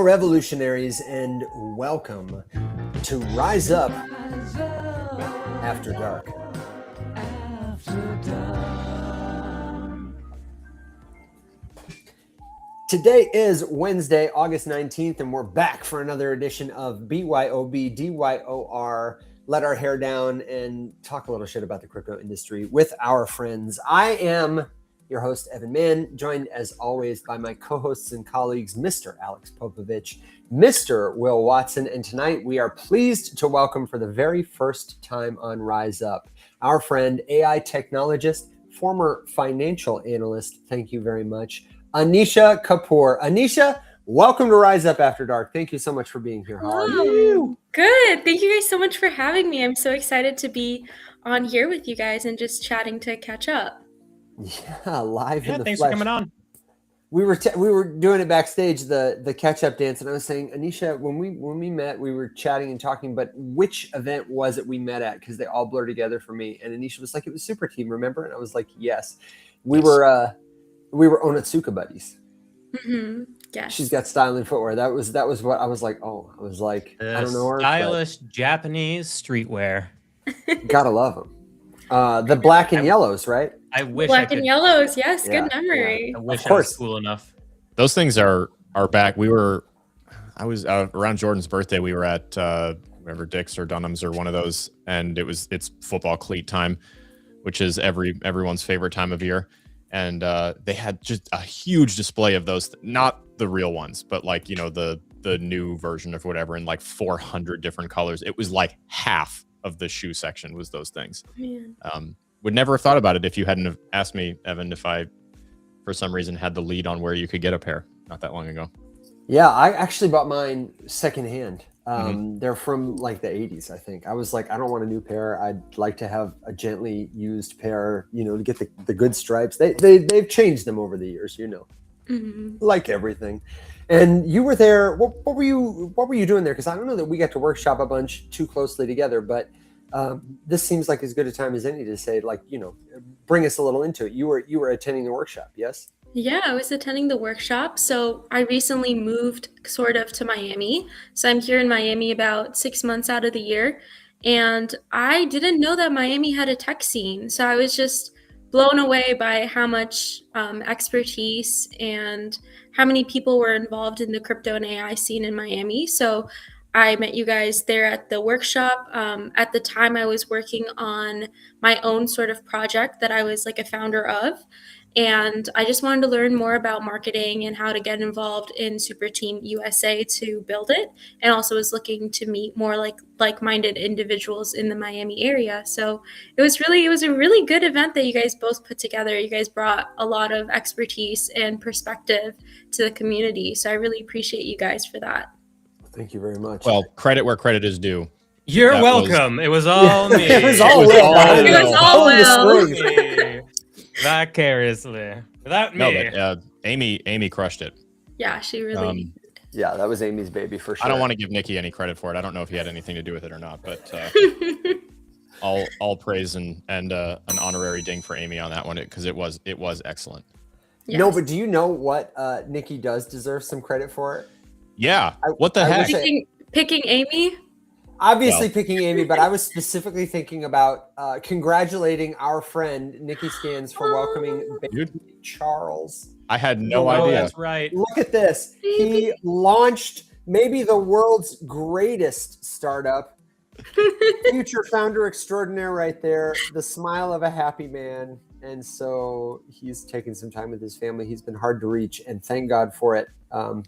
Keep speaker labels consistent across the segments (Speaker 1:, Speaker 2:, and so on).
Speaker 1: Revolutionaries, and welcome to Rise Up After Dark. Today is Wednesday, August 19th, and we're back for another edition of BYOB, DYOR, Let Our Hair Down, and talk a little shit about the crypto industry with our friends. I am your host, Evan Mann, joined as always by my co-hosts and colleagues, Mr. Alex Popovich, Mr. Will Watson, and tonight we are pleased to welcome for the very first time on Rise Up, our friend, AI technologist, former financial analyst, thank you very much, Anisha Kapoor. Anisha, welcome to Rise Up After Dark. Thank you so much for being here. How are you?
Speaker 2: Good. Thank you guys so much for having me. I'm so excited to be on here with you guys and just chatting to catch up.
Speaker 1: Yeah, live in the
Speaker 3: thanks
Speaker 1: flesh.
Speaker 3: for coming on.
Speaker 1: We were doing it backstage, the catch-up dance, and I was saying, Anisha, when we met, we were chatting and talking, but which event was it we met at? Because they all blur together for me. And Anisha was like, it was Super Team, remember? And I was like, yes. We were Onitsuka buddies.
Speaker 2: Mm-hmm. Yes.
Speaker 1: She's got styling footwear. That was what I was like. Oh, I was like, I don't know her.
Speaker 3: Stylish Japanese streetwear.
Speaker 1: Gotta love them. The black and yellows, right?
Speaker 3: I wish
Speaker 2: black and yellows. Yes,
Speaker 1: Yeah,
Speaker 2: good memory.
Speaker 3: I wish I was cool enough.
Speaker 4: Those things are back. I was around Jordan's birthday. We were at whatever Dick's or Dunham's or one of those, and it's football cleat time, which is everyone's favorite time of year. And they had just a huge display of those, not the real ones, but like, you know, the new version of whatever in like 400 different colors. It was like half of the shoe section was those things.
Speaker 2: Man.
Speaker 4: Would never have thought about it if you hadn't have asked me, Evan, if I, for some reason, had the lead on where you could get a pair not that long ago.
Speaker 1: Yeah, I actually bought mine secondhand. They're from like the 80s, I think. I was like, I don't want a new pair. I'd like to have a gently used pair, you know, to get the good stripes. They've changed them over the years, you know, like everything. And you were there. What were you doing there? Because I don't know that we got to workshop a bunch too closely together, but this seems like as good a time as any to say, like, you know, bring us a little into it. You were attending the workshop, yes?
Speaker 2: Yeah, I was attending the workshop. So I recently moved sort of to Miami. So I'm here in Miami about 6 months out of the year. And I didn't know that Miami had a tech scene. So I was just blown away by how much expertise and how many people were involved in the crypto and AI scene in Miami. So I met you guys there at the workshop. At the time, I was working on my own sort of project that I was like a founder of. And I just wanted to learn more about marketing and how to get involved in Super Team USA to build it. And also was looking to meet more like-minded individuals in the Miami area. So it was a really good event that you guys both put together. You guys brought a lot of expertise and perspective to the community. So I really appreciate you guys for that.
Speaker 1: Thank you very much.
Speaker 4: Well, credit where credit is due.
Speaker 3: You're welcome. It was all me.
Speaker 1: It was all
Speaker 2: Will.
Speaker 3: Vicariously. Without me.
Speaker 4: No, but Amy crushed it.
Speaker 2: Yeah, she really
Speaker 1: Yeah, that was Amy's baby for sure.
Speaker 4: I don't want to give Nikki any credit for it. I don't know if he had anything to do with it or not, but all praise and an honorary ding for Amy on that one because it was excellent.
Speaker 2: Yes.
Speaker 1: No, but do you know what Nikki does deserve some credit for it?
Speaker 4: Yeah. What the heck?
Speaker 2: Picking Amy?
Speaker 1: Obviously picking Amy, but I was specifically thinking about congratulating our friend Nikki Scans for welcoming baby Charles.
Speaker 4: I had no idea.
Speaker 3: That's right.
Speaker 1: Look at this. He launched maybe the world's greatest startup. Future founder extraordinaire right there. The smile of a happy man. And so he's taken some time with his family. He's been hard to reach, and thank God for it.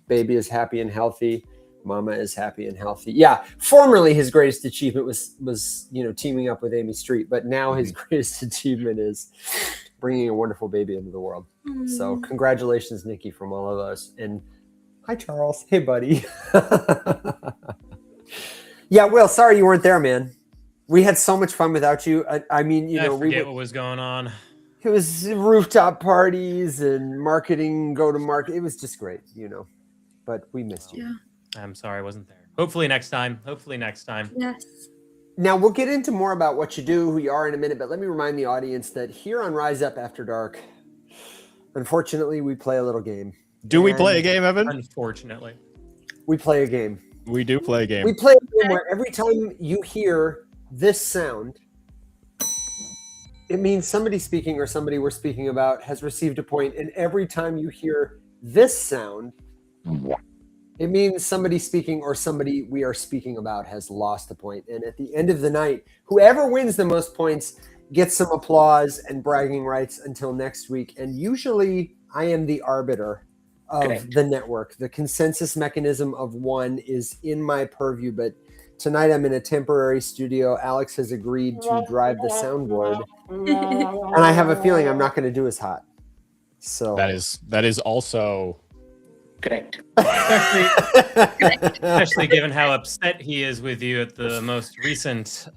Speaker 1: Baby is happy and healthy. Mama is happy and healthy. Yeah, formerly his greatest achievement was teaming up with Amy Street, but now his greatest achievement is bringing a wonderful baby into the world. So congratulations, Nikki, from all of us. And hi, Charles. Hey, buddy. Yeah, Will, sorry you weren't there, man. We had so much fun without you. I mean,
Speaker 3: I forget what was going on.
Speaker 1: It was rooftop parties and marketing, go to market. It was just great, but we missed you.
Speaker 2: Yeah.
Speaker 3: I'm sorry I wasn't there. Hopefully next time.
Speaker 2: Yes.
Speaker 1: Now, we'll get into more about what you do, who you are in a minute, but let me remind the audience that here on Rise Up After Dark, unfortunately, we play a little game.
Speaker 4: Do we play a game, Evan?
Speaker 3: Unfortunately.
Speaker 1: We play a game.
Speaker 4: We do play a game.
Speaker 1: We play a game where every time you hear this sound, it means somebody speaking or somebody we're speaking about has received a point. And every time you hear this sound, it means somebody speaking or somebody we are speaking about has lost a point. And at the end of the night, whoever wins the most points gets some applause and bragging rights until next week. And usually I am the arbiter of the network. The consensus mechanism of one is in my purview, but tonight I'm in a temporary studio. Alex has agreed to drive the soundboard, and I have a feeling I'm not going to do as hot. So
Speaker 4: that is also
Speaker 5: correct.
Speaker 3: Especially given how upset he is with you at the most recent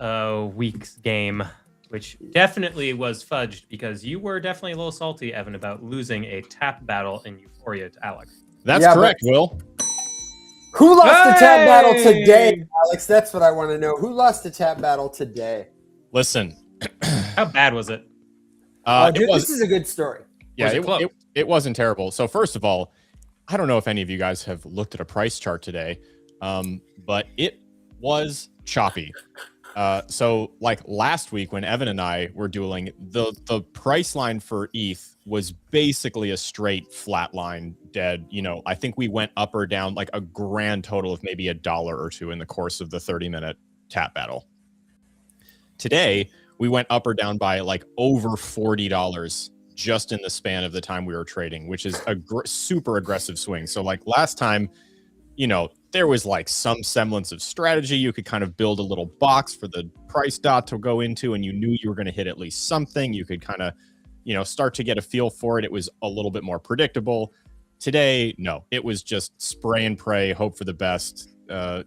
Speaker 3: week's game, which definitely was fudged because you were definitely a little salty, Evan, about losing a tap battle in Euphoria to Alex.
Speaker 4: That's correct, Will.
Speaker 1: Who lost the tap battle today, Alex? That's what I want to know. Who lost the tap battle today?
Speaker 4: Listen.
Speaker 3: How bad was it?
Speaker 1: Dude, this is a good story.
Speaker 4: Yeah, it wasn't terrible. So first of all, I don't know if any of you guys have looked at a price chart today, but it was choppy. So like last week when Evan and I were dueling, the price line for ETH was basically a straight flat line dead. You know, I think we went up or down like a grand total of maybe $1 or $2 in the course of the 30-minute tap battle. Today, we went up or down by like over $40 just in the span of the time we were trading, which is a super aggressive swing. So like last time, you know, there was like some semblance of strategy. You could kind of build a little box for the price dot to go into, and you knew you were going to hit at least something. You could kind of, you know, start to get a feel for it. It was a little bit more predictable. Today, no, it was just spray and pray, hope for the best,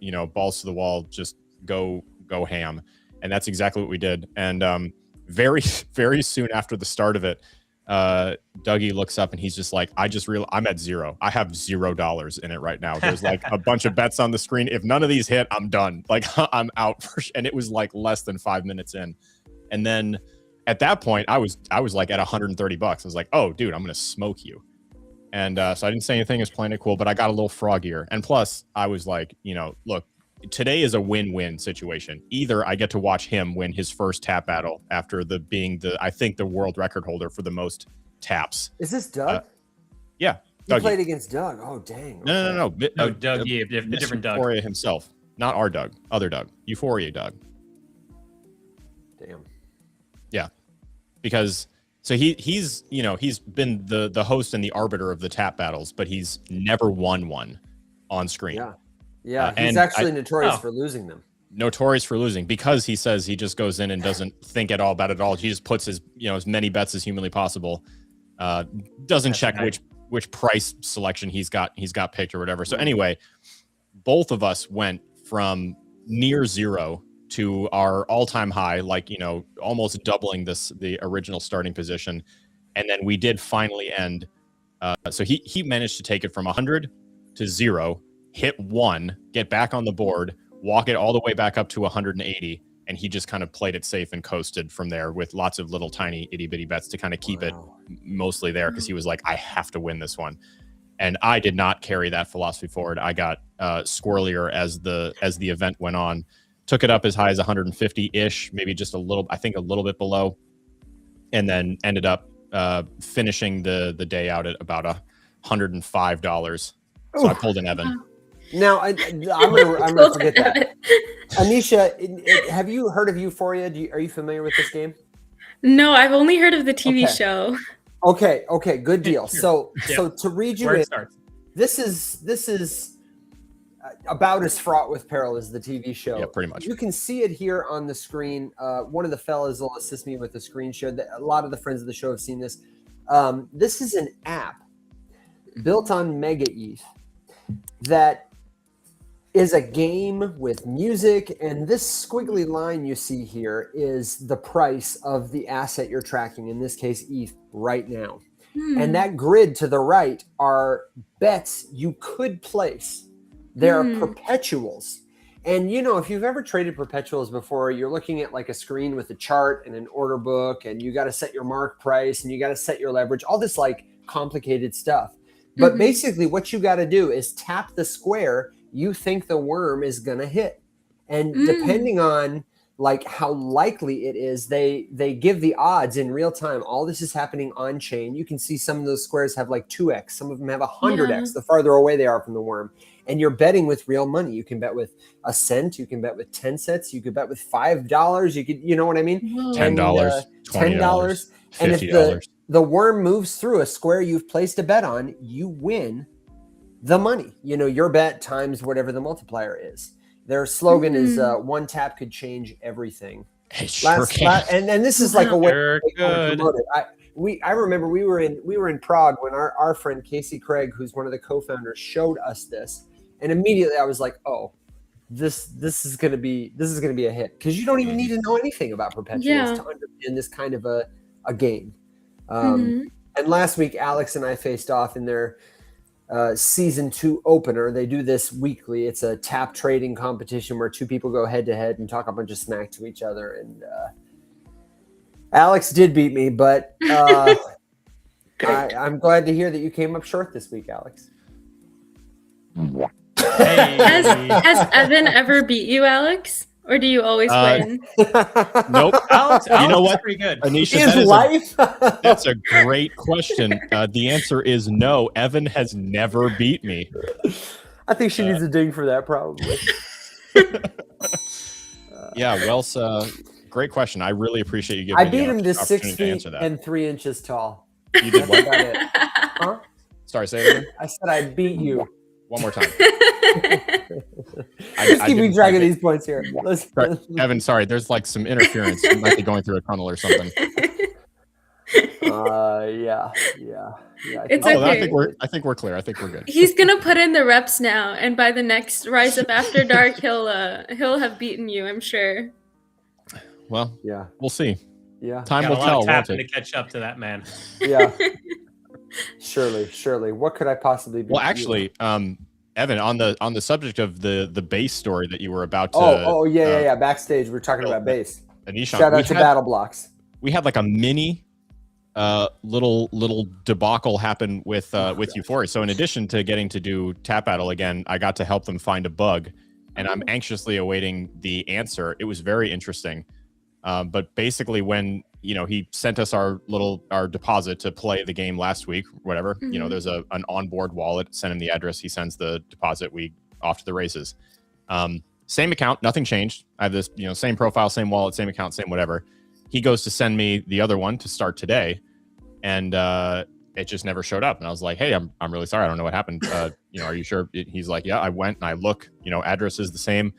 Speaker 4: you know, balls to the wall, just go ham. And that's exactly what we did. And very, very soon after the start of it, Dougie looks up and he's just like, I'm at zero. I have $0 in it right now. There's like a bunch of bets on the screen. If none of these hit, I'm done. Like I'm out. And it was like less than 5 minutes in. And then at that point, I was like at $130. I was like, oh, dude, I'm going to smoke you. And so I didn't say anything. I was playing it cool, but I got a little froggier. And plus, I was like, you know, look, today is a win-win situation. Either I get to watch him win his first tap battle after I think the world record holder for the most taps.
Speaker 1: Is this Doug?
Speaker 4: Yeah.
Speaker 1: You played against Doug. Oh, dang. Okay.
Speaker 3: No, Doug, a different Doug.
Speaker 4: Euphoria himself. Not our Doug. Other Doug. Euphoria Doug.
Speaker 1: Damn.
Speaker 4: Yeah. Because so he's you know, he's been the host and the arbiter of the tap battles, but he's never won one on screen.
Speaker 1: Yeah, he's actually notorious for losing them.
Speaker 4: Notorious for losing because he says he just goes in and doesn't think at all about it at all. He just puts his, you know, as many bets as humanly possible. Doesn't check which price selection he's got picked or whatever. So anyway, both of us went from near zero to our all-time high, like, you know, almost doubling the original starting position. And then we did finally end. So he managed to take it from 100 to 0, hit 1, get back on the board, walk it all the way back up to 180, and he just kind of played it safe and coasted from there with lots of little tiny itty-bitty bets to kind of keep it mostly there, because he was like, I have to win this one. And I did not carry that philosophy forward. I got squirrelier as the event went on, took it up as high as 150-ish, maybe just a little bit below, and then ended up finishing the day out at about $105. So I pulled an Evan.
Speaker 1: Now, I'm gonna forget that. Anisha, have you heard of Euphoria? Are you familiar with this game?
Speaker 2: No, I've only heard of the TV show.
Speaker 1: Okay, good deal. So to read you in, this is about as fraught with peril as the TV show.
Speaker 4: Yeah, pretty much.
Speaker 1: You can see it here on the screen. One of the fellas will assist me with the screen share. A lot of the friends of the show have seen this. This is an app built on Mega ETH that is a game with music, and this squiggly line you see here is the price of the asset you're tracking, in this case ETH, right now. And that grid to the right are bets you could place. There are perpetuals. And, you know, if you've ever traded perpetuals before, you're looking at like a screen with a chart and an order book, and you got to set your mark price and you got to set your leverage, all this like complicated stuff. But basically what you got to do is tap the square you think the worm is going to hit. And depending on like how likely it is, they give the odds in real time. All this is happening on chain. You can see some of those squares have like 2x. Some of them have 100x the farther away they are from the worm. And you're betting with real money. You can bet with a cent. You can bet with 10 cents. You could bet with $5. You could, you know what I mean?
Speaker 4: $10, $20, $50.
Speaker 1: And if the worm moves through a square you've placed a bet on, you win the money. You know, your bet times whatever the multiplier is. Their slogan is one tap could change everything.
Speaker 4: It sure
Speaker 1: and this is like a way
Speaker 3: good.
Speaker 1: I remember we were in Prague when our friend Casey Craig, who's one of the co-founders, showed us this, and immediately I was like, oh, this is gonna be a hit, because you don't even need to know anything about perpetuals to understand this kind of a game. And last week Alex and I faced off in their season 2 opener. They do this weekly. It's a tap trading competition where 2 people go head to head and talk a bunch of smack to each other. And Alex did beat me, but I'm glad to hear that you came up short this week, Alex.
Speaker 3: Hey.
Speaker 2: Has Evan ever beat you, Alex? Or do you always win?
Speaker 4: Nope.
Speaker 3: Alex,
Speaker 4: you know
Speaker 3: is
Speaker 4: what?
Speaker 3: pretty good.
Speaker 4: Anisha, that's a great question. The answer is no. Evan has never beat me.
Speaker 1: I think she needs a ding for that, probably.
Speaker 4: Yeah, well, great question. I really appreciate you giving
Speaker 1: I
Speaker 4: me
Speaker 1: beat
Speaker 4: the
Speaker 1: him to 6
Speaker 4: opportunity to
Speaker 1: feet
Speaker 4: answer that.
Speaker 1: and 3 inches tall.
Speaker 4: You did what?
Speaker 1: Got it. Huh?
Speaker 4: Sorry, say it again.
Speaker 1: I said I beat you.
Speaker 4: One more time.
Speaker 1: Just keep me track of these points here.
Speaker 4: Sorry, Evan, sorry. There's like some interference. You might be going through a tunnel or something.
Speaker 1: Yeah.
Speaker 2: It's okay.
Speaker 4: I think we're clear. I think we're good.
Speaker 2: He's gonna put in the reps now, and by the next Rise Up After Dark, he'll have beaten you, I'm sure.
Speaker 4: Well,
Speaker 1: yeah,
Speaker 4: we'll see.
Speaker 1: Yeah,
Speaker 3: Got
Speaker 4: Time will
Speaker 3: a lot
Speaker 4: tell.
Speaker 3: of
Speaker 4: Won't
Speaker 3: tapping
Speaker 4: it?
Speaker 3: to catch up to that man.
Speaker 1: Yeah. Surely. What could I possibly be?
Speaker 4: Well, actually, Evan, on the subject of the base story that you were about to.
Speaker 1: Yeah. Backstage, we're talking about base.
Speaker 4: Anisha,
Speaker 1: shout out to Battle Blocks.
Speaker 4: We had like a mini little debacle happen with Euphoria. So in addition to getting to do tap battle again, I got to help them find a bug, and I'm anxiously awaiting the answer. It was very interesting. But basically, when he sent us our deposit to play the game last week, whatever, there's an onboard wallet, send him the address, he sends the deposit, we off to the races. Same account, nothing changed. I have this, same profile, same wallet, same account, same whatever. He goes to send me the other one to start today, and it just never showed up. And I was like, hey, I'm really sorry, I don't know what happened. Are you sure? He's like, yeah, I went and I look, address is the same.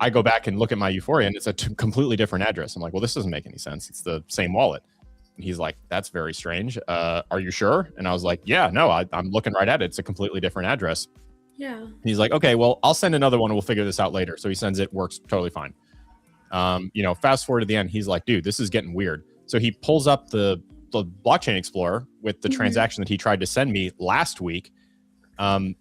Speaker 4: I go back and look at my Euphoria, and it's a completely different address. I'm like, well, this doesn't make any sense. It's the same wallet. And he's like, that's very strange. Are you sure? And I was like, yeah, no, I'm looking right at it. It's a completely different address.
Speaker 2: Yeah.
Speaker 4: And he's like, okay, well, I'll send another one and we'll figure this out later. So he sends it, works totally fine. Fast forward to the end, he's like, dude, this is getting weird. So he pulls up the blockchain explorer with the transaction that he tried to send me last week. And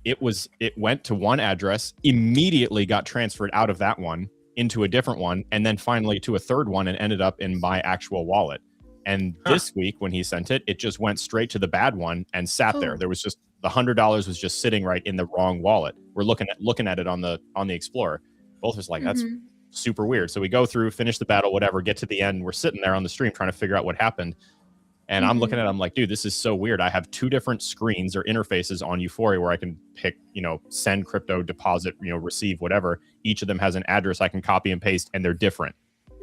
Speaker 4: it went to one address, immediately got transferred out of that one into a different one, and then finally to a third one, and ended up in my actual wallet. And this week when he sent it, it just went straight to the bad one and sat there. There was just the $100 was just sitting right in the wrong wallet. We're looking at it on the Explorer. Both of us like, that's super weird. So we go through, finish the battle, whatever, get to the end. We're sitting there on the stream trying to figure out what happened. And I'm looking at it, I'm like, dude, this is so weird. I have 2 different screens or interfaces on Euphoria where I can pick, send crypto, deposit, receive, whatever. Each of them has an address I can copy and paste, and they're different.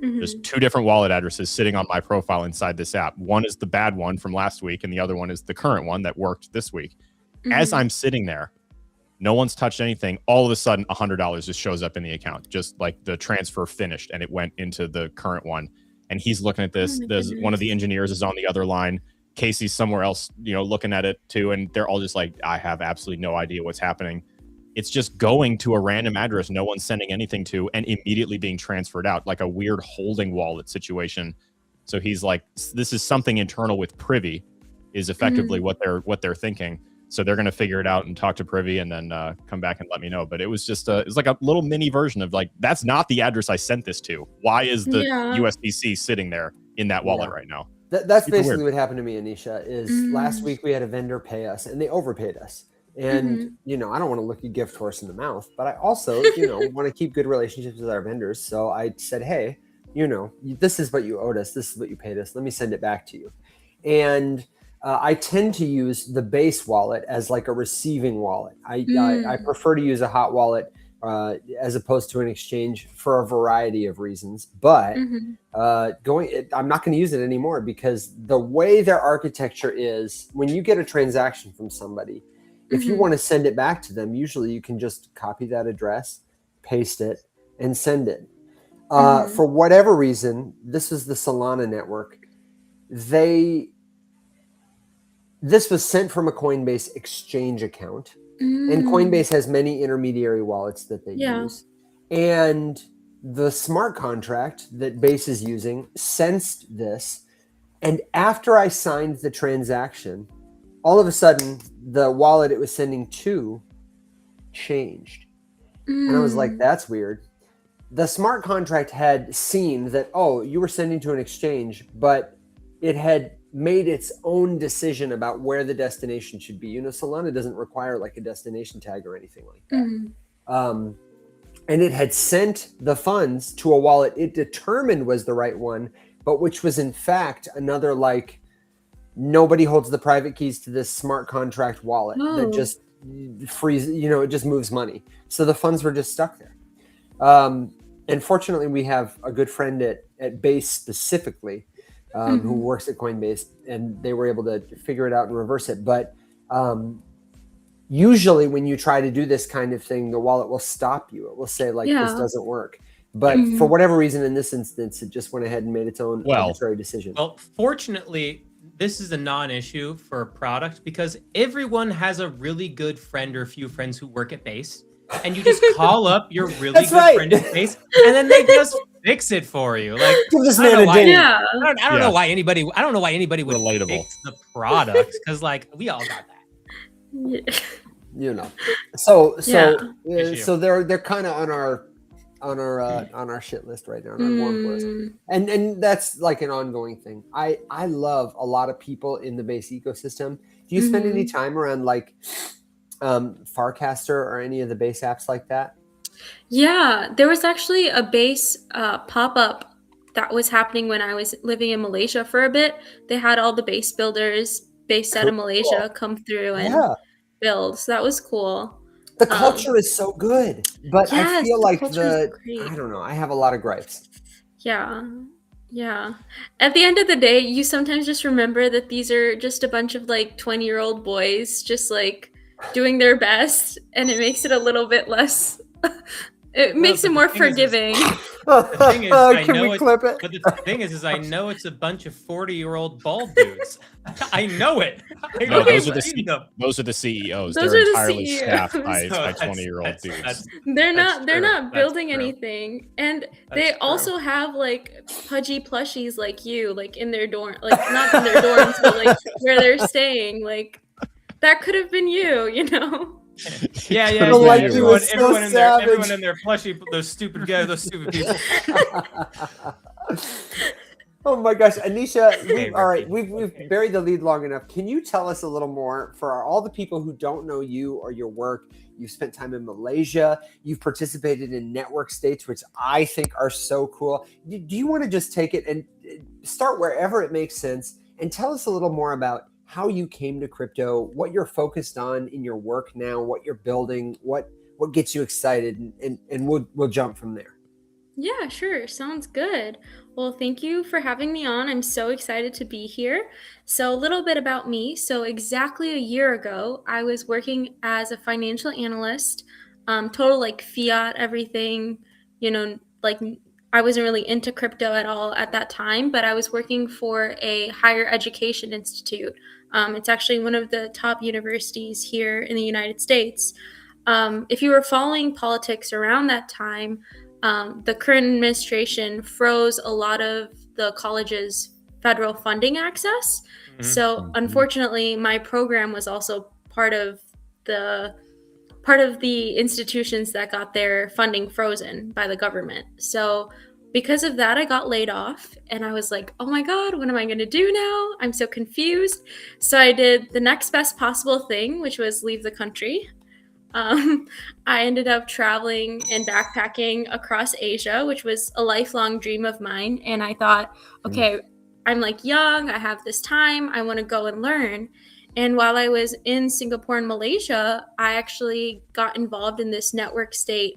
Speaker 4: There's 2 different wallet addresses sitting on my profile inside this app. One is the bad one from last week, and the other one is the current one that worked this week. As I'm sitting there, no one's touched anything. All of a sudden, $100 just shows up in the account, just like the transfer finished, and it went into the current one. And he's looking at this. There's one of the engineers is on the other line. Casey's somewhere else, looking at it too. And they're all just like, I have absolutely no idea what's happening. It's just going to a random address no one's sending anything to, and immediately being transferred out, like a weird holding wallet situation. So he's like, this is something internal with Privy, is effectively what they're thinking. So they're going to figure it out and talk to Privy, and then come back and let me know. But it was just it's like a little mini version of like, that's not the address I sent this to. Why is the USDC sitting there in that wallet right now?
Speaker 1: That's basically what happened to me, Anisha, is last week we had a vendor pay us, and they overpaid us. And, I don't want to look a gift horse in the mouth, but I also, want to keep good relationships with our vendors. So I said, hey, this is what you owed us. This is what you paid us. Let me send it back to you. And I tend to use the base wallet as like a receiving wallet. I prefer to use a hot wallet as opposed to an exchange for a variety of reasons. But I'm not going to use it anymore because the way their architecture is, when you get a transaction from somebody, if you want to send it back to them, usually you can just copy that address, paste it, and send it. For whatever reason, this is the Solana network. This was sent from a Coinbase exchange account. And Coinbase has many intermediary wallets that they use. And the smart contract that Base is using sensed this. And after I signed the transaction, all of a sudden, the wallet it was sending to changed. And I was like, that's weird. The smart contract had seen that, you were sending to an exchange, but it had made its own decision about where the destination should be. Solana doesn't require like a destination tag or anything like that. And it had sent the funds to a wallet it determined was the right one, but which was in fact another like, nobody holds the private keys to this smart contract wallet that just freezes, it just moves money. So the funds were just stuck there. And fortunately, we have a good friend at Base specifically who works at Coinbase, and they were able to figure it out and reverse it. But usually when you try to do this kind of thing, the wallet will stop you. It will say like, this doesn't work. But for whatever reason, in this instance, it just went ahead and made its own arbitrary decision.
Speaker 3: Well, fortunately, this is a non-issue for a product because everyone has a really good friend or a few friends who work at Base. And you just call up your really good friend at Base, and then they just fix it for you. Like, I don't know why anybody would fix the product because, like, we all got that.
Speaker 1: So they're kind of on our shit list right now, on our warm list, and that's like an ongoing thing. I love a lot of people in the Base ecosystem. Do you spend any time around like Farcaster or any of the Base apps like that?
Speaker 2: Yeah, there was actually a Base pop-up that was happening when I was living in Malaysia for a bit. They had all the Base builders based out of Malaysia come through and build. So that was cool.
Speaker 1: The culture is so good, but I feel like I don't know, I have a lot of gripes.
Speaker 2: Yeah. At the end of the day, you sometimes just remember that these are just a bunch of like 20-year-old boys just like doing their best, and it makes it a little bit less it makes it more forgiving.
Speaker 3: The thing is,
Speaker 1: can we clip it?
Speaker 3: But the thing is I know it's a bunch of 40-year-old bald dudes. I know it.
Speaker 4: Those are the CEOs. They're entirely staffed by 20-year-old dudes.
Speaker 2: They're not building anything, and they also have like pudgy plushies like you, like in their dorm, like not in their dorms, but like where they're staying. Like that could have been you.
Speaker 3: Yeah. Everyone in their plushie, those stupid people.
Speaker 1: Oh my gosh, Anisha, all right, we've buried the lead long enough. Can you tell us a little more for all the people who don't know you or your work? You've spent time in Malaysia. You've participated in network states, which I think are so cool. Do you want to just take it and start wherever it makes sense and tell us a little more about how you came to crypto, what you're focused on in your work now, what you're building, what gets you excited, and we'll jump from there.
Speaker 2: Yeah, sure. Sounds good. Well, thank you for having me on. I'm so excited to be here. So a little bit about me. So exactly a year ago, I was working as a financial analyst, total like fiat, everything, like I wasn't really into crypto at all at that time, but I was working for a higher education institute. It's actually one of the top universities here in the United States. If you were following politics around that time, the current administration froze a lot of the college's federal funding access. So unfortunately, my program was also part of the institutions that got their funding frozen by the government. So because of that, I got laid off, and I was like, oh my God, what am I going to do now? I'm so confused. So I did the next best possible thing, which was leave the country. I ended up traveling and backpacking across Asia, which was a lifelong dream of mine. And I thought, okay, I'm like young, I have this time, I want to go and learn. And while I was in Singapore and Malaysia, I actually got involved in this network state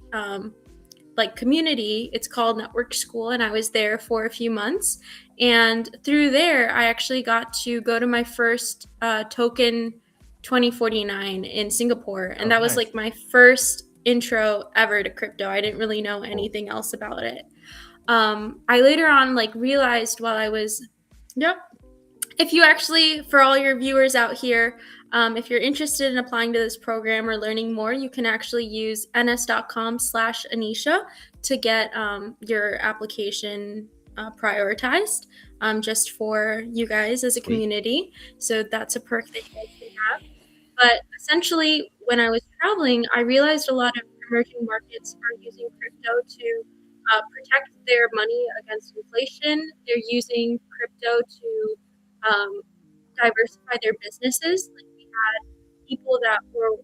Speaker 2: like community. It's called Network School, and I was there for a few months. And through there, I actually got to go to my first token 2049 in Singapore, and that was like my first intro ever to crypto. I didn't really know anything else about it. I later on like realized while I was, if you actually, for all your viewers out here, if you're interested in applying to this program or learning more, you can actually use ns.com/Anisha to get your application prioritized just for you guys as a community. So that's a perk that you guys can have. But essentially, when I was traveling, I realized a lot of emerging markets are using crypto to protect their money against inflation. They're using crypto to diversify their businesses. Like we had people that were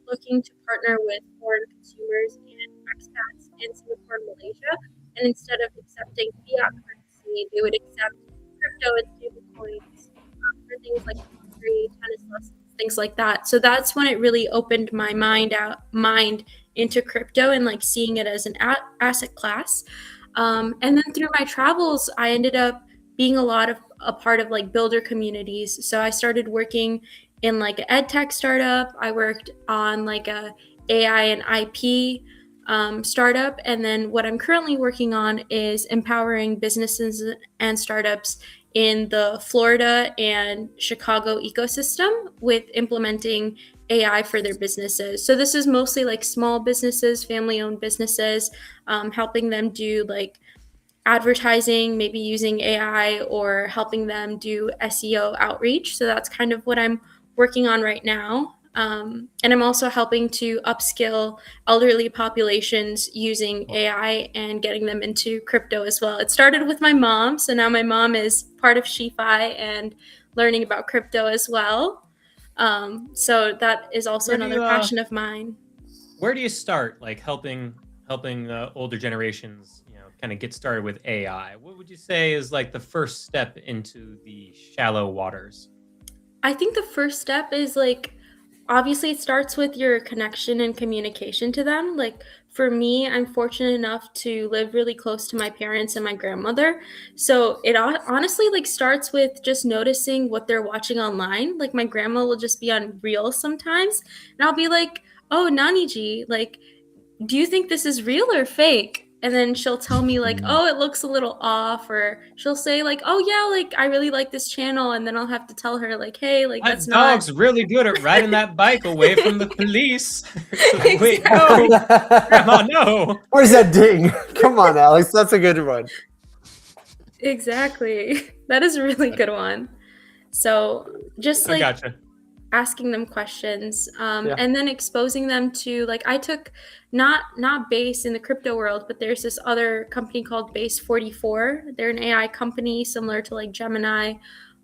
Speaker 2: looking to partner with foreign consumers and expats in Singapore and Malaysia, and instead of accepting fiat currency, they would accept crypto and stable coins for things like laundry, tennis lessons, things like that. So that's when it really opened my mind into crypto and like seeing it as an asset class. And then through my travels, I ended up being a part of like builder communities. So I started working in like an ed tech startup. I worked on like a AI and IP startup. And then what I'm currently working on is empowering businesses and startups in the Florida and Chicago ecosystem with implementing AI for their businesses. So this is mostly like small businesses, family-owned businesses, helping them do like advertising, maybe using AI, or helping them do SEO outreach. So that's kind of what I'm working on right now. And I'm also helping to upskill elderly populations using AI and getting them into crypto as well. It started with my mom. So now my mom is part of SheFi and learning about crypto as well. So that is also another passion of mine.
Speaker 3: Where do you start, like helping older generations, kind of get started with AI? What would you say is like the first step into the shallow waters?
Speaker 2: I think the first step is like, obviously it starts with your connection and communication to them. Like for me, I'm fortunate enough to live really close to my parents and my grandmother. So it honestly like starts with just noticing what they're watching online. Like my grandma will just be on Reels sometimes, and I'll be like, oh, Naniji, like, do you think this is real or fake? And then she'll tell me like, oh, it looks a little off, or she'll say like, oh yeah, like I really like this channel, and then I'll have to tell her like, hey, like
Speaker 3: That
Speaker 2: that's
Speaker 3: dog's
Speaker 2: not
Speaker 3: really good at riding that bike away from the police. Wait,
Speaker 2: Exactly.
Speaker 3: no, Grandma, no.
Speaker 1: Where's that ding? Come on, Alex. That's a good one.
Speaker 2: Exactly. That is a really good one. So just
Speaker 3: I
Speaker 2: like
Speaker 3: gotcha.
Speaker 2: asking them questions, and then exposing them to like, I took not Base in the crypto world, but there's this other company called Base 44. They're an AI company similar to like Gemini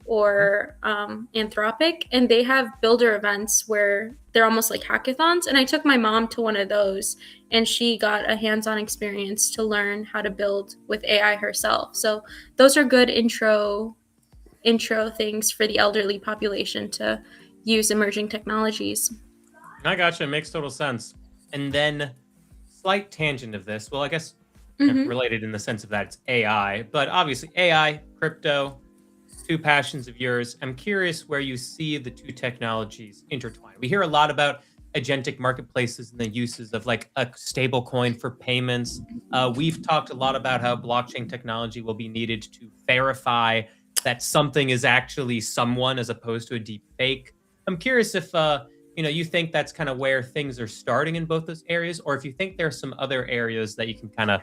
Speaker 2: or Anthropic, and they have builder events where they're almost like hackathons. And I took my mom to one of those, and she got a hands-on experience to learn how to build with AI herself. So those are good intro things for the elderly population to use emerging technologies.
Speaker 3: I gotcha. It makes total sense. And then, slight tangent of this. Well, I guess related in the sense of that it's AI, but obviously AI, crypto, two passions of yours. I'm curious where you see the two technologies intertwined. We hear a lot about agentic marketplaces and the uses of like a stable coin for payments. We've talked a lot about how blockchain technology will be needed to verify that something is actually someone as opposed to a deep fake. I'm curious if you think that's kind of where things are starting in both those areas, or if you think there's some other areas that you can kind of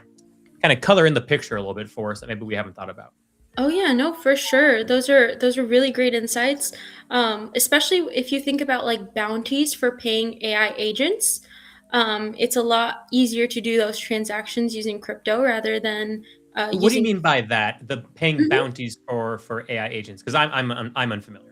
Speaker 3: color in the picture a little bit for us that maybe we haven't thought about.
Speaker 2: Oh yeah, no, for sure. Those are really great insights. Especially if you think about like bounties for paying AI agents. it's a lot easier to do those transactions using crypto rather than
Speaker 3: What do you mean by that? The paying
Speaker 2: Mhm.
Speaker 3: bounties for AI agents? Because I'm unfamiliar.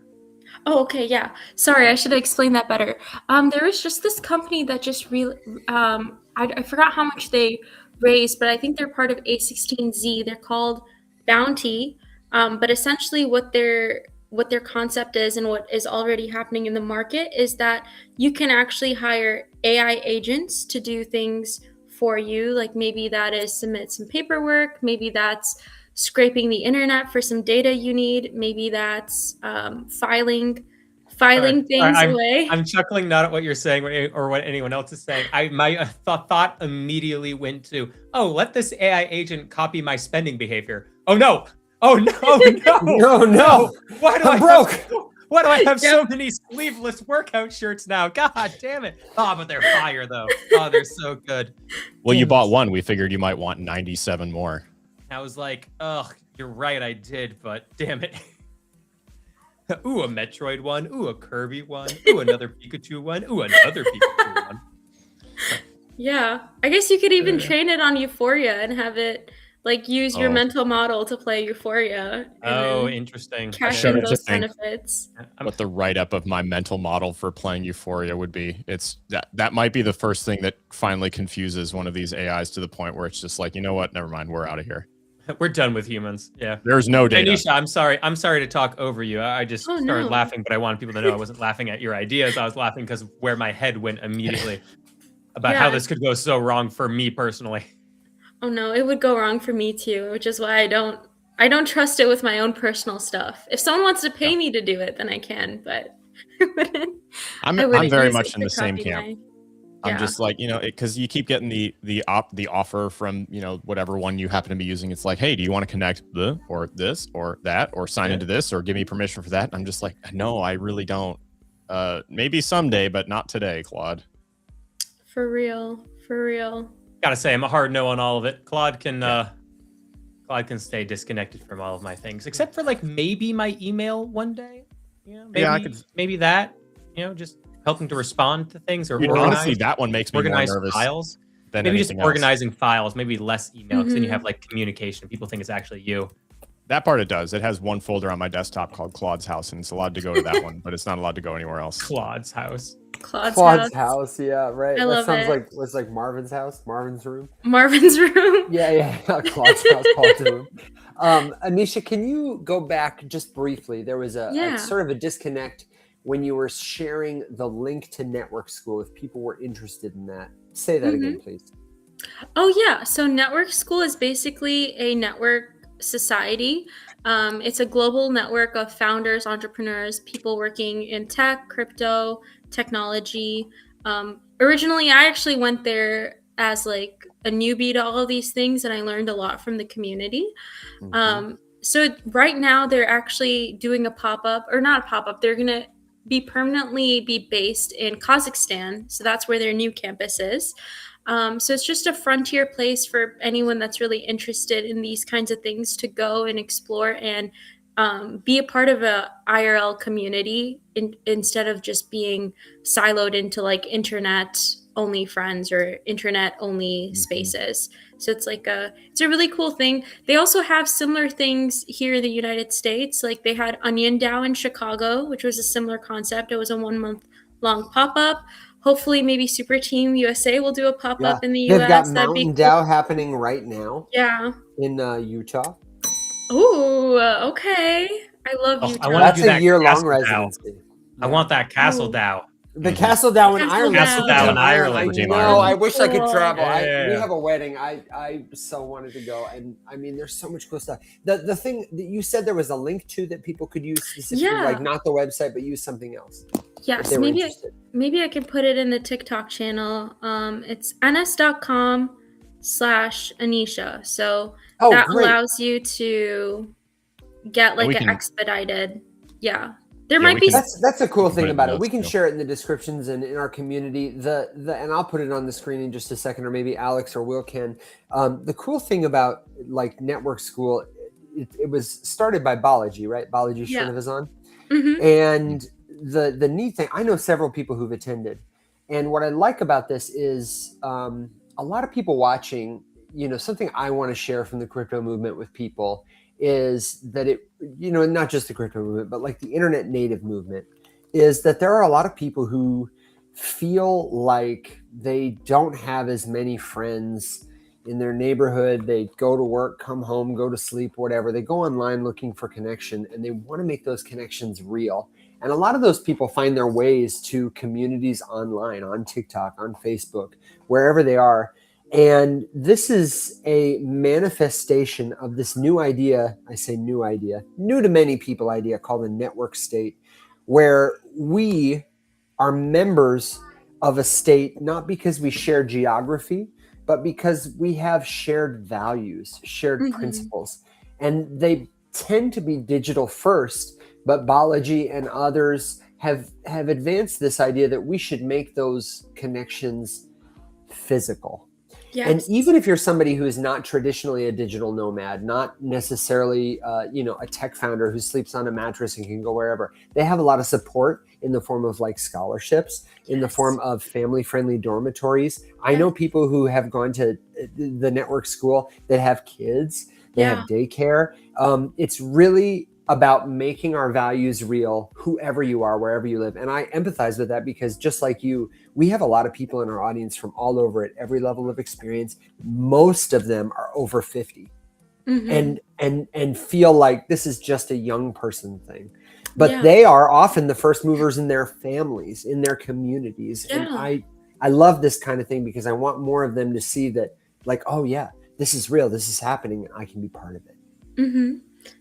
Speaker 2: Oh, okay, yeah. Sorry, I should have explained that better. There was just this company that just I forgot how much they raised, but I think they're part of A16Z. They're called Bounty. But essentially, what their concept is and what is already happening in the market is that you can actually hire AI agents to do things for you. Like maybe that is submit some paperwork, maybe that's scraping the internet for some data you need. Maybe that's filing
Speaker 3: Sorry,
Speaker 2: things away.
Speaker 3: I'm chuckling not at what you're saying or what anyone else is saying. My thought immediately went to, oh, let this AI agent copy my spending behavior. Oh no! Oh no!
Speaker 1: No, no.
Speaker 3: Why do
Speaker 1: I'm
Speaker 3: I
Speaker 1: broke.
Speaker 3: Why do I have
Speaker 2: Yep.
Speaker 3: so many sleeveless workout shirts now? God damn it! Oh, but they're fire though. Oh, they're so good.
Speaker 4: Well, you
Speaker 3: Damn
Speaker 4: bought
Speaker 3: it.
Speaker 4: one. We figured you might want 97 more.
Speaker 3: I was like, ugh, you're right, I did, but damn it. Ooh, a Metroid one. Ooh, a Kirby one. Ooh, another Pikachu one. Ooh, another Pikachu one.
Speaker 2: Yeah, I guess you could even train it on Euphoria and have it like use your
Speaker 4: Oh.
Speaker 2: mental model to play Euphoria. And
Speaker 3: Oh,
Speaker 2: then
Speaker 3: interesting.
Speaker 2: cash
Speaker 4: shudder
Speaker 2: in
Speaker 4: to
Speaker 2: those
Speaker 4: think.
Speaker 2: benefits.
Speaker 4: What the write-up of my mental model for playing Euphoria would be. It's that might be the first thing that finally confuses one of these AIs to the point where it's just like, you know what? Never mind. We're out of here.
Speaker 3: We're done with humans. Yeah.
Speaker 4: There's no data.
Speaker 3: Anisha, I'm sorry. I'm sorry to talk over you. I just
Speaker 2: Oh,
Speaker 3: started
Speaker 2: no.
Speaker 3: laughing, but I wanted people to know I wasn't laughing at your ideas. I was laughing because of where my head went immediately about how
Speaker 2: Yeah.
Speaker 3: this could go so wrong for me personally.
Speaker 2: Oh no, it would go wrong for me too, which is why I don't trust it with my own personal stuff. If someone wants to pay me to do it, then I can, but
Speaker 4: I'm
Speaker 2: I wouldn't
Speaker 4: very
Speaker 2: use
Speaker 4: much
Speaker 2: it
Speaker 4: in
Speaker 2: to
Speaker 4: the same
Speaker 2: copy
Speaker 4: camp.
Speaker 2: my-
Speaker 4: I'm
Speaker 2: Yeah.
Speaker 4: just like, you know, because you keep getting the offer from, you know, whatever one you happen to be using. It's like, hey, do you want to connect or this or that or sign
Speaker 3: Yeah.
Speaker 4: into this or give me permission for that? And I'm just like, no, I really don't. Maybe someday, but not today, Claude.
Speaker 2: For real.
Speaker 3: Gotta say, I'm a hard no on all of it. Claude can stay disconnected from all of my things, except for like maybe my email one day. You know, maybe
Speaker 4: Yeah, I could-
Speaker 3: maybe that. You know, just helping to respond to things or
Speaker 4: Dude,
Speaker 3: organize,
Speaker 4: honestly, that one makes me more
Speaker 3: organize
Speaker 4: nervous
Speaker 3: files.
Speaker 4: than
Speaker 3: Maybe just
Speaker 4: anything else.
Speaker 3: organizing files, maybe less email, because then you
Speaker 2: Mhm.
Speaker 3: have like communication. People think it's actually you.
Speaker 4: That part it does. It has one folder on my desktop called Claude's House, and it's allowed to go to that one, but it's not allowed to go anywhere else.
Speaker 3: Claude's house.
Speaker 2: Claude's
Speaker 1: House. Yeah, right.
Speaker 2: I
Speaker 1: that
Speaker 2: love
Speaker 1: sounds
Speaker 2: it.
Speaker 1: like it's like Marvin's house, Marvin's room.
Speaker 2: Marvin's room.
Speaker 1: Yeah. Claude's house, Claude's room. Anisha, can you go back just briefly? There was a sort of a disconnect when you were sharing the link to Network School. If people were interested in that, say that again, please.
Speaker 2: Oh yeah, so Network School is basically a network society. It's a global network of founders, entrepreneurs, people working in tech, crypto, technology. Originally, I actually went there as like a newbie to all of these things, and I learned a lot from the community. So right now, they're actually doing a pop-up, or not a pop-up. They're gonna permanently be based in Kazakhstan. So that's where their new campus is. So it's just a frontier place for anyone that's really interested in these kinds of things to go and explore and be a part of a IRL community instead of just being siloed into like internet only friends or internet only spaces. So it's like it's a really cool thing. They also have similar things here in the United States. Like they had Onion DAO in Chicago, which was a similar concept. It was a 1 month long pop-up. Hopefully maybe Super Team USA will do a pop-up in the US.
Speaker 1: They've got
Speaker 2: That'd be
Speaker 1: Mountain
Speaker 2: cool.
Speaker 1: DAO happening right now.
Speaker 2: Yeah.
Speaker 1: In Utah.
Speaker 2: Ooh, okay. I love Utah.
Speaker 3: I want to
Speaker 1: That's
Speaker 3: do that
Speaker 1: a year-long
Speaker 3: Castle DAO.
Speaker 1: residency.
Speaker 3: I want that Castle DAO.
Speaker 1: The Castle DAO in
Speaker 2: Castle
Speaker 1: Ireland.
Speaker 2: Castle
Speaker 3: DAO in Ireland.
Speaker 1: I
Speaker 4: Team
Speaker 1: know.
Speaker 4: Ireland.
Speaker 1: I wish I could
Speaker 2: Cool.
Speaker 1: travel.
Speaker 3: Yeah.
Speaker 1: We have a wedding. I so wanted to go, and I mean, there's so much cool stuff. The thing that you said there was a link to that people could use specifically,
Speaker 2: Yeah.
Speaker 1: like not the website, but use something else. If
Speaker 2: Yes,
Speaker 1: they were
Speaker 2: maybe
Speaker 1: interested.
Speaker 2: I can put it in the TikTok channel. It's ns.com/Anisha. So that
Speaker 1: Great.
Speaker 2: allows you to get like
Speaker 4: we
Speaker 2: an
Speaker 4: can-
Speaker 2: expedited. Yeah. There
Speaker 4: Yeah,
Speaker 2: might
Speaker 4: we
Speaker 2: be
Speaker 4: can-
Speaker 1: That's a cool
Speaker 4: put
Speaker 1: thing
Speaker 4: it in
Speaker 1: about
Speaker 4: the
Speaker 1: it. We
Speaker 4: notes,
Speaker 1: can
Speaker 4: too.
Speaker 1: share it in the descriptions and in our community. And I'll put it on the screen in just a second, or maybe Alex or Will can. The cool thing about like Network School, it was started by Balaji, right? Balaji
Speaker 2: Yeah.
Speaker 1: Srinivazan.
Speaker 2: Mhm.
Speaker 1: And the neat thing, I know several people who've attended, And what I like about this is a lot of people watching, something I want to share from the crypto movement with people is that not just the crypto movement, but like the internet native movement, is that there are a lot of people who feel like they don't have as many friends in their neighborhood. They go to work, come home, go to sleep, whatever. They go online looking for connection, and they want to make those connections real. And a lot of those people find their ways to communities online, on TikTok, on Facebook, wherever they are. And this is a manifestation of this new idea. I say new idea, new to many people idea, called the network state, where we are members of a state, not because we share geography, but because we have shared values, shared principles. And they tend to be digital first, but Balaji and others have advanced this idea that we should make those connections physical. Yes. And even if you're somebody who is not traditionally a digital nomad, not necessarily a tech founder who sleeps on a mattress and can go wherever, they have a lot of support in the form of like scholarships, in the form of family-friendly dormitories. I know people who have gone to the network school that have kids, they have daycare. It's really about making our values real, whoever you are, wherever you live. And I empathize with that because just like you, we have a lot of people in our audience from all over at every level of experience. Most of them are over 50 and feel like this is just a young person thing. But they are often the first movers in their families, in their communities. Yeah. And I love this kind of thing because I want more of them to see that, like, oh yeah, this is real, this is happening, and I can be part of it.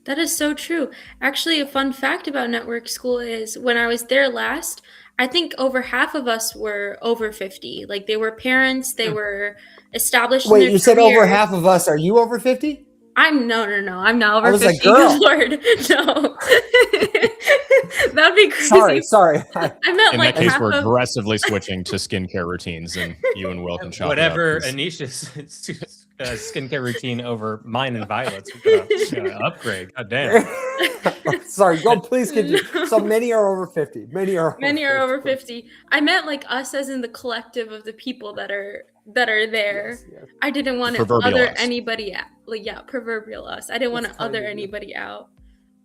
Speaker 2: That is so true. Actually, a fun fact about network school is when I was there last, I think over half of us were over 50. Like they were parents, they were established in their
Speaker 1: you said
Speaker 2: career.
Speaker 1: Over half of us. Are you over 50?
Speaker 2: I'm no. I'm not over 50.
Speaker 1: Like, girl.
Speaker 2: Good Lord, no. That'd be crazy.
Speaker 1: Sorry.
Speaker 2: I meant
Speaker 4: in
Speaker 2: like
Speaker 4: that case,
Speaker 2: half
Speaker 4: we're
Speaker 2: of...
Speaker 4: aggressively switching to skincare routines, and you and Will can shop
Speaker 3: whatever
Speaker 4: it up,
Speaker 3: Anisha's skincare routine over mine and Violet's. We gotta upgrade. God damn.
Speaker 1: Sorry, go please continue. So many are over 50. Many are
Speaker 2: over 50. I meant like us as in the collective of the people that are there. Yes. I didn't want to other anybody out. Like proverbial us. I didn't want to other anybody out.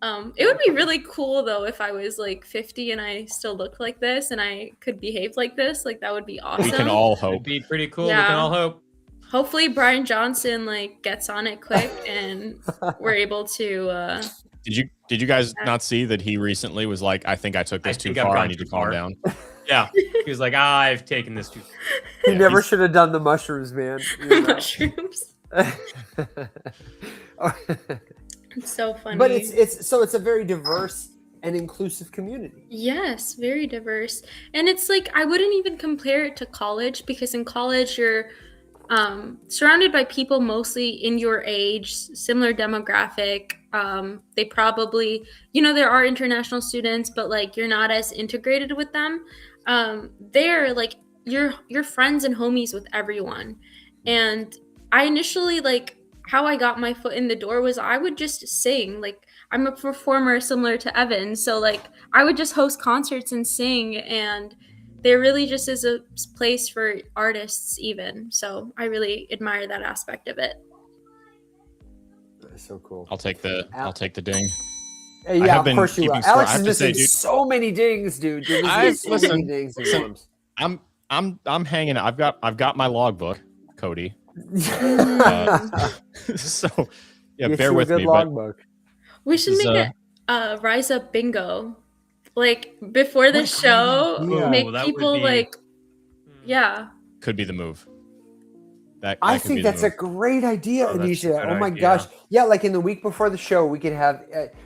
Speaker 2: It would be really cool though if I was like 50 and I still looked like this and I could behave like this. Like that would be awesome.
Speaker 4: We can all hope.
Speaker 3: It'd be pretty cool. Yeah. We can all hope.
Speaker 2: Hopefully Brian Johnson like gets on it quick and we're able to
Speaker 4: Did you guys not see that he recently was like, I think I took this too far. I need to calm down.
Speaker 3: Yeah. He was like, I've taken this too far.
Speaker 1: He never should have done the mushrooms, man.
Speaker 2: Mushrooms. It's so funny.
Speaker 1: But it's a very diverse and inclusive community.
Speaker 2: Yes, very diverse. And it's like I wouldn't even compare it to college because in college you're surrounded by people mostly in your age, similar demographic. They probably, there are international students, but like you're not as integrated with them. They're like you're friends and homies with everyone. And I initially like how I got my foot in the door was I would just sing. Like I'm a performer similar to Evan, so like I would just host concerts and sing, and there really just is a place for artists even. So I really admire that aspect of it.
Speaker 1: That's so cool.
Speaker 4: I'll take the ding.
Speaker 1: Yeah, of course you will. Alex is missing so many dings, dude. So many dings and forms.
Speaker 4: I'm hanging out. I've got my logbook, Cody. So yeah, bear with me.
Speaker 1: Logbook.
Speaker 2: We should make a Rise Up bingo. Like before the show, make people like,
Speaker 4: could be the move.
Speaker 1: I think that's a great idea, Anisha. Oh my gosh. Yeah, like in the week before the show, we could have,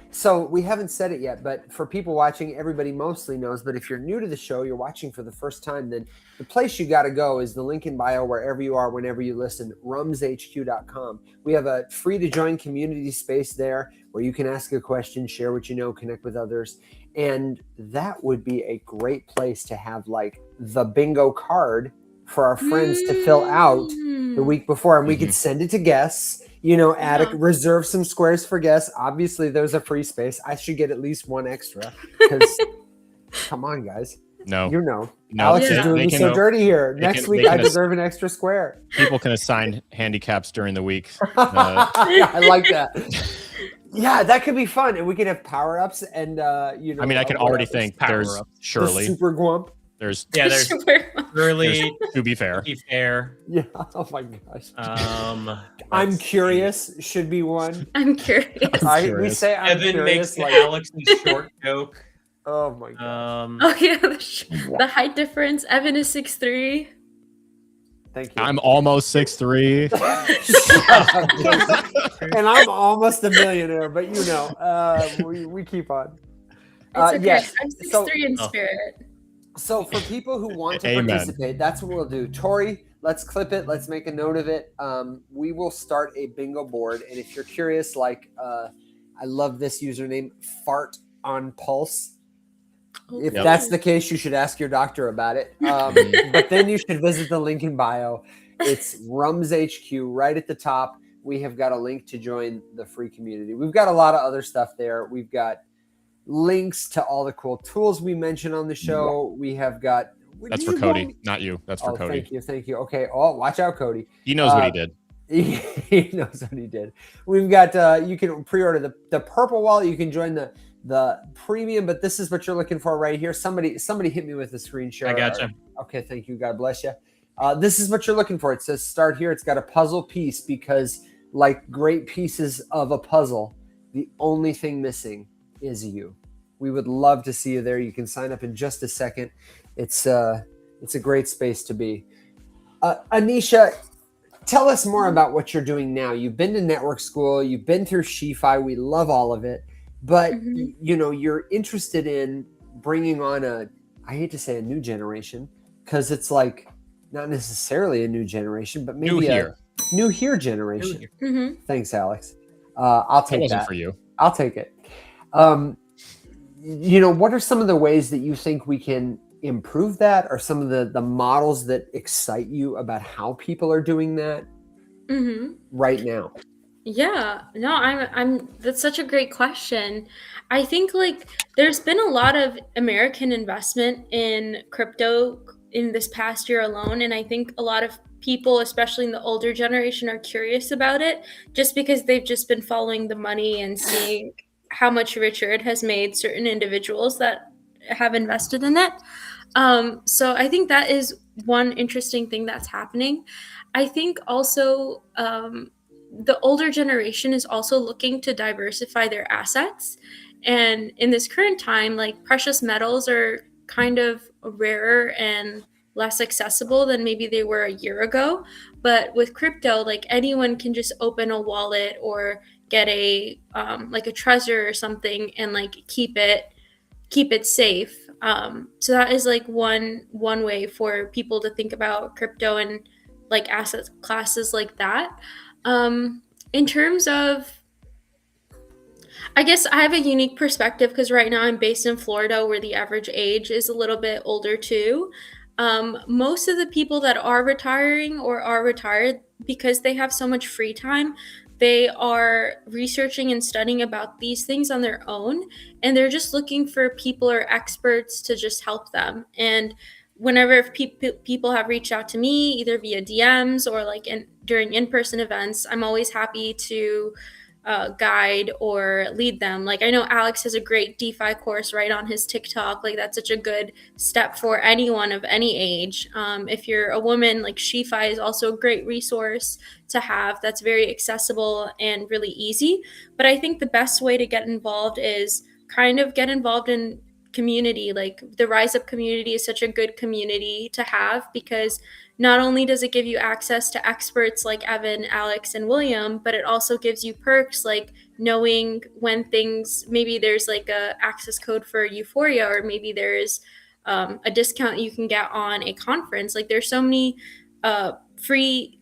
Speaker 1: so we haven't said it yet, but for people watching, everybody mostly knows, but if you're new to the show, you're watching for the first time, then the place you got to go is the link in bio, wherever you are, whenever you listen, rumshq.com. We have a free to join community space there where you can ask a question, share what you know, connect with others. And that would be a great place to have like the bingo card for our friends to fill out the week before, and we could send it to guests, reserve some squares for guests. Obviously there's a free space. I should get at least one extra because come on guys.
Speaker 4: No,
Speaker 1: You know.
Speaker 4: no.
Speaker 1: Alex
Speaker 2: Yeah.
Speaker 1: is doing
Speaker 4: They
Speaker 1: me
Speaker 4: can-
Speaker 1: so dirty here.
Speaker 4: they
Speaker 1: Next
Speaker 4: can-
Speaker 1: week,
Speaker 4: they
Speaker 1: I
Speaker 4: can-
Speaker 1: deserve an extra square.
Speaker 4: People can assign handicaps during the week.
Speaker 1: I like that. Yeah, that could be fun, and we could have power ups and you know.
Speaker 4: I mean, I can already
Speaker 1: whatever.
Speaker 4: think
Speaker 3: Power
Speaker 4: there's
Speaker 3: up.
Speaker 1: The
Speaker 4: surely
Speaker 1: super Gwump.
Speaker 4: there's
Speaker 3: Yeah, there's
Speaker 2: Super-
Speaker 3: really
Speaker 4: to be fair.
Speaker 3: be fair.
Speaker 1: Yeah. Oh my gosh. I'm
Speaker 3: let's
Speaker 1: curious. Should be one.
Speaker 2: I'm curious.
Speaker 4: I'm
Speaker 1: We
Speaker 4: curious.
Speaker 1: say
Speaker 3: see.
Speaker 1: I'm
Speaker 3: Evan
Speaker 1: curious.
Speaker 3: makes
Speaker 1: Like,
Speaker 3: Alex's short joke.
Speaker 1: oh my god.
Speaker 2: Oh yeah, the height difference. Evan is 6'3".
Speaker 1: Thank you.
Speaker 4: I'm almost 6'3".
Speaker 1: And I'm almost a millionaire, but you know, we keep on.
Speaker 2: It's okay.
Speaker 1: Yes.
Speaker 2: I'm 6'3"
Speaker 1: So-
Speaker 2: in
Speaker 3: Oh.
Speaker 2: spirit.
Speaker 1: So for people who want to
Speaker 4: Amen.
Speaker 1: participate, that's what we'll do. Tori, let's clip it. Let's make a note of it. We will start a bingo board. And if you're curious, like I love this username, Fart on Pulse. If
Speaker 4: Yep.
Speaker 1: that's the case, you should ask your doctor about it. But then you should visit the link in bio. It's Rums HQ right at the top. We have got a link to join the free community. We've got a lot of other stuff there. We've got links to all the cool tools we mentioned on the show. We have got.
Speaker 4: That's for Cody, not you. That's for
Speaker 1: Oh,
Speaker 4: Cody.
Speaker 1: thank you. Okay. Oh, watch out, Cody.
Speaker 4: He knows what he did.
Speaker 1: He knows what he did. We've got. You can pre-order the purple wallet. You can join the premium, but this is what you're looking for right here. Somebody hit me with a screen share.
Speaker 3: I gotcha.
Speaker 1: Okay, thank you. God bless you. This is what you're looking for. It says start here. It's got a puzzle piece because, like great pieces of a puzzle, the only thing missing is you. We would love to see you there. You can sign up in just a second. It's a great space to be. Anisha, tell us more about what you're doing now. You've been to network school. You've been through SheFi. We love all of it. But, you know, you're interested in bringing on I hate to say a new generation, because it's like not necessarily a new generation, but maybe a new here generation.
Speaker 2: Mm-hmm.
Speaker 1: Thanks, Alex. I'll
Speaker 4: That
Speaker 1: take
Speaker 4: wasn't
Speaker 1: that.
Speaker 4: for you.
Speaker 1: I'll take it. You know, what are some of the ways that you think we can improve that, or some of the models that excite you about how people are doing that right now?
Speaker 2: Yeah, no, I'm that's such a great question. I think like there's been a lot of American investment in crypto in this past year alone, and I think a lot of people, especially in the older generation, are curious about it just because they've just been following the money and seeing how much richer it has made certain individuals that have invested in it. So I think that is one interesting thing that's happening. I think also the older generation is also looking to diversify their assets. And in this current time, like precious metals are kind of rarer and less accessible than maybe they were a year ago. But with crypto, like anyone can just open a wallet or get a like a treasure or something and like keep it safe. So that is like one way for people to think about crypto and like asset classes like that. In terms of, I guess I have a unique perspective because right now I'm based in Florida where the average age is a little bit older too. Most of the people that are retiring or are retired, because they have so much free time, they are researching and studying about these things on their own, and they're just looking for people or experts to just help them. And whenever people have reached out to me, either via DMs or like during in-person events, I'm always happy to guide or lead them. Like I know Alex has a great DeFi course right on his TikTok. Like that's such a good step for anyone of any age. If you're a woman, like SheFi is also a great resource to have that's very accessible and really easy. But I think the best way to get involved is kind of get involved in community. Like the Rise Up community is such a good community to have because not only does it give you access to experts like Evan, Alex, and William, but it also gives you perks like knowing when things, maybe there's like a access code for Euphoria, or maybe there's a discount you can get on a conference. Like there's so many not free,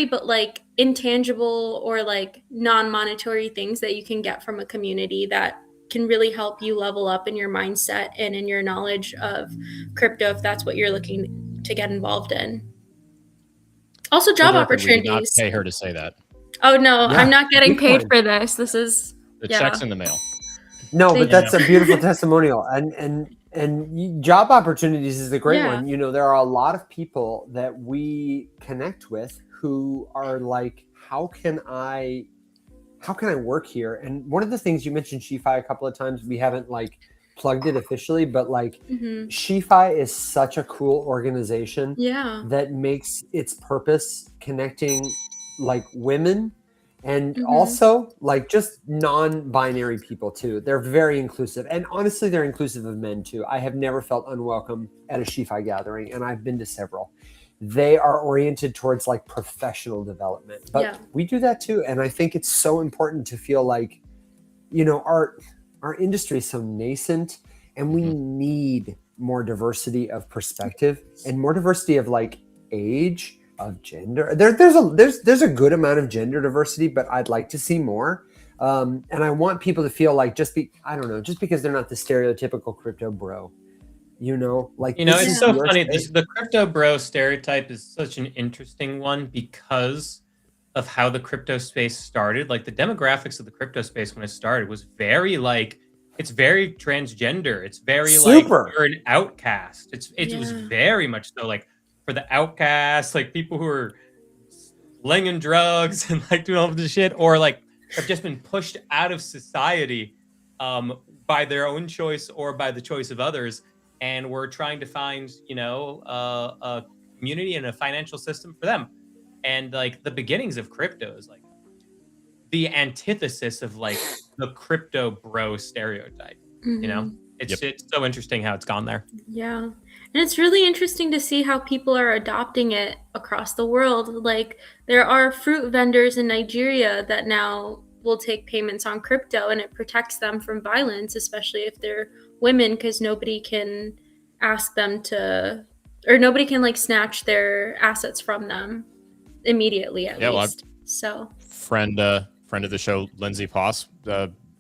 Speaker 2: but like intangible or like non-monetary things that you can get from a community that can really help you level up in your mindset and in your knowledge of crypto if that's what you're looking to get involved in. Also job opportunities.
Speaker 4: We did not pay her to say that.
Speaker 2: Oh no,
Speaker 1: Yeah,
Speaker 2: I'm not getting paid
Speaker 1: Bitcoin.
Speaker 2: for this. This is
Speaker 4: The check's in the mail.
Speaker 1: No,
Speaker 2: Thank
Speaker 1: but that's a beautiful testimonial. And job opportunities is a great
Speaker 2: Yeah.
Speaker 1: one. You know, there are a lot of people that we connect with who are like, how can I work here? And one of the things you mentioned SheFi a couple of times, we haven't like plugged it officially, but like SheFi is such a cool organization that makes its purpose connecting like women and also like just non-binary people too. They're very inclusive, and honestly they're inclusive of men too. I have never felt unwelcome at a SheFi gathering, and I've been to several. They are oriented towards like professional development, but we do that too. And I think it's so important to feel like, you know, our industry is so nascent, and we need more diversity of perspective and more diversity of like age, of gender. There's a good amount of gender diversity, but I'd like to see more. And I want people to feel like just because they're not the stereotypical crypto bro. You know, like,
Speaker 3: you know, it's so funny. The crypto bro stereotype is such an interesting one because of how the crypto space started. Like the demographics of the crypto space when it started was very like, it's very transgender. It's very like you're an outcast. It was very much so like for the outcasts, like people who are slinging drugs and like doing all of this shit, or like have just been pushed out of society by their own choice or by the choice of others. And we're trying to find, you know, a community and a financial system for them. And like the beginnings of crypto is like the antithesis of like the crypto bro stereotype. You know, it's so interesting how it's gone there.
Speaker 2: Yeah. And it's really interesting to see how people are adopting it across the world. Like there are fruit vendors in Nigeria that now will take payments on crypto, and it protects them from violence, especially if they're women, because nobody can ask them to, or nobody can like snatch their assets from them immediately at least. So
Speaker 4: friend of the show, Lindsay Posse,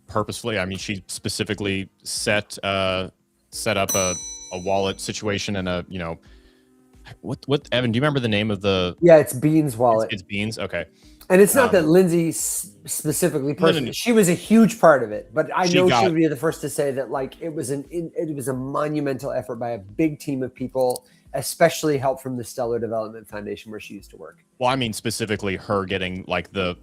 Speaker 4: purposefully, I mean, she specifically set up a wallet situation and a, you know, what Evan, do you remember the name of the?
Speaker 1: Yeah, it's Beans wallet.
Speaker 4: It's Beans. Okay.
Speaker 1: And it's not that Lindsay specifically personally, she was a huge part of it, but I know she would be the first to say that like it was a monumental effort by a big team of people, especially help from the Stellar Development Foundation where she used to work.
Speaker 4: Well, I mean specifically her getting like the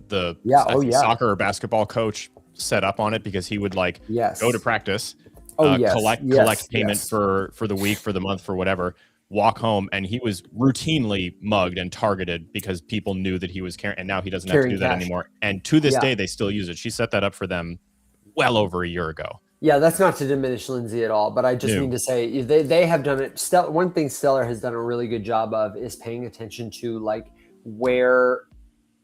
Speaker 4: soccer or basketball coach set up on it, because he would like go to practice, collect payment for the week, for the month, for whatever, walk home, and he was routinely mugged and targeted because people knew that he was carrying, and now he doesn't have to do that anymore. And to this day, they still use it. She set that up for them well over a year ago.
Speaker 1: Yeah, that's not to diminish Lindsay at all, but I just mean to say they have done it. One thing Stellar has done a really good job of is paying attention to like where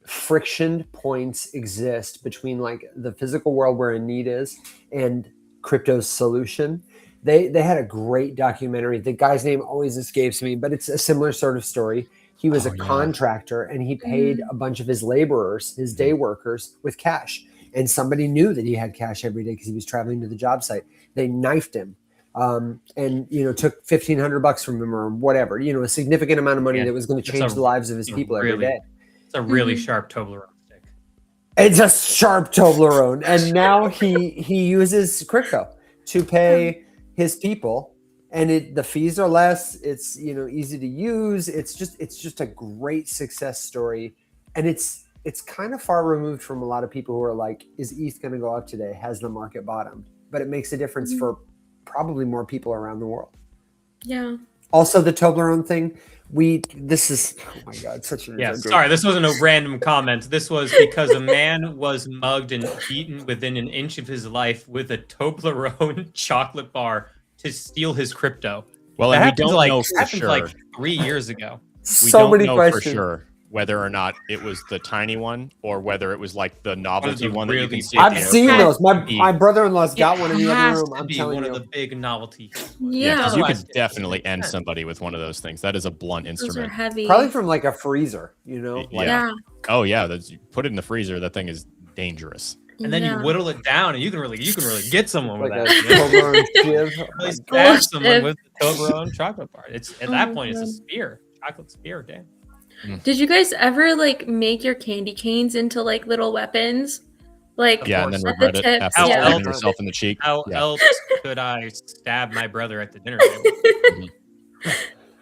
Speaker 1: friction points exist between like the physical world where a need is and crypto's solution. They had a great documentary. The guy's name always escapes me, but it's a similar sort of story. He was a contractor, and he paid a bunch of his laborers, his day workers, with cash. And somebody knew that he had cash every day because he was traveling to the job site. They knifed him, and took $1,500 from him or whatever. You know, a significant amount of money that was going to change the lives of his people every day.
Speaker 3: It's a really sharp Toblerone stick.
Speaker 1: It's a sharp Toblerone, and now he uses crypto to pay his people, and the fees are less. It's easy to use. It's just a great success story, and it's kind of far removed from a lot of people who are like, is ETH going to go up today? Has the market bottomed? But it makes a difference for probably more people around the world.
Speaker 2: Yeah.
Speaker 1: Also, the Toblerone thing. This is, oh my God, such a
Speaker 3: sorry, this wasn't a random comment. This was because a man was mugged and beaten within an inch of his life with a Toblerone chocolate bar to steal his crypto.
Speaker 4: Well, and we don't know for sure.
Speaker 3: Like 3 years ago.
Speaker 4: We don't know for sure whether or not it was the tiny one or whether it was like the novelty one that you can see.
Speaker 1: I've seen those. My brother-in-law's got one in the other room. I'm telling you,
Speaker 3: one of the big novelty.
Speaker 4: Yeah, because you could definitely end somebody with one of those things. That is a blunt instrument.
Speaker 2: Those are heavy.
Speaker 1: Probably from like a freezer,
Speaker 4: Oh yeah, you put it in the freezer. That thing is dangerous.
Speaker 3: And then you whittle it down, and you can really get someone with
Speaker 1: like
Speaker 3: that.
Speaker 1: Really
Speaker 3: stab someone with the Toblerone chocolate bar. It's at that point, it's a spear, chocolate spear. Damn.
Speaker 2: Did you guys ever like make your candy canes into like little weapons? Like
Speaker 4: Yeah, and then
Speaker 2: at the
Speaker 4: regret it
Speaker 2: tips,
Speaker 4: after
Speaker 3: How
Speaker 2: yeah.
Speaker 4: stabbing
Speaker 3: else-
Speaker 4: yourself in the cheek.
Speaker 3: How
Speaker 4: Yeah.
Speaker 3: else could I stab my brother at the dinner table?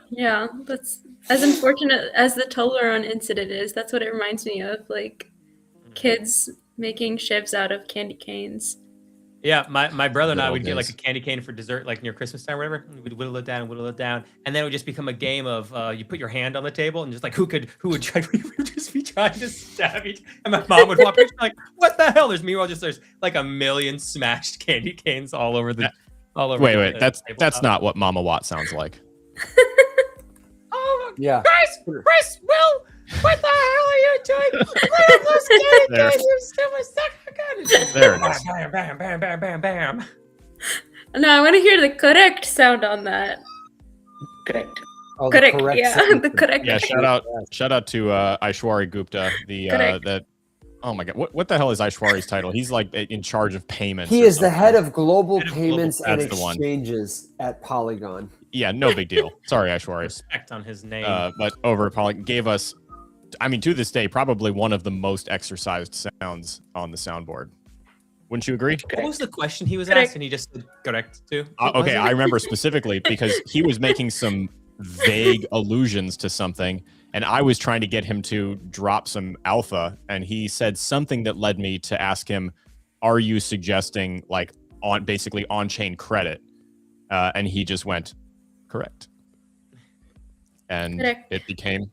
Speaker 2: Yeah, that's as unfortunate as the Toblerone incident is. That's what it reminds me of, like kids making shivs out of candy canes.
Speaker 3: Yeah, my brother and
Speaker 4: Good
Speaker 3: I
Speaker 4: old
Speaker 3: would get like a
Speaker 4: days.
Speaker 3: candy cane for dessert, like near Christmas time or whatever. And we'd whittle it down, and then it would just become a game of you put your hand on the table and just like who would try. We would just be trying to stab each, and my mom would walk in like, "What the hell?" There's like a million smashed candy canes all over the
Speaker 4: Wait,
Speaker 3: the
Speaker 4: that's
Speaker 3: tabletop.
Speaker 4: not what Mama Watt sounds like.
Speaker 3: Oh,
Speaker 1: Yeah.
Speaker 3: Chris, Will, what the hell are you doing? What are those candy
Speaker 4: There.
Speaker 3: canes? You stupid sucker!
Speaker 4: There it is.
Speaker 3: Bam, bam, bam, bam, bam, bam.
Speaker 2: No, I want to hear the correct sound on that.
Speaker 5: Correct.
Speaker 1: Oh, the
Speaker 2: Correct,
Speaker 1: correct
Speaker 2: yeah,
Speaker 1: sentence.
Speaker 2: the correct.
Speaker 4: Yeah, shout out to Aishwari Gupta, the
Speaker 2: Correct.
Speaker 4: that. Oh my God, what the hell is Aishwari's title? He's like in charge of payments.
Speaker 1: He
Speaker 4: or
Speaker 1: is the
Speaker 4: something.
Speaker 1: head of global
Speaker 3: Head of global-
Speaker 1: payments and
Speaker 4: That's the one.
Speaker 1: exchanges at Polygon.
Speaker 4: Yeah, no big deal. Sorry, Aishwari.
Speaker 3: Respect on his name.
Speaker 4: But over at Polygon gave us, I mean, to this day, probably one of the most exercised sounds on the soundboard. Wouldn't you agree?
Speaker 3: What was the question he was
Speaker 2: Correct.
Speaker 3: asked, and he just said correct too?
Speaker 4: Okay, I remember specifically because he was making some vague allusions to something, and I was trying to get him to drop some alpha, and he said something that led me to ask him, "Are you suggesting like basically on-chain credit?" And he just went, "Correct," and
Speaker 2: Correct.
Speaker 4: it became,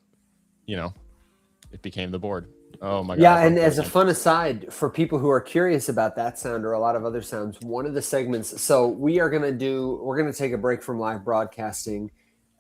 Speaker 4: it became the board. Oh my God!
Speaker 1: Yeah, and as a fun aside, for people who are curious about that sound or a lot of other sounds, one of the segments, so we're going to take a break from live broadcasting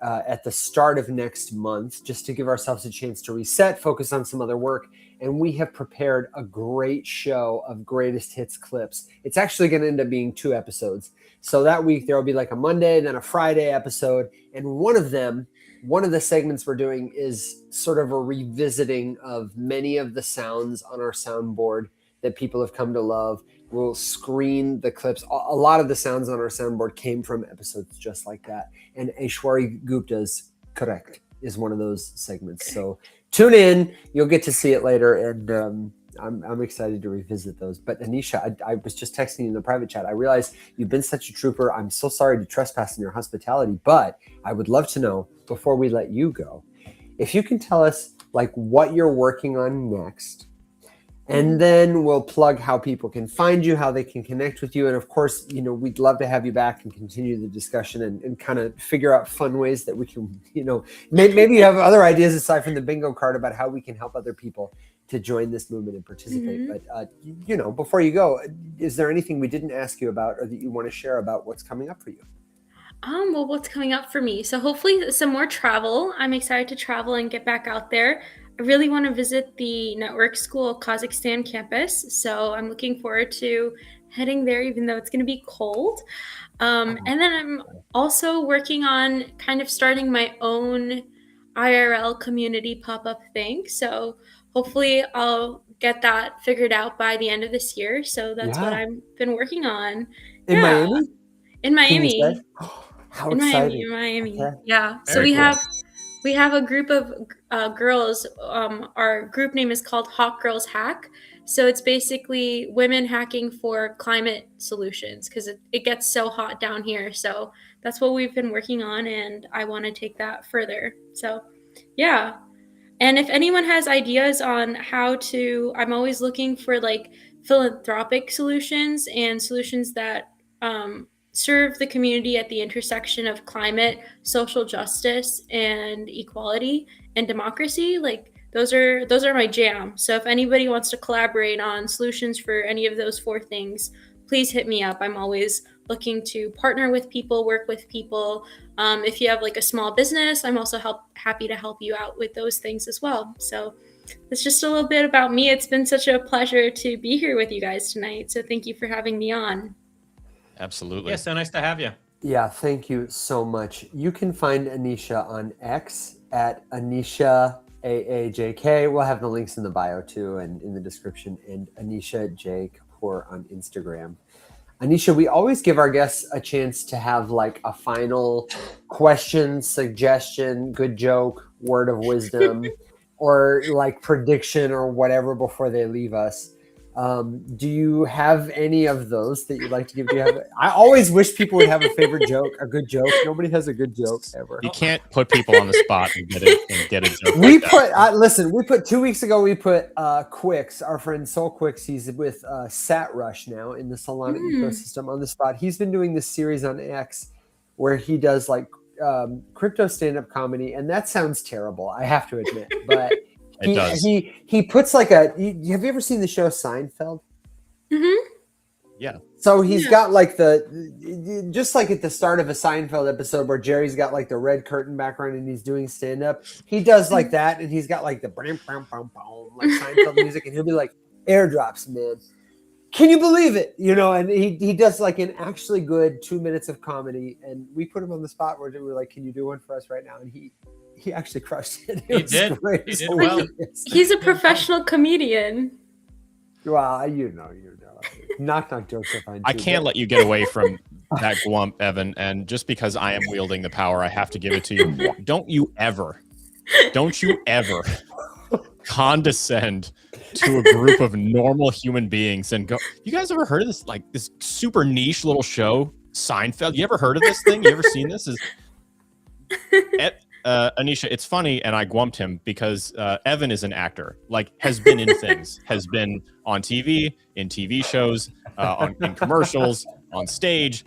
Speaker 1: at the start of next month, just to give ourselves a chance to reset, focus on some other work. And we have prepared a great show of greatest hits clips. It's actually going to end up being 2 episodes. So that week there will be like a Monday, then a Friday episode. And one of the segments we're doing is sort of a revisiting of many of the sounds on our soundboard that people have come to love. We'll screen the clips. A lot of the sounds on our soundboard came from episodes just like that. And Aishwari Gupta's Correct is one of those segments. So tune in. You'll get to see it later. And I'm excited to revisit those. But Anisha, I was just texting you in the private chat. I realized you've been such a trooper. I'm so sorry to trespass in your hospitality, but I would love to know, before we let you go, if you can tell us like what you're working on next. And then we'll plug how people can find you, how they can connect with you. And of course, we'd love to have you back and continue the discussion and kind of figure out fun ways that we can, maybe you have other ideas aside from the bingo card about how we can help other people to join this movement and participate.
Speaker 2: Mm-hmm.
Speaker 1: But, before you go, is there anything we didn't ask you about or that you want to share about what's coming up for you?
Speaker 2: Well, what's coming up for me? So hopefully some more travel. I'm excited to travel and get back out there. I really want to visit the Network School Kazakhstan campus. So I'm looking forward to heading there, even though it's going to be cold. And then I'm also working on kind of starting my own IRL community pop-up thing. So hopefully I'll get that figured out by the end of this year. So that's what I've been working on.
Speaker 1: In Miami?
Speaker 2: In Miami.
Speaker 1: Can you say? How
Speaker 2: in
Speaker 1: exciting.
Speaker 2: Miami.
Speaker 1: Okay.
Speaker 2: Yeah. So
Speaker 3: Very cool.
Speaker 2: we have a group of girls. Our group name is called Hawk Girls Hack. So it's basically women hacking for climate solutions because it gets so hot down here. So that's what we've been working on, and I want to take that further. So, yeah. And if anyone has ideas on I'm always looking for like philanthropic solutions and solutions that serve the community at the intersection of climate, social justice, and equality and democracy. Like those are my jam. So if anybody wants to collaborate on solutions for any of those 4 things, please hit me up. I'm always looking to partner with people, work with people. If you have like a small business, I'm also happy to help you out with those things as well. So that's just a little bit about me. It's been such a pleasure to be here with you guys tonight. So thank you for having me on.
Speaker 4: Absolutely.
Speaker 3: Yeah, so nice to have you.
Speaker 1: Yeah, thank you so much. You can find Anisha on X at Anisha AAJK. We'll have the links in the bio too and in the description, and Anisha J. Kapoor on Instagram. Anisha, we always give our guests a chance to have like a final question, suggestion, good joke, word of wisdom, or like prediction or whatever before they leave us. Do you have any of those that you'd like to give? Do you have? I always wish people would have a favorite joke, a good joke. Nobody has a good joke ever.
Speaker 4: You can't put people on the spot and get a joke.
Speaker 1: We
Speaker 4: like
Speaker 1: put
Speaker 4: that.
Speaker 1: listen. We put 2 weeks ago. We put Quicks, our friend Soul Quicks. He's with Sat Rush now in the Solana ecosystem on the spot. He's been doing this series on X where he does like crypto stand-up comedy, and that sounds terrible. I have to admit, but.
Speaker 4: It does.
Speaker 1: He puts like have you ever seen the show Seinfeld?
Speaker 2: Mm-hmm.
Speaker 4: Yeah.
Speaker 1: So he's got like just like at the start of a Seinfeld episode where Jerry's got like the red curtain background and he's doing stand up. He does like that, and he's got like the like Seinfeld music, and he'll be like airdrops, man. Can you believe it? You know, and he does like an actually good 2 minutes of comedy, and we put him on the spot where we were like, "Can you do one for us right now?" And he actually crushed it.
Speaker 3: He did.
Speaker 1: Great.
Speaker 3: He did well.
Speaker 2: He's a professional comedian.
Speaker 1: Well, you know. Knock jokes are fine.
Speaker 4: I can't let you get away from that glump, Evan. And just because I am wielding the power, I have to give it to you. Don't you ever condescend to a group of normal human beings and go, you guys ever heard of this, like this super niche little show, Seinfeld? You ever heard of this thing? You ever seen this? Anisha, it's funny, and I glumped him because Evan is an actor, like has been in things, has been on TV, in TV shows, in commercials, on stage.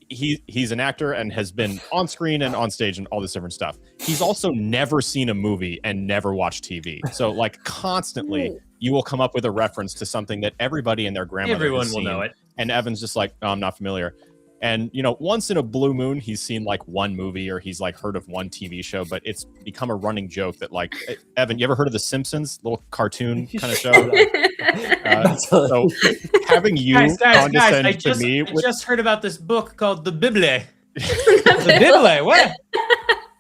Speaker 4: He's an actor and has been on screen and on stage and all this different stuff. He's also never seen a movie and never watched TV. So like constantly you will come up with a reference to something that everybody and their grandmother
Speaker 3: Everyone
Speaker 4: has
Speaker 3: will
Speaker 4: seen,
Speaker 3: know it.
Speaker 4: And Evan's just like, oh, I'm not familiar. And, you know, once in a blue moon, he's seen like one movie or he's like heard of one TV show, but it's become a running joke that like, Evan, you ever heard of The Simpsons, little cartoon kind of show? So having you condescend
Speaker 3: I just heard about this book called The Bible. The Bible, what?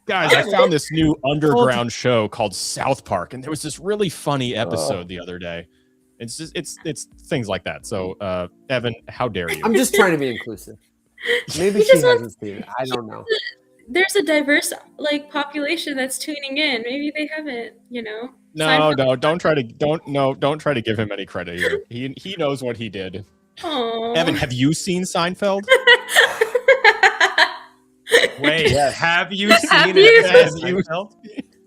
Speaker 4: Guys, I found this new underground show called South Park, and there was this really funny episode the other day. It's just, it's things like that. So, Evan, how dare you?
Speaker 1: I'm just trying to be inclusive. Maybe she hasn't seen it. I don't know.
Speaker 2: There's a diverse like population that's tuning in. Maybe they haven't, you know.
Speaker 4: No, don't try to give him any credit here. He knows what he did.
Speaker 2: Aww.
Speaker 4: Evan, have you seen Seinfeld?
Speaker 3: Wait,
Speaker 1: Yes.
Speaker 3: have you seen
Speaker 4: Seinfeld?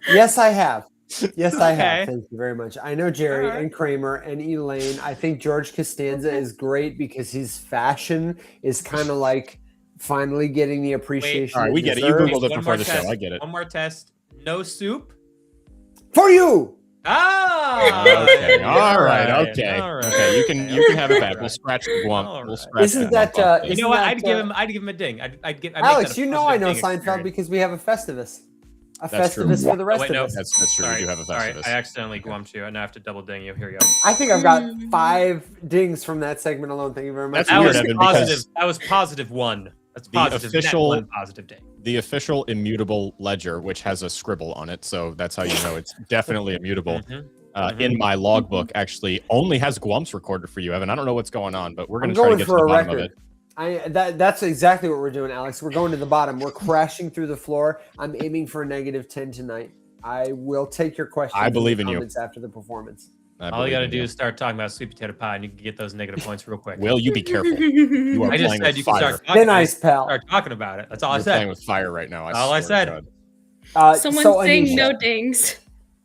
Speaker 1: Yes, I have. Yes, I have.
Speaker 3: Okay.
Speaker 1: Thank you very much. I know Jerry and Kramer and Elaine. I think George Costanza is great because his fashion is kind of like finally getting the appreciation.
Speaker 4: All right, we
Speaker 1: it
Speaker 4: get it. You
Speaker 1: deserves.
Speaker 4: Googled it before the show. I get it.
Speaker 3: One more test. No soup.
Speaker 1: For you.
Speaker 3: Ah.
Speaker 4: Okay. All right.
Speaker 3: All
Speaker 4: Okay.
Speaker 3: right.
Speaker 4: Okay. You can have it back. We'll scratch the glump.
Speaker 3: All
Speaker 4: We'll
Speaker 3: right.
Speaker 4: scratch
Speaker 1: Isn't
Speaker 4: that.
Speaker 1: that
Speaker 3: You know what? I'd give him a ding. I'd make
Speaker 1: Alex?
Speaker 3: that a
Speaker 1: You know I know
Speaker 3: positive ding
Speaker 1: Seinfeld
Speaker 3: experience.
Speaker 1: because we have a Festivus.
Speaker 4: That's true.
Speaker 1: Festivus for the rest
Speaker 3: wait,
Speaker 1: of
Speaker 3: no.
Speaker 1: us.
Speaker 4: That's true.
Speaker 3: Sorry.
Speaker 4: We do have a
Speaker 3: All right,
Speaker 4: Festivus.
Speaker 3: I accidentally glumped you, and I have to double ding you. Here you go.
Speaker 1: I think I've got 5 dings from that segment alone. Thank you very much.
Speaker 4: That's
Speaker 3: That
Speaker 4: weird,
Speaker 3: was
Speaker 4: Evan,
Speaker 3: positive.
Speaker 4: because
Speaker 3: That was +1. That's
Speaker 4: the
Speaker 3: positive.
Speaker 4: official-
Speaker 3: net 1 positive ding.
Speaker 4: The official immutable ledger, which has a scribble on it, so that's how you know it's definitely immutable. In my logbook, actually only has glumps recorded for you, Evan. I don't know what's going on, but we're going to try to get to the bottom of it.
Speaker 1: That's exactly what we're doing, Alex. We're going to the bottom. We're crashing through the floor. I'm aiming for a -10 tonight. I will take your questions.
Speaker 4: I believe in you.
Speaker 1: Comments after the performance.
Speaker 3: All you got to do is start talking about sweet potato pie, and you can get those negative points real quick.
Speaker 4: Will you be careful? You are
Speaker 3: I just
Speaker 4: playing
Speaker 3: said
Speaker 4: with
Speaker 3: you can
Speaker 4: fire.
Speaker 3: start talking,
Speaker 1: Thin ice, pal.
Speaker 3: start talking about it. That's all
Speaker 4: You're
Speaker 3: I said.
Speaker 4: playing with fire right now.
Speaker 3: All I
Speaker 4: swear to
Speaker 3: said.
Speaker 4: God.
Speaker 2: Someone's
Speaker 1: so
Speaker 2: saying
Speaker 1: Anisha-
Speaker 2: no dings.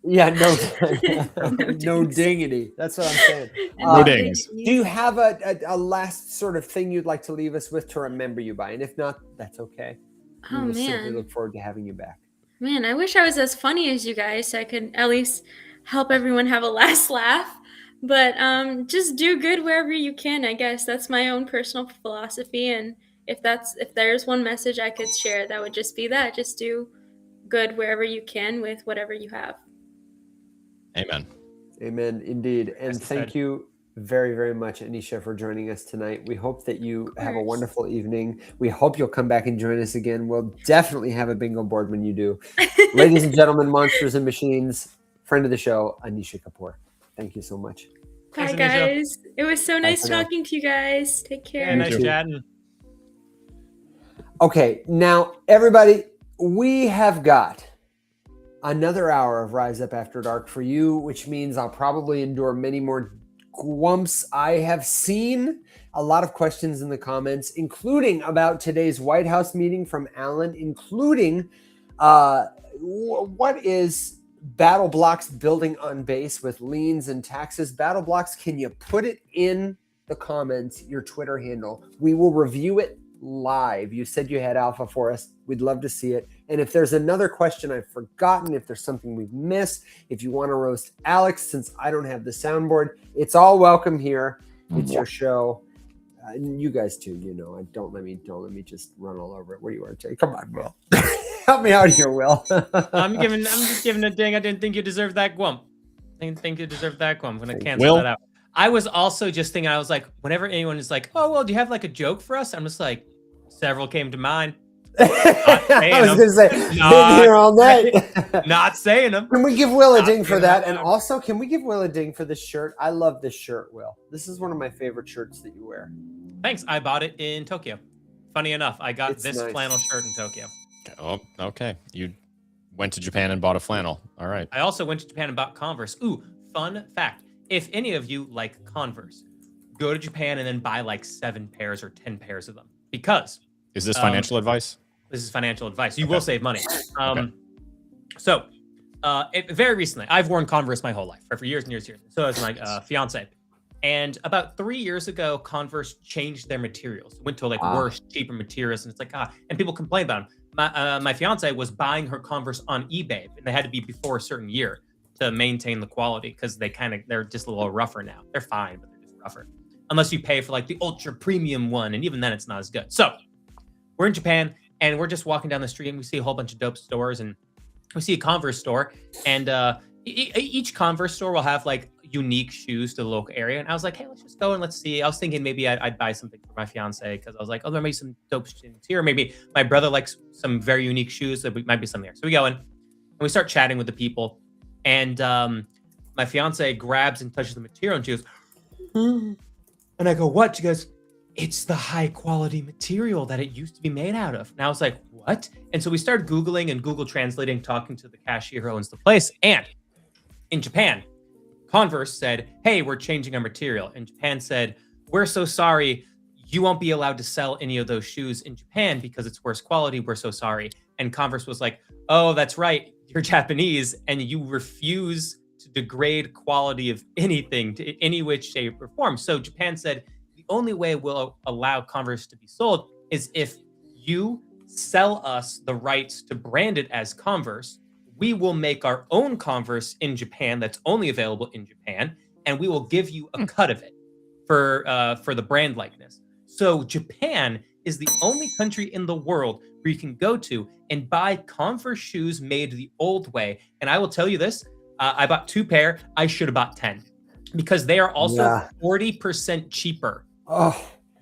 Speaker 1: Yeah, no dingity. That's what I'm saying.
Speaker 4: No dings.
Speaker 1: Do you have a last sort of thing you'd like to leave us with to remember you by? And if not, that's okay.
Speaker 2: Oh,
Speaker 1: We will simply
Speaker 2: man.
Speaker 1: look forward to having you back.
Speaker 2: Man, I wish I was as funny as you guys so I could at least help everyone have a last laugh. But just do good wherever you can, I guess. That's my own personal philosophy. And if there's one message I could share, that would just be that. Just do good wherever you can with whatever you have.
Speaker 4: Amen.
Speaker 1: Amen, indeed. And
Speaker 3: Nicely
Speaker 1: thank
Speaker 3: said.
Speaker 1: you very, very much, Anisha, for joining us tonight. We hope that you have a wonderful evening. We hope you'll come back and join us again. We'll definitely have a bingo board when you do. Ladies and gentlemen, monsters and machines, friend of the show, Anisha Kapoor. Thank you so much.
Speaker 2: Bye,
Speaker 3: Thanks, Anisha.
Speaker 2: guys. It was so nice
Speaker 1: for now.
Speaker 2: talking to you guys. Take care.
Speaker 3: Yeah, nice
Speaker 1: too.
Speaker 3: chatting.
Speaker 1: Okay, now, everybody, we have got another hour of Rise Up After Dark for you, which means I'll probably endure many more Gwumps. I have seen a lot of questions in the comments, including about today's White House meeting from Alan, including what is Battle Blocks building on base with liens and taxes. Battle Blocks, can you put it in the comments, your Twitter handle? We will review it live. You said you had alpha for us. We'd love to see it. And if there's another question I've forgotten, if there's something we've missed, if you want to roast Alex, since I don't have the soundboard, it's all welcome here. It's your show. You guys too, don't let me just run all over it. What do you want to say? Come on, Will. Help me out here, Will.
Speaker 3: I'm just giving a ding. I didn't think you deserved that gwump. I didn't think you deserved that gwump. I'm gonna cancel that out. I was also just thinking, I was like, whenever anyone is like, oh, well, do you have like a joke for us? I'm just like, several came to mind.
Speaker 1: I was going to say, been here all night.
Speaker 3: Not saying them.
Speaker 1: Can we give Will a ding for that? And also, can we give Will a ding for this shirt? I love this shirt, Will. This is one of my favorite shirts that you wear.
Speaker 3: Thanks. I bought it in Tokyo. Funny enough, I got this
Speaker 1: nice.
Speaker 3: flannel shirt in Tokyo.
Speaker 4: Oh, okay. You went to Japan and bought a flannel. All right.
Speaker 3: I also went to Japan and bought Converse. Ooh, fun fact. If any of you like Converse, go to Japan and then buy like 7 pairs or 10 pairs of them. Because...
Speaker 4: Is this financial advice?
Speaker 3: This is financial advice. You will save money. So, very recently, I've worn Converse my whole life, for years and years and years. So has my fiance. And about 3 years ago, Converse changed their materials. Went to like worse, cheaper materials. And it's like, and people complain about them. My fiance was buying her Converse on eBay, and they had to be before a certain year to maintain the quality, because they're just a little rougher now. They're fine, but they're just rougher. Unless you pay for like the ultra premium one, and even then it's not as good. So we're in Japan, and we're just walking down the street, and we see a whole bunch of dope stores, and we see a Converse store, and each Converse store will have like unique shoes to the local area. And I was like, hey, let's just go and let's see. I was thinking maybe I'd buy something for my fiance, because I was like, oh, there might be some dope shoes here. Maybe my brother likes some very unique shoes, so might be something there. So we go in, and we start chatting with the people, and my fiance grabs and touches the material, and she goes, and I go, what? She goes, it's the high quality material that it used to be made out of. And I was like, what? And so we started Googling and Google translating, talking to the cashier who owns the place. And in Japan, Converse said, hey, we're changing our material. And Japan said, we're so sorry. You won't be allowed to sell any of those shoes in Japan because it's worse quality. We're so sorry. And Converse was like, oh, that's right. You're Japanese and you refuse to degrade quality of anything to any which shape or form. So Japan said, the only way we'll allow Converse to be sold is if you sell us the rights to brand it as Converse. We will make our own Converse in Japan that's only available in Japan, and we will give you a cut of it for the brand likeness. So Japan is the only country in the world where you can go to and buy Converse shoes made the old way. And I will tell you this, I bought 2 pair. I should have bought 10 because they are also 40% cheaper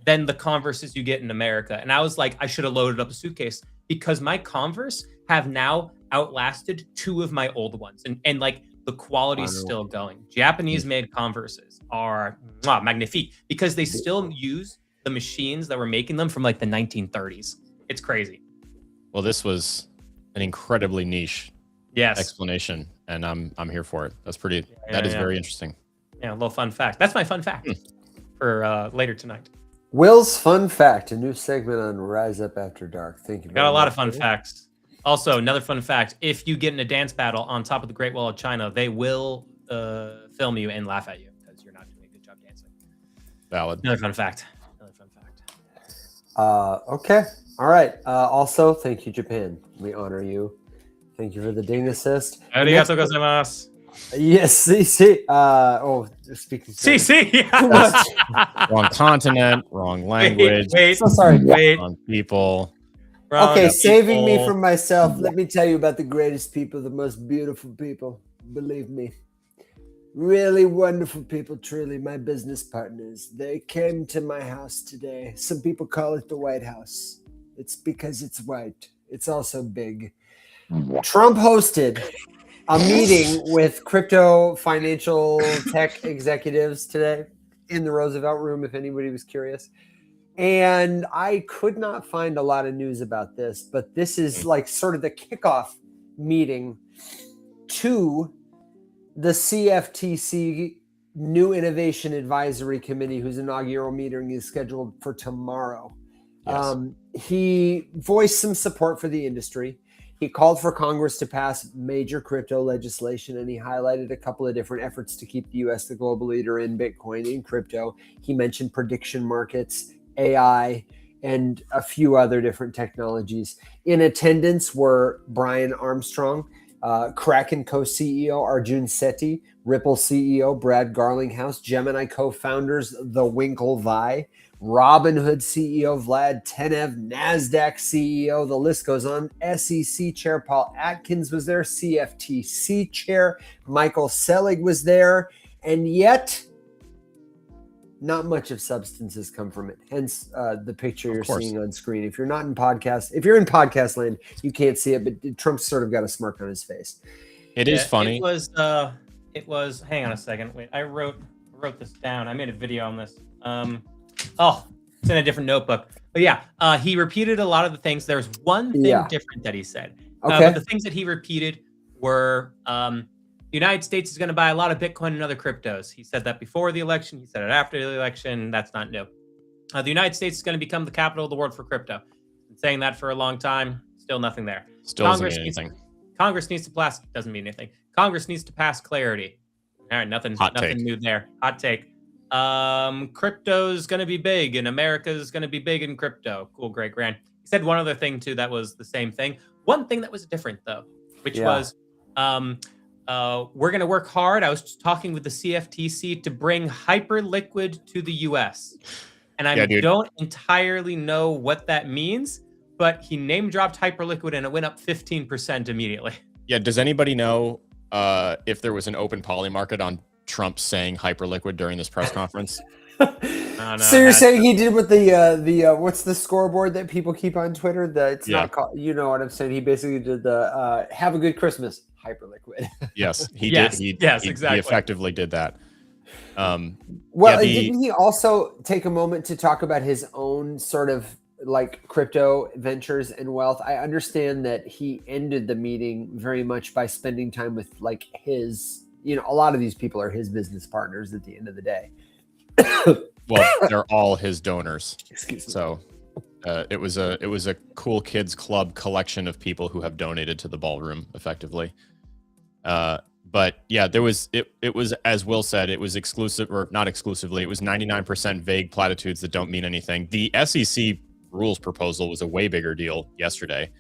Speaker 3: than the Converses you get in America. And I was like, I should have loaded up a suitcase because my Converse have now outlasted 2 of my old ones. And like the quality is still going. Japanese made Converses are magnifique because they still use the machines that were making them from like the 1930s. It's crazy.
Speaker 4: Well, this was an incredibly niche explanation, and I'm here for it. That's pretty. That is very interesting.
Speaker 3: Yeah, a little fun fact. That's my fun fact for later tonight.
Speaker 1: Will's fun fact, a new segment on Rise Up After Dark. Thank you.
Speaker 3: Got a lot of fun facts. Also, another fun fact: if you get in a dance battle on top of the Great Wall of China, they will film you and laugh at you because you're not doing a good job dancing.
Speaker 4: Valid.
Speaker 3: Another fun fact.
Speaker 1: Okay. All right. Also, thank you, Japan. We honor you. Thank you for the ding assist.
Speaker 3: Arigatou gozaimasu.
Speaker 1: Yes, CC. Speaking.
Speaker 3: CC.
Speaker 4: Wrong continent, wrong language.
Speaker 3: Wait.
Speaker 1: So sorry.
Speaker 4: Wrong people.
Speaker 1: Okay, saving me from myself. Let me tell you about the greatest people, the most beautiful people. Believe me. Really wonderful people, truly, my business partners. They came to my house today. Some people call it the White House. It's because it's white. It's also big. Trump hosted a meeting with crypto financial tech executives today in the Roosevelt Room, if anybody was curious. And I could not find a lot of news about this, but this is like sort of the kickoff meeting to the CFTC new innovation advisory committee, whose inaugural meeting is scheduled for tomorrow.
Speaker 4: Yes.
Speaker 1: He voiced some support for the industry. He called for Congress to pass major crypto legislation, and he highlighted a couple of different efforts to keep the U.S. the global leader in Bitcoin, in crypto. He mentioned prediction markets, AI, and a few other different technologies. In attendance were Brian Armstrong, Kraken co-CEO Arjun Sethi, Ripple CEO Brad Garlinghouse, Gemini co-founders The Winklevi, Robinhood CEO Vlad Tenev, NASDAQ CEO, the list goes on. SEC Chair Paul Atkins was there. CFTC Chair Michael Selig was there. And yet, not much of substance has come from it. Hence the picture you're seeing on screen. If you're not in podcast, if you're in podcast land, you can't see it, but Trump's sort of got a smirk on his face.
Speaker 4: It is funny.
Speaker 3: It was, hang on a second. Wait, I wrote this down. I made a video on this. It's in a different notebook. But yeah, he repeated a lot of the things. There's one thing different that he said.
Speaker 1: Okay.
Speaker 3: But the things that he repeated were the United States is going to buy a lot of Bitcoin and other cryptos. He said that before the election. He said it after the election. That's not new. The United States is going to become the capital of the world for crypto. Been saying that for a long time. Still nothing there.
Speaker 4: Still doesn't mean anything.
Speaker 3: Congress needs to pass. Doesn't mean anything. Congress needs to pass clarity. All right, nothing new there. Hot take. Crypto's going to be big, and America's going to be big in crypto. Cool, great, grand. He said one other thing too that was the same thing. One thing that was different though, which was we're going to work hard. I was talking with the CFTC to bring Hyperliquid to the US. And I don't entirely know what that means, but he name dropped Hyperliquid and it went up 15% immediately.
Speaker 4: Yeah, does anybody know if there was an open poly market on Trump saying Hyperliquid during this press conference?
Speaker 1: So you're saying he did with the what's the scoreboard that people keep on Twitter? It's not called, you know what I'm saying? He basically did the have a good Christmas Hyperliquid.
Speaker 4: Yes, he did. He effectively did that.
Speaker 1: Didn't he also take a moment to talk about his own sort of like crypto ventures and wealth? I understand that he ended the meeting very much by spending time with like his, a lot of these people are his business partners at the end of the day.
Speaker 4: Well, they're all his donors.
Speaker 1: Excuse me.
Speaker 4: So it was a cool kids club collection of people who have donated to the ballroom effectively. But yeah, it was, as Will said, it was exclusive, or not exclusively, it was 99% vague platitudes that don't mean anything. The SEC rules proposal was a way bigger deal yesterday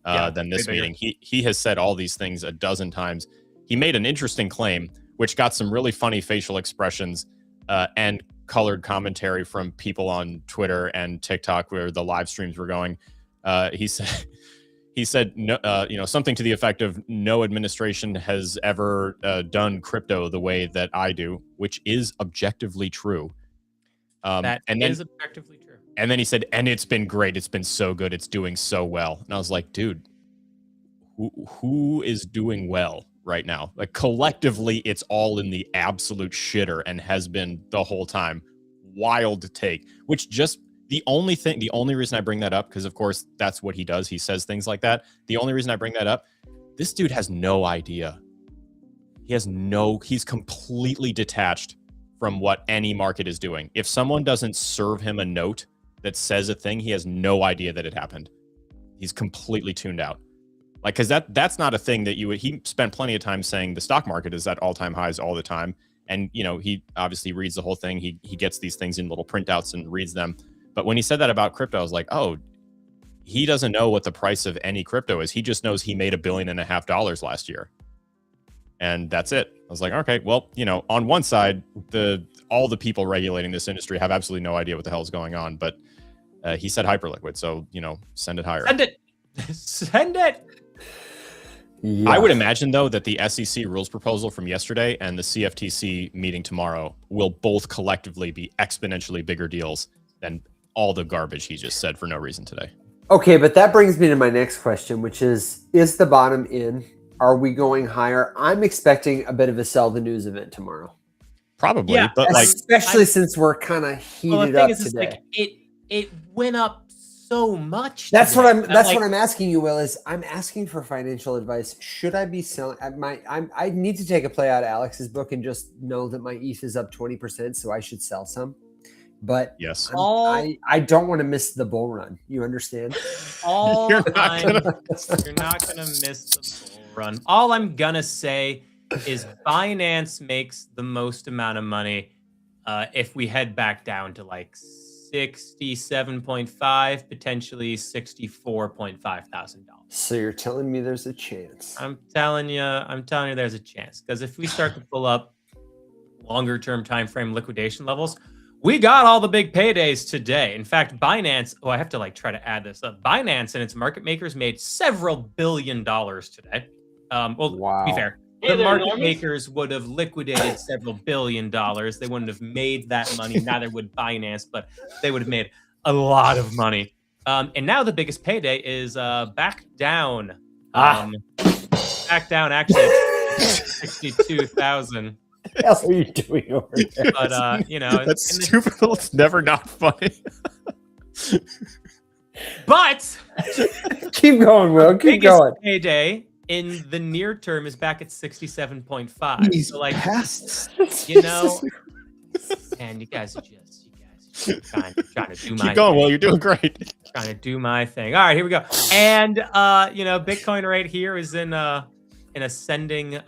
Speaker 4: than this meeting. He has said all these things a dozen times. He made an interesting claim, which got some really funny facial expressions and colored commentary from people on Twitter and TikTok where the live streams were going. He said, no, something to the effect of no administration has ever done crypto the way that I do, which is objectively true.
Speaker 3: That is objectively true.
Speaker 4: And then he said, and it's been great. It's been so good. It's doing so well. And I was like, dude, who is doing well right now? Like collectively, it's all in the absolute shitter and has been the whole time. Wild take, which just the only reason I bring that up, because of course that's what he does. He says things like that. The only reason I bring that up, this dude has no idea. He's completely detached from what any market is doing. If someone doesn't serve him a note that says a thing, he has no idea that it happened. He's completely tuned out. Like, cause that's not a thing that he spent plenty of time saying the stock market is at all-time highs all the time. And, he obviously reads the whole thing. He gets these things in little printouts and reads them. But when he said that about crypto, I was like, oh, he doesn't know what the price of any crypto is. He just knows he made $1.5 billion last year. And that's it. I was like, okay, well, on one side, all the people regulating this industry have absolutely no idea what the hell is going on. But he said Hyperliquid, so, send it higher.
Speaker 3: Send it. Send it.
Speaker 1: Yeah.
Speaker 4: I would imagine, though, that the SEC rules proposal from yesterday and the CFTC meeting tomorrow will both collectively be exponentially bigger deals than all the garbage he just said for no reason today.
Speaker 1: Okay, but that brings me to my next question, which is the bottom in? Are we going higher? I'm expecting a bit of a sell the news event tomorrow.
Speaker 4: Probably,
Speaker 3: yeah,
Speaker 4: but
Speaker 1: especially since we're kind of heated up today.
Speaker 3: It went up so much.
Speaker 1: That's
Speaker 3: today.
Speaker 1: what I'm. That's
Speaker 3: like,
Speaker 1: what I'm asking you, Will. Is I'm asking for financial advice. Should I be selling? I need to take a play out of Alex's book and just know that my ETH is up 20%, so I should sell some. But
Speaker 4: Yes.
Speaker 1: I don't want to miss the bull run. You understand?
Speaker 3: You're not gonna miss the bull run. All I'm gonna say is Binance makes the most amount of money if we head back down to like 67.5, potentially $64,500.
Speaker 1: So you're telling me there's a chance?
Speaker 3: I'm telling you there's a chance, because if we start to pull up longer term time frame liquidation levels, we got all the big paydays today. In fact, Binance, I have to like try to add this up. Binance and its market makers made several $1 billion today. Wow. To be fair, the market makers would have liquidated several $1 billion. They wouldn't have made that money. Neither would Binance, but they would have made a lot of money. And now the biggest payday is back down. Back down, actually, 62,000.
Speaker 1: What the hell are you doing over there?
Speaker 3: But
Speaker 4: that's stupid. It's never not funny.
Speaker 3: But
Speaker 1: keep going, Will. Keep going.
Speaker 3: Payday in the near term is back at 67.5. So like, and you guys are just trying to do my
Speaker 4: keep going,
Speaker 3: thing.
Speaker 4: Will. You're doing great.
Speaker 3: Trying to do my thing. All right, here we go. And Bitcoin right here is in an ascending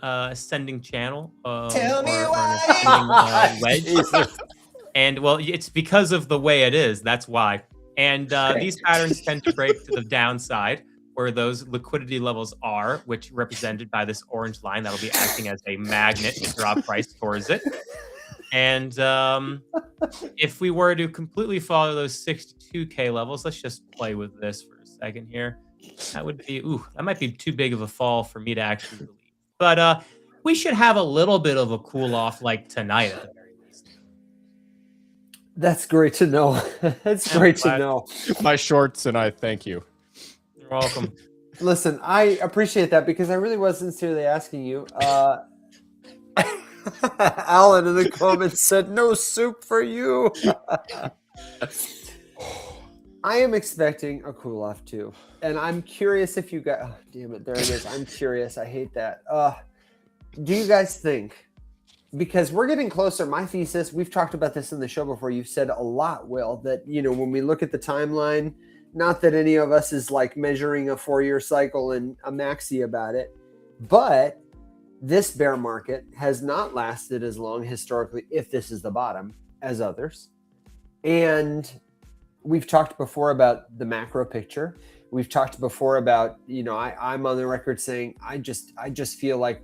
Speaker 3: channel.
Speaker 1: Tell me why.
Speaker 3: Wedge. And well, it's because of the way it is. That's why. And these patterns tend to break to the downside, where those liquidity levels are, which represented by this orange line that'll be acting as a magnet to draw price towards it. And if we were to completely follow those 62K levels, let's just play with this for a second here. That would be, that might be too big of a fall for me to actually believe. But we should have a little bit of a cool off like tonight at the very least.
Speaker 1: That's great to know. That's great to know.
Speaker 4: My shorts and I thank you.
Speaker 3: You're welcome.
Speaker 1: Listen, I appreciate that because I really was sincerely asking you. Alan in the comments said, no soup for you. I am expecting a cool off too. And I'm curious if you guys, oh, damn it, there it is. I'm curious. I hate that. Do you guys think, because we're getting closer, my thesis, we've talked about this in the show before. You've said a lot, Will, that, when we look at the timeline, not that any of us is like measuring a 4-year cycle and a maxi about it, but this bear market has not lasted as long historically, if this is the bottom, as others. And we've talked before about the macro picture. We've talked before about, I'm on the record saying, I just feel like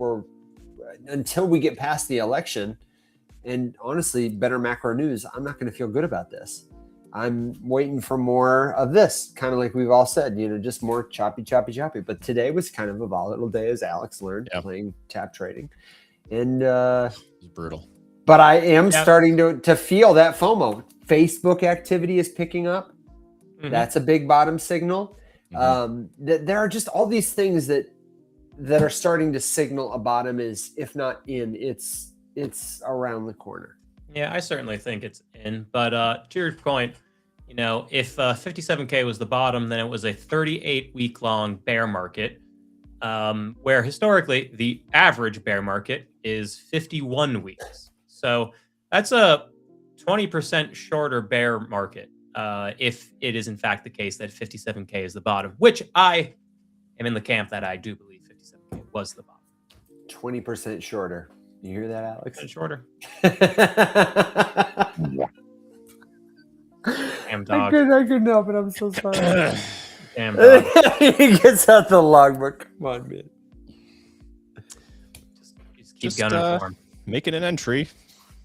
Speaker 1: until we get past the election and honestly, better macro news, I'm not going to feel good about this. I'm waiting for more of this, kind of like we've all said, just more choppy. But today was kind of a volatile day, as Alex learned, playing tap trading. And
Speaker 4: it's brutal.
Speaker 1: But I am starting to feel that FOMO. Facebook activity is picking up. Mm-hmm. That's a big bottom signal. Mm-hmm. There are just all these things that are starting to signal a bottom is, if not in, it's around the corner.
Speaker 3: Yeah, I certainly think it's in. But to your point, if 57K was the bottom, then it was a 38-week-long bear market, where historically the average bear market is 51 weeks. So that's a 20% shorter bear market, if it is in fact the case that 57K is the bottom, which I am in the camp that I do believe 57K was the bottom.
Speaker 1: 20% shorter. You hear that, Alex?
Speaker 3: Shorter. Damn
Speaker 1: dog. I couldn't help it. I'm so sorry.
Speaker 3: Damn dog.
Speaker 1: He gets out the logbook. Come on, man.
Speaker 3: Just keep gunning for him.
Speaker 4: Making an entry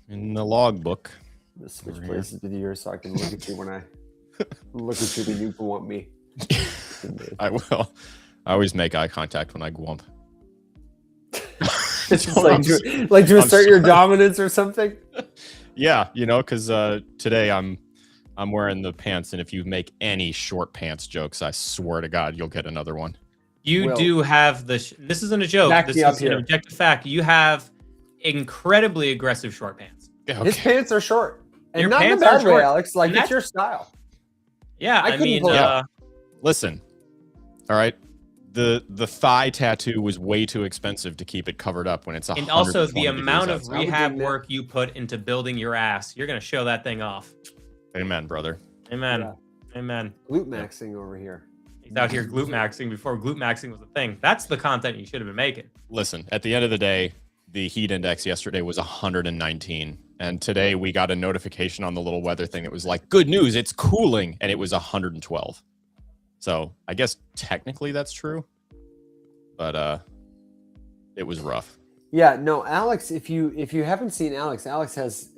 Speaker 4: in the logbook.
Speaker 1: Let's switch places with you so I can look at you when I look at you when you want me.
Speaker 4: I will. I always make eye contact when I gwump.
Speaker 1: It's just like to assert your dominance or something.
Speaker 4: Yeah, because today I'm wearing the pants, and if you make any short pants jokes, I swear to God, you'll get another one.
Speaker 3: You do have this isn't a joke. This is an objective fact. You have incredibly aggressive short pants.
Speaker 1: Okay. His pants are short, and
Speaker 3: your
Speaker 1: not in a
Speaker 3: pants are
Speaker 1: bad way,
Speaker 3: short.
Speaker 1: Alex. Like, it's your style.
Speaker 3: Yeah,
Speaker 1: I
Speaker 3: I
Speaker 1: couldn't
Speaker 3: mean,
Speaker 1: pull it off.
Speaker 4: Listen, all right. The thigh tattoo was way too expensive to keep it covered up when it's 120
Speaker 3: and also the
Speaker 4: degrees
Speaker 3: amount of
Speaker 4: outside.
Speaker 3: rehab
Speaker 1: doing that.
Speaker 3: work you put into building your ass, you're gonna show that thing off.
Speaker 4: Amen, brother.
Speaker 3: Amen.
Speaker 1: Yeah.
Speaker 3: Amen.
Speaker 1: Glute maxing over here.
Speaker 3: He's out here glute maxing before glute maxing was a thing. That's the content you should have been making.
Speaker 4: Listen, at the end of the day, the heat index yesterday was 119. And today we got a notification on the little weather thing. It was like, good news, it's cooling. And it was 112. So I guess technically that's true. But it was rough.
Speaker 1: Yeah, no, Alex, if you haven't seen Alex has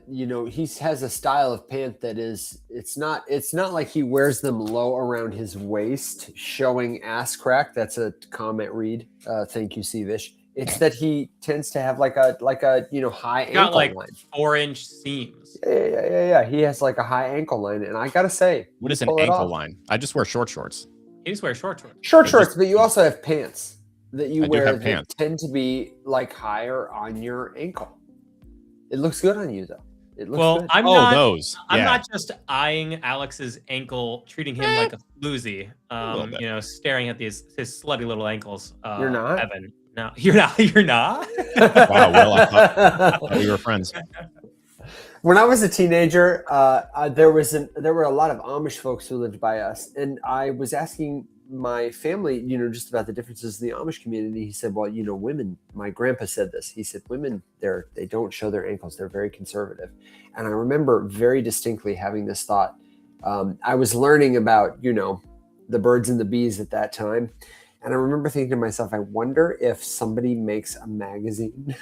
Speaker 1: he has a style of pant that is it's not like he wears them low around his waist, showing ass crack. That's a comment read. Thank you, Sivish. It's that he tends to have like a high ankle
Speaker 3: Got like
Speaker 1: line.
Speaker 3: 4-inch seams.
Speaker 1: Yeah. He has like a high ankle line, and I gotta say,
Speaker 4: What is an
Speaker 1: pull it
Speaker 4: ankle
Speaker 1: off.
Speaker 4: line? I just wear short shorts.
Speaker 3: He just wears short shorts.
Speaker 1: Short
Speaker 4: But
Speaker 1: shorts, but you also have pants that you
Speaker 4: I do
Speaker 1: wear
Speaker 4: have
Speaker 1: that
Speaker 4: pants.
Speaker 1: tend to be like higher on your ankle. It looks good on you though. It looks
Speaker 3: Well,
Speaker 1: good.
Speaker 3: I'm
Speaker 4: Oh,
Speaker 3: not.
Speaker 4: those.
Speaker 3: I'm
Speaker 4: Yeah.
Speaker 3: not just eyeing Alex's ankle, treating him like a floozy.
Speaker 4: little bit.
Speaker 3: Staring at his slutty little ankles.
Speaker 1: You're not?
Speaker 3: Evan. No, you're not. You're not.
Speaker 4: Wow, well, I thought we were friends.
Speaker 1: When I was a teenager, there were a lot of Amish folks who lived by us, and I was asking my family, just about the differences in the Amish community. He said, "Well, women." My grandpa said this. He said, "Women, they don't show their ankles. They're very conservative." And I remember very distinctly having this thought. I was learning about the birds and the bees at that time, and I remember thinking to myself, "I wonder if somebody makes a magazine."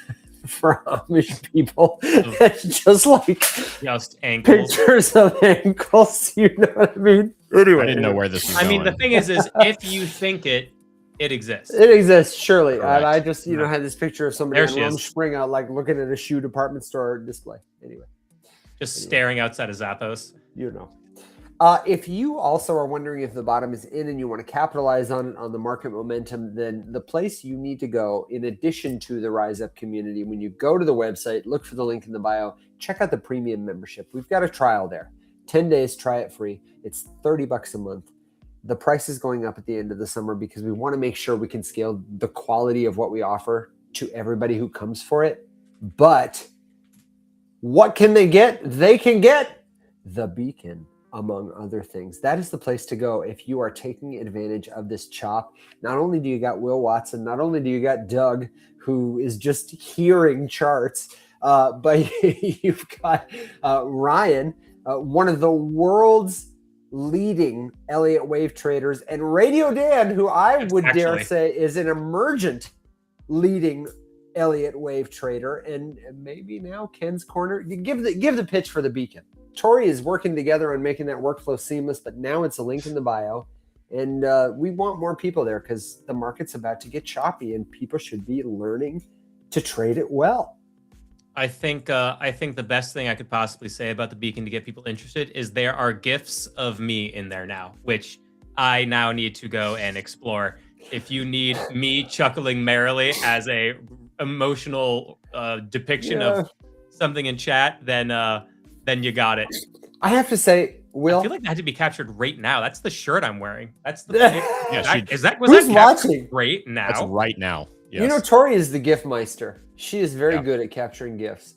Speaker 1: For Amish people, that's just like
Speaker 3: Just ankles.
Speaker 1: pictures of ankles. You know what I mean? Anyway,
Speaker 4: I didn't know where this was
Speaker 3: I mean, the
Speaker 4: going.
Speaker 3: thing is if you think it exists.
Speaker 1: it exists surely.
Speaker 4: Correct.
Speaker 1: And I just
Speaker 3: Yeah.
Speaker 1: had this picture of somebody
Speaker 3: There
Speaker 1: on
Speaker 3: she
Speaker 1: Rome
Speaker 3: is.
Speaker 1: Spring out like looking at a shoe department store display. Anyway,
Speaker 3: Just staring outside of Zappos.
Speaker 1: If you also are wondering if the bottom is in and you want to capitalize on it on the market momentum, then the place you need to go, in addition to the Rise Up community, when you go to the website, look for the link in the bio, check out the premium membership. We've got a trial there. 10 days, try it free. It's $30 a month. The price is going up at the end of the summer because we want to make sure we can scale the quality of what we offer to everybody who comes for it. But what can they get? They can get the Beacon, among other things. That is the place to go if you are taking advantage of this chop. Not only do you got Will Watson, not only do you got Doug, who is just hearing charts, but you've got Ryan, one of the world's leading Elliott wave traders, and Radio Dan, who I would dare
Speaker 3: Actually.
Speaker 1: say is an emergent leading Elliott wave trader, and maybe now Ken's corner. You give the pitch for the Beacon. Tori is working together on making that workflow seamless, but now it's a link in the bio, and we want more people there because the market's about to get choppy, and people should be learning to trade it well.
Speaker 3: I think the best thing I could possibly say about the Beacon to get people interested is there are GIFs of me in there now, which I now need to go and explore. If you need me chuckling merrily as a emotional depiction of something in chat, then you got it.
Speaker 1: I have to say, Will,
Speaker 3: I feel like that had to be captured right now. That's the shirt I'm wearing. That's the
Speaker 4: Yeah,
Speaker 3: was that
Speaker 1: Who's
Speaker 3: captured
Speaker 1: watching?
Speaker 3: right now?
Speaker 4: That's right now. Yes.
Speaker 1: Tori is the gift meister. She is very
Speaker 4: Yeah.
Speaker 1: good at capturing gifts.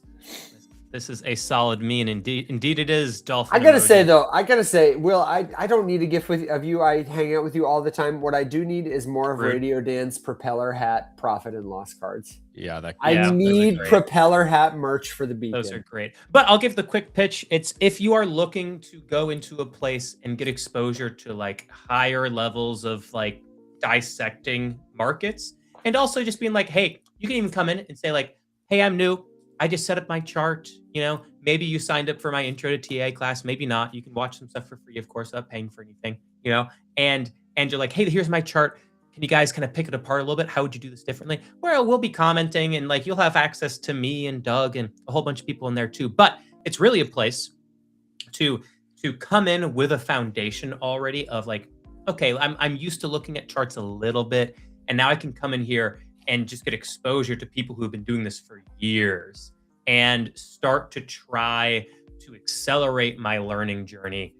Speaker 3: This is a solid me, and indeed it is, Dolphin.
Speaker 1: I gotta
Speaker 3: emoji.
Speaker 1: say, Will, I don't need a gift of you. I hang out with you all the time. What I do need is more of
Speaker 3: Rude.
Speaker 1: Radio Dan's propeller hat, profit and loss cards.
Speaker 4: Yeah, that.
Speaker 1: I
Speaker 3: Yeah, those are
Speaker 1: need
Speaker 3: great.
Speaker 1: propeller hat merch for the Beacon.
Speaker 3: Those are great. But I'll give the quick pitch. It's if you are looking to go into a place and get exposure to like higher levels of like dissecting markets, and also just being like, hey, you can even come in and say like, hey, I'm new. I just set up my chart. Maybe you signed up for my intro to TA class. Maybe not. You can watch some stuff for free, of course, not paying for anything, and you're like, hey, here's my chart. Can you guys kind of pick it apart a little bit? How would you do this differently? Well, we'll be commenting, and like you'll have access to me and Doug and a whole bunch of people in there too. But it's really a place to come in with a foundation already of like, okay, I'm used to looking at charts a little bit, and now I can come in here and just get exposure to people who have been doing this for years and start to try to accelerate my learning journey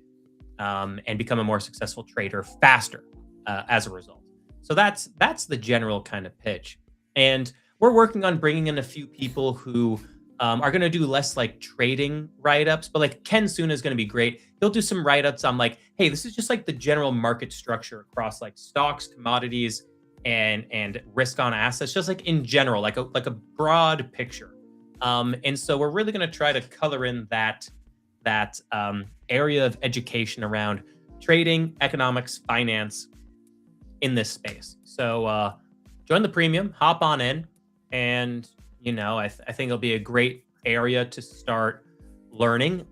Speaker 3: and become a more successful trader faster as a result. So that's the general kind of pitch. And we're working on bringing in a few people who are going to do less like trading write-ups, but like Ken Suna is going to be great. He'll do some write-ups on like, hey, this is just like the general market structure across like stocks, commodities, and risk on assets, just like in general, like a broad picture. And so we're really going to try to color in that area of education around trading, economics, finance in this space. So join the premium, hop on in, and I think it'll be a great area to start learning.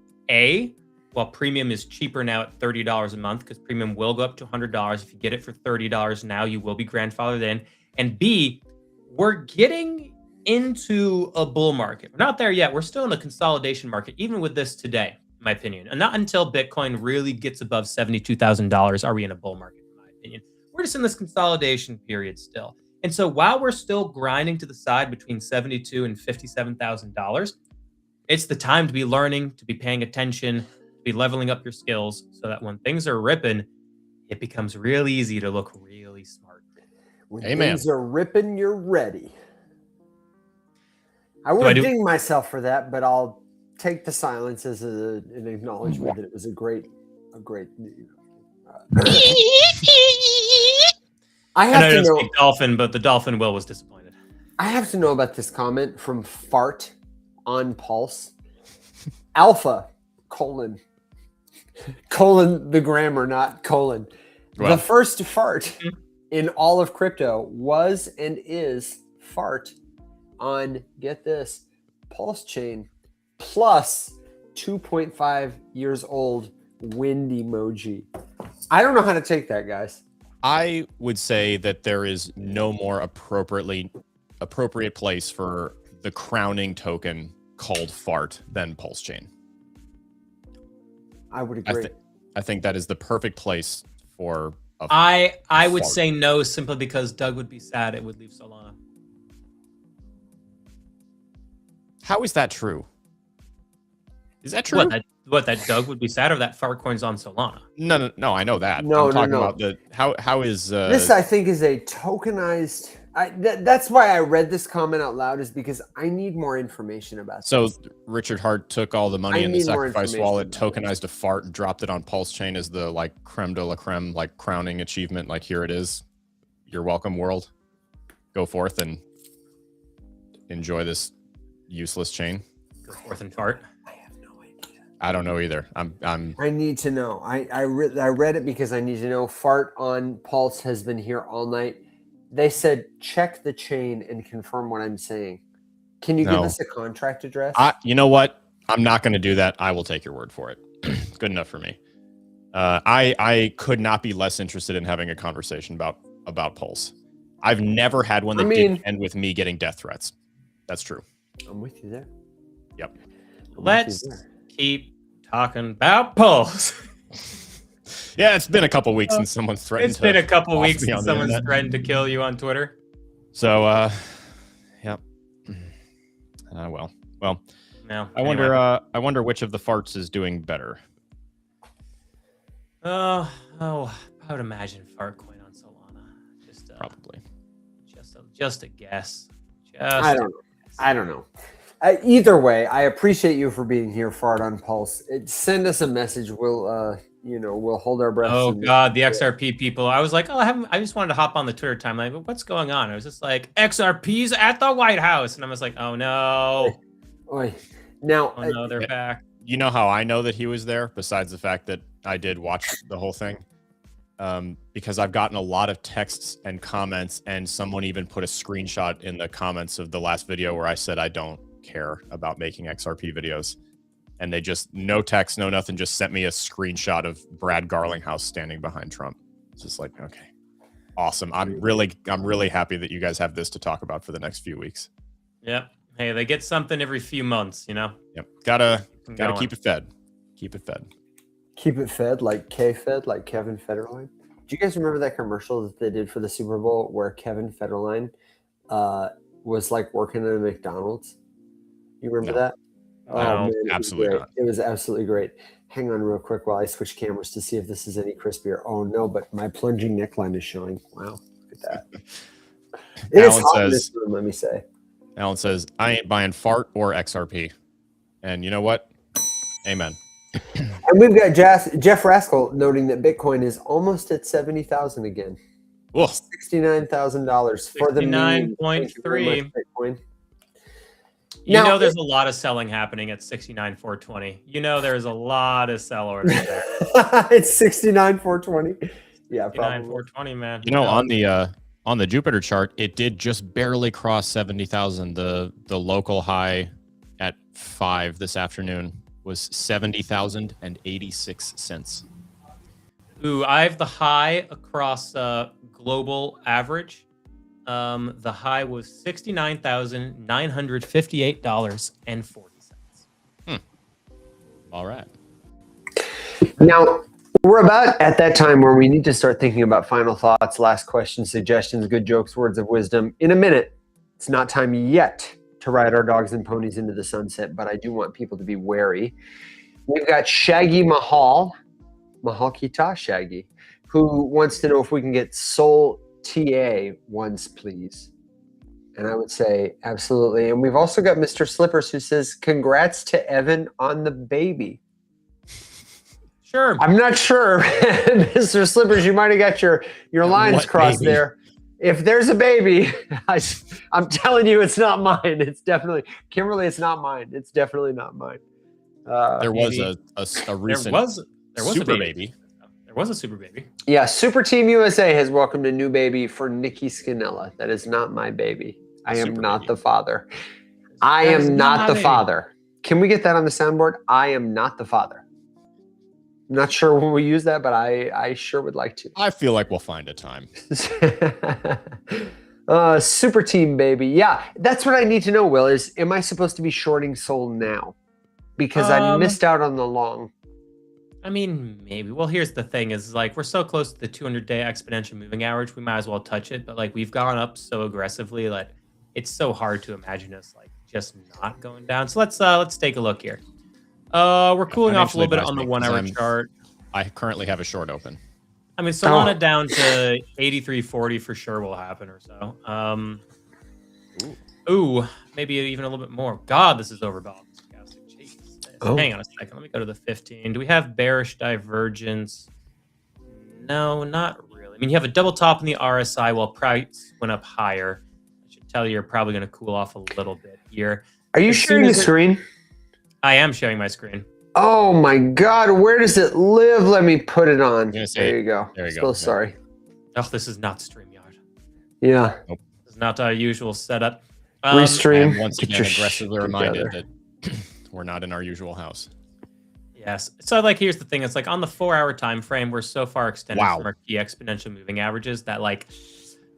Speaker 3: Well, premium is cheaper now at $30 a month, because premium will go up to $100. If you get it for $30 now, you will be grandfathered in. And B, we're getting into a bull market. We're not there yet. We're still in a consolidation market, even with this today, in my opinion. And not until Bitcoin really gets above $72,000 are we in a bull market, in my opinion. We're just in this consolidation period still. And so while we're still grinding to the side between $72,000 and $57,000, it's the time to be learning, to be paying attention, to be leveling up your skills, so that when things are ripping, it becomes real easy to look really smart.
Speaker 1: When
Speaker 4: Amen.
Speaker 1: things are ripping, you're ready. I would ding myself for that, but I'll take the silence as an acknowledgement that it was a great. I have to know.
Speaker 3: Dolphin, but the dolphin Will was disappointed.
Speaker 1: I have to know about this comment from Fart on Pulse. Alpha : the grammar, not colon.
Speaker 4: Well.
Speaker 1: The first fart in all of crypto was and is fart on, get this, Pulse chain plus 2.5 years old wind emoji. I don't know how to take that, guys.
Speaker 4: I would say that there is no more appropriate place for the crowning token called fart than Pulse Chain.
Speaker 1: I would agree.
Speaker 4: I think that is the perfect place for a
Speaker 3: I would
Speaker 4: fart.
Speaker 3: say no, simply because Doug would be sad it would leave Solana.
Speaker 4: How is that true? Is that true?
Speaker 3: That Doug would be sad, or that fart coin's on Solana?
Speaker 4: No, I know that.
Speaker 1: No,
Speaker 4: I'm talking
Speaker 1: no.
Speaker 4: about the how is
Speaker 1: this, I think, is a tokenized. That's why I read this comment out loud, is because I need more information about
Speaker 4: so
Speaker 1: this.
Speaker 4: Richard Hart took all the money
Speaker 1: I
Speaker 4: in the
Speaker 1: need more
Speaker 4: sacrifice
Speaker 1: information
Speaker 4: wallet,
Speaker 1: about
Speaker 4: tokenized a fart, and dropped it on Pulse Chain as the like creme de la creme, like crowning achievement. Like, here it is. You're welcome, world. Go forth and enjoy this useless chain.
Speaker 3: Go forth and fart.
Speaker 4: I don't know either.
Speaker 1: I need to know. I read it because I need to know. Fart on Pulse has been here all night. They said check the chain and confirm what I'm saying. Can you give us a contract address?
Speaker 4: You know what? I'm not going to do that. I will take your word for it. Good enough for me. I could not be less interested in having a conversation about Pulse. I've never had one that didn't end with me getting death threats. That's true.
Speaker 1: I'm with you there.
Speaker 4: Yep.
Speaker 3: Let's keep talking about Pulse.
Speaker 4: Yeah, it's been a couple weeks since someone's threatened.
Speaker 3: It's been a couple weeks
Speaker 4: me
Speaker 3: since
Speaker 4: on the
Speaker 3: someone's
Speaker 4: internet.
Speaker 3: threatened to kill you on Twitter.
Speaker 4: So, yep. Well.
Speaker 3: No.
Speaker 4: I wonder which of the farts is doing better.
Speaker 3: I would imagine Fartcoin on Solana.
Speaker 4: Probably.
Speaker 3: Just a guess.
Speaker 1: I don't know. Either way, I appreciate you for being here, Fart on Pulse. Send us a message. We'll hold our breath.
Speaker 3: Oh God, the XRP people. I was like, I just wanted to hop on the Twitter timeline, but what's going on? I was just like, XRP's at the White House, and I was like, oh no.
Speaker 1: Now,
Speaker 3: They're back.
Speaker 4: You know how I know that he was there, besides the fact that I did watch the whole thing? Because I've gotten a lot of texts and comments, and someone even put a screenshot in the comments of the last video where I said I don't care about making XRP videos. And they just, no text, no nothing, just sent me a screenshot of Brad Garlinghouse standing behind Trump. It's just like, okay, awesome. I'm really happy that you guys have this to talk about for the next few weeks.
Speaker 3: Yep. Hey, they get something every few months, you know?
Speaker 4: Yep. Gotta keep it fed. Keep it fed.
Speaker 1: Keep it fed, like K-Fed, like Kevin Federline. Do you guys remember that commercial that they did for the Super Bowl where Kevin Federline was like working at a McDonald's? You remember that?
Speaker 3: No,
Speaker 1: man,
Speaker 4: absolutely not.
Speaker 1: It was absolutely great. Hang on real quick while I switch cameras to see if this is any crispier. Oh no, but my plunging neckline is showing. Wow, look at that. It is hot in this room, let me say.
Speaker 4: Alan says, I ain't buying fart or XRP. And you know what? Amen.
Speaker 1: And we've got Jeff Rascal noting that Bitcoin is almost at 70,000 again.
Speaker 4: Whoa.
Speaker 1: $69,000 for the meme.
Speaker 3: 69.3
Speaker 1: Bitcoin.
Speaker 3: You know there's a lot of selling happening at 69,420. You know there's a lot of sell orders there.
Speaker 1: It's 69,420. Yeah, probably.
Speaker 3: 69,420, man.
Speaker 4: You know, on the Jupiter chart, it did just barely cross 70,000. The local high at 5 this afternoon was 70,086 cents.
Speaker 3: Ooh, I have the high across global average. The high was $69,958.40.
Speaker 4: All right.
Speaker 1: Now, we're about at that time where we need to start thinking about final thoughts, last questions, suggestions, good jokes, words of wisdom. In a minute, it's not time yet to ride our dogs and ponies into the sunset, but I do want people to be wary. We've got Shaggy Mahal Kita Shaggy, who wants to know if we can get Sol TA once, please. And I would say absolutely. And we've also got Mr. Slippers who says, congrats to Evan on the baby.
Speaker 3: Sure.
Speaker 1: I'm not sure, Mr. Slippers, you might have got your lines crossed baby? There. If there's a baby, I'm telling you, it's not mine. It's definitely, Kimberly, it's not mine. It's definitely not mine.
Speaker 4: There was a recent
Speaker 3: there was
Speaker 4: super
Speaker 3: a
Speaker 4: baby.
Speaker 3: There was a super baby.
Speaker 1: Yeah, Super Team USA has welcomed a new baby for Nikki Scanella. That is not my baby. I am not the father. I am not the father. Can we get that on the soundboard? I am not the father. I'm not sure when we use that, but I sure would like to.
Speaker 4: I feel like we'll find a time.
Speaker 1: Super Team baby. Yeah, that's what I need to know, Will, is am I supposed to be shorting Sol now? Because I missed out on the long.
Speaker 3: I mean, maybe. Well, here's the thing is like we're so close to the 200-day exponential moving average, we might as well touch it. But like we've gone up so aggressively that it's so hard to imagine us like just not going down. So let's take a look here. We're cooling off a little bit on the 1 hour chart.
Speaker 4: I currently have a short open.
Speaker 3: I mean, Solana down to 83.40 for sure will happen or so. Ooh, maybe even a little bit more. God, this is overbalanced. Oh. Hang on a second. Let me go to the 15. Do we have bearish divergence? No, not really. I mean, you have a double top in the RSI while price went up higher. I should tell you, you're probably going to cool off a little bit here.
Speaker 1: Are you sharing the screen?
Speaker 3: I am sharing my screen.
Speaker 1: Oh my God, where does it live? Let me put it on. There you go.
Speaker 4: There you
Speaker 1: go. Sorry.
Speaker 3: Oh, this is not StreamYard.
Speaker 1: Yeah.
Speaker 4: Nope.
Speaker 3: This is not our usual setup.
Speaker 1: Restream.
Speaker 4: Once again, aggressively reminded that we're not in our usual house.
Speaker 3: Yes. So like, here's the thing. It's like on the 4 hour time frame, we're so far extended from our key exponential moving averages that like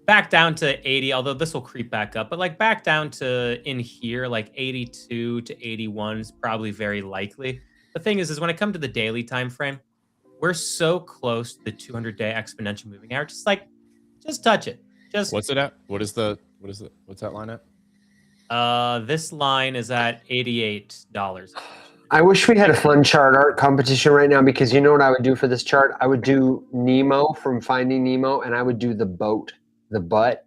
Speaker 3: back down to 80, although this will creep back up, but like back down to in here, like 82 to 81 is probably very likely. The thing is when it comes to the daily time frame, we're so close to the 200-day exponential moving average. It's like, just touch it. Just
Speaker 4: what's it at? What's that line at?
Speaker 3: This line is at $88.
Speaker 1: I wish we had a fun chart art competition right now, because you know what I would do for this chart? I would do Nemo from Finding Nemo, and I would do the boat, the butt.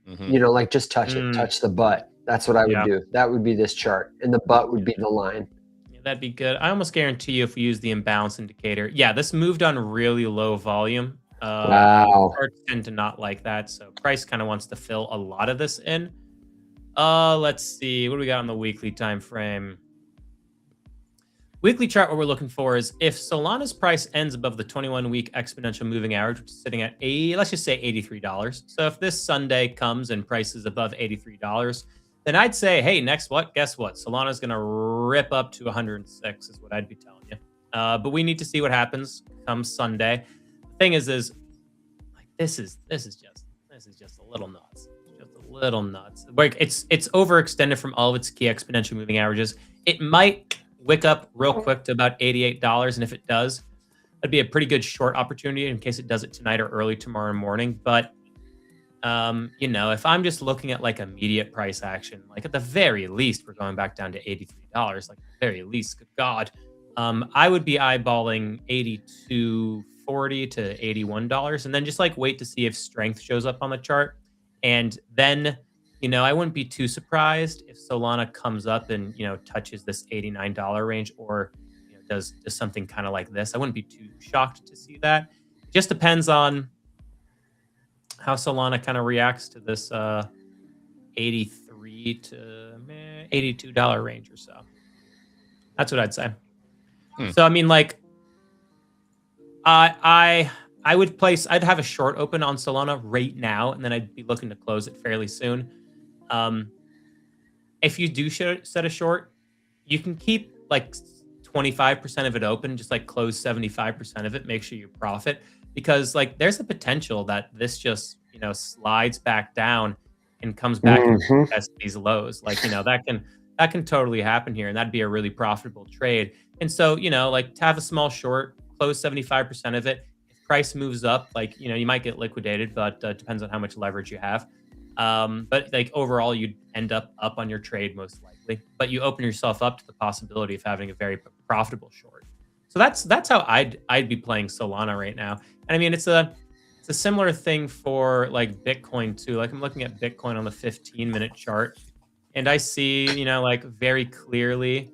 Speaker 1: Mm-hmm. You know, like just touch it, touch the butt. That's what I would do. That would be this chart, and the butt would be the line.
Speaker 3: Yeah, that'd be good. I almost guarantee you if we use the imbalance indicator. Yeah, this moved on really low volume.
Speaker 1: Wow.
Speaker 3: Charts tend to not like that, so price kind of wants to fill a lot of this in. Let's see. What do we got on the weekly time frame? Weekly chart, what we're looking for is if Solana's price ends above the 21-week exponential moving average, which is sitting at let's just say $83. So if this Sunday comes and price is above $83, then I'd say, hey, guess what? Solana's going to rip up to 106 is what I'd be telling you. But we need to see what happens come Sunday. The thing is like this is just a little nuts. Little nuts. Like it's overextended from all of its key exponential moving averages. It might wick up real quick to about $88, and if it does, that'd be a pretty good short opportunity in case it does it tonight or early tomorrow morning. But you know, if I'm just looking at like immediate price action, like at the very least, we're going back down to $83. Like at the very least, good God. I would be eyeballing $82.40 to $81, and then just like wait to see if strength shows up on the chart. And then, I wouldn't be too surprised if Solana comes up and, touches this $89 range, or does something kind of like this. I wouldn't be too shocked to see that. It just depends on how Solana kind of reacts to this 83 to $82 range or so. That's what I'd say. So I mean, like, I would I'd have a short open on Solana right now, and then I'd be looking to close it fairly soon. If you do set a short, you can keep like 25% of it open, just like close 75% of it, make sure you profit, because like there's the potential that this just, slides back down and comes back and test these lows. Like, that can totally happen here, and that'd be a really profitable trade. And so, like to have a small short, close 75% of it. If price moves up, like, you might get liquidated, but depends on how much leverage you have. But like overall, you'd end up on your trade most likely, but you open yourself up to the possibility of having a very profitable short. So that's how I'd be playing Solana right now. And I mean, it's a similar thing for like Bitcoin too. Like I'm looking at Bitcoin on the 15-minute chart, and I see, like very clearly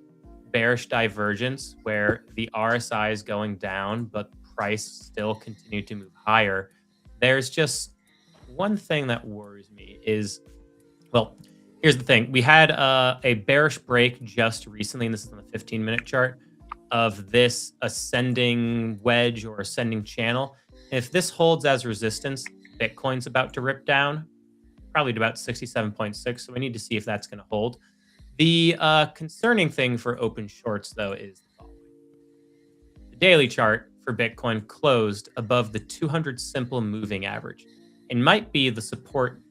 Speaker 3: bearish divergence where the RSI is going down, but price still continued to move higher. There's just one thing that worries me is, well, here's the thing. We had a bearish break just recently, and this is on the 15-minute chart, of this ascending wedge or ascending channel. If this holds as resistance, Bitcoin's about to rip down, probably to about 67.6. So we need to see if that's going to hold. The concerning thing for open shorts, though, is the following. The daily chart for Bitcoin closed above the 200 simple moving average, and might be the support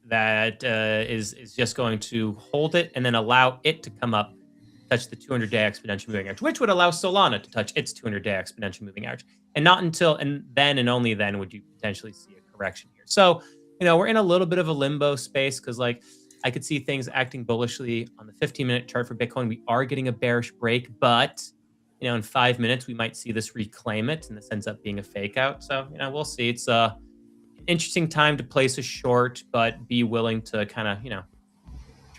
Speaker 3: that is just going to hold it and then allow it to come up, touch the 200-day exponential moving average, which would allow Solana to touch its 200-day exponential moving average. And not until, and then and only then would you potentially see a correction here. So, we're in a little bit of a limbo space, because like I could see things acting bullishly on the 15-minute chart for Bitcoin. We are getting a bearish break, but in 5 minutes we might see this reclaim it, and this ends up being a fake out. So we'll see. It's an interesting time to place a short, but be willing to kind of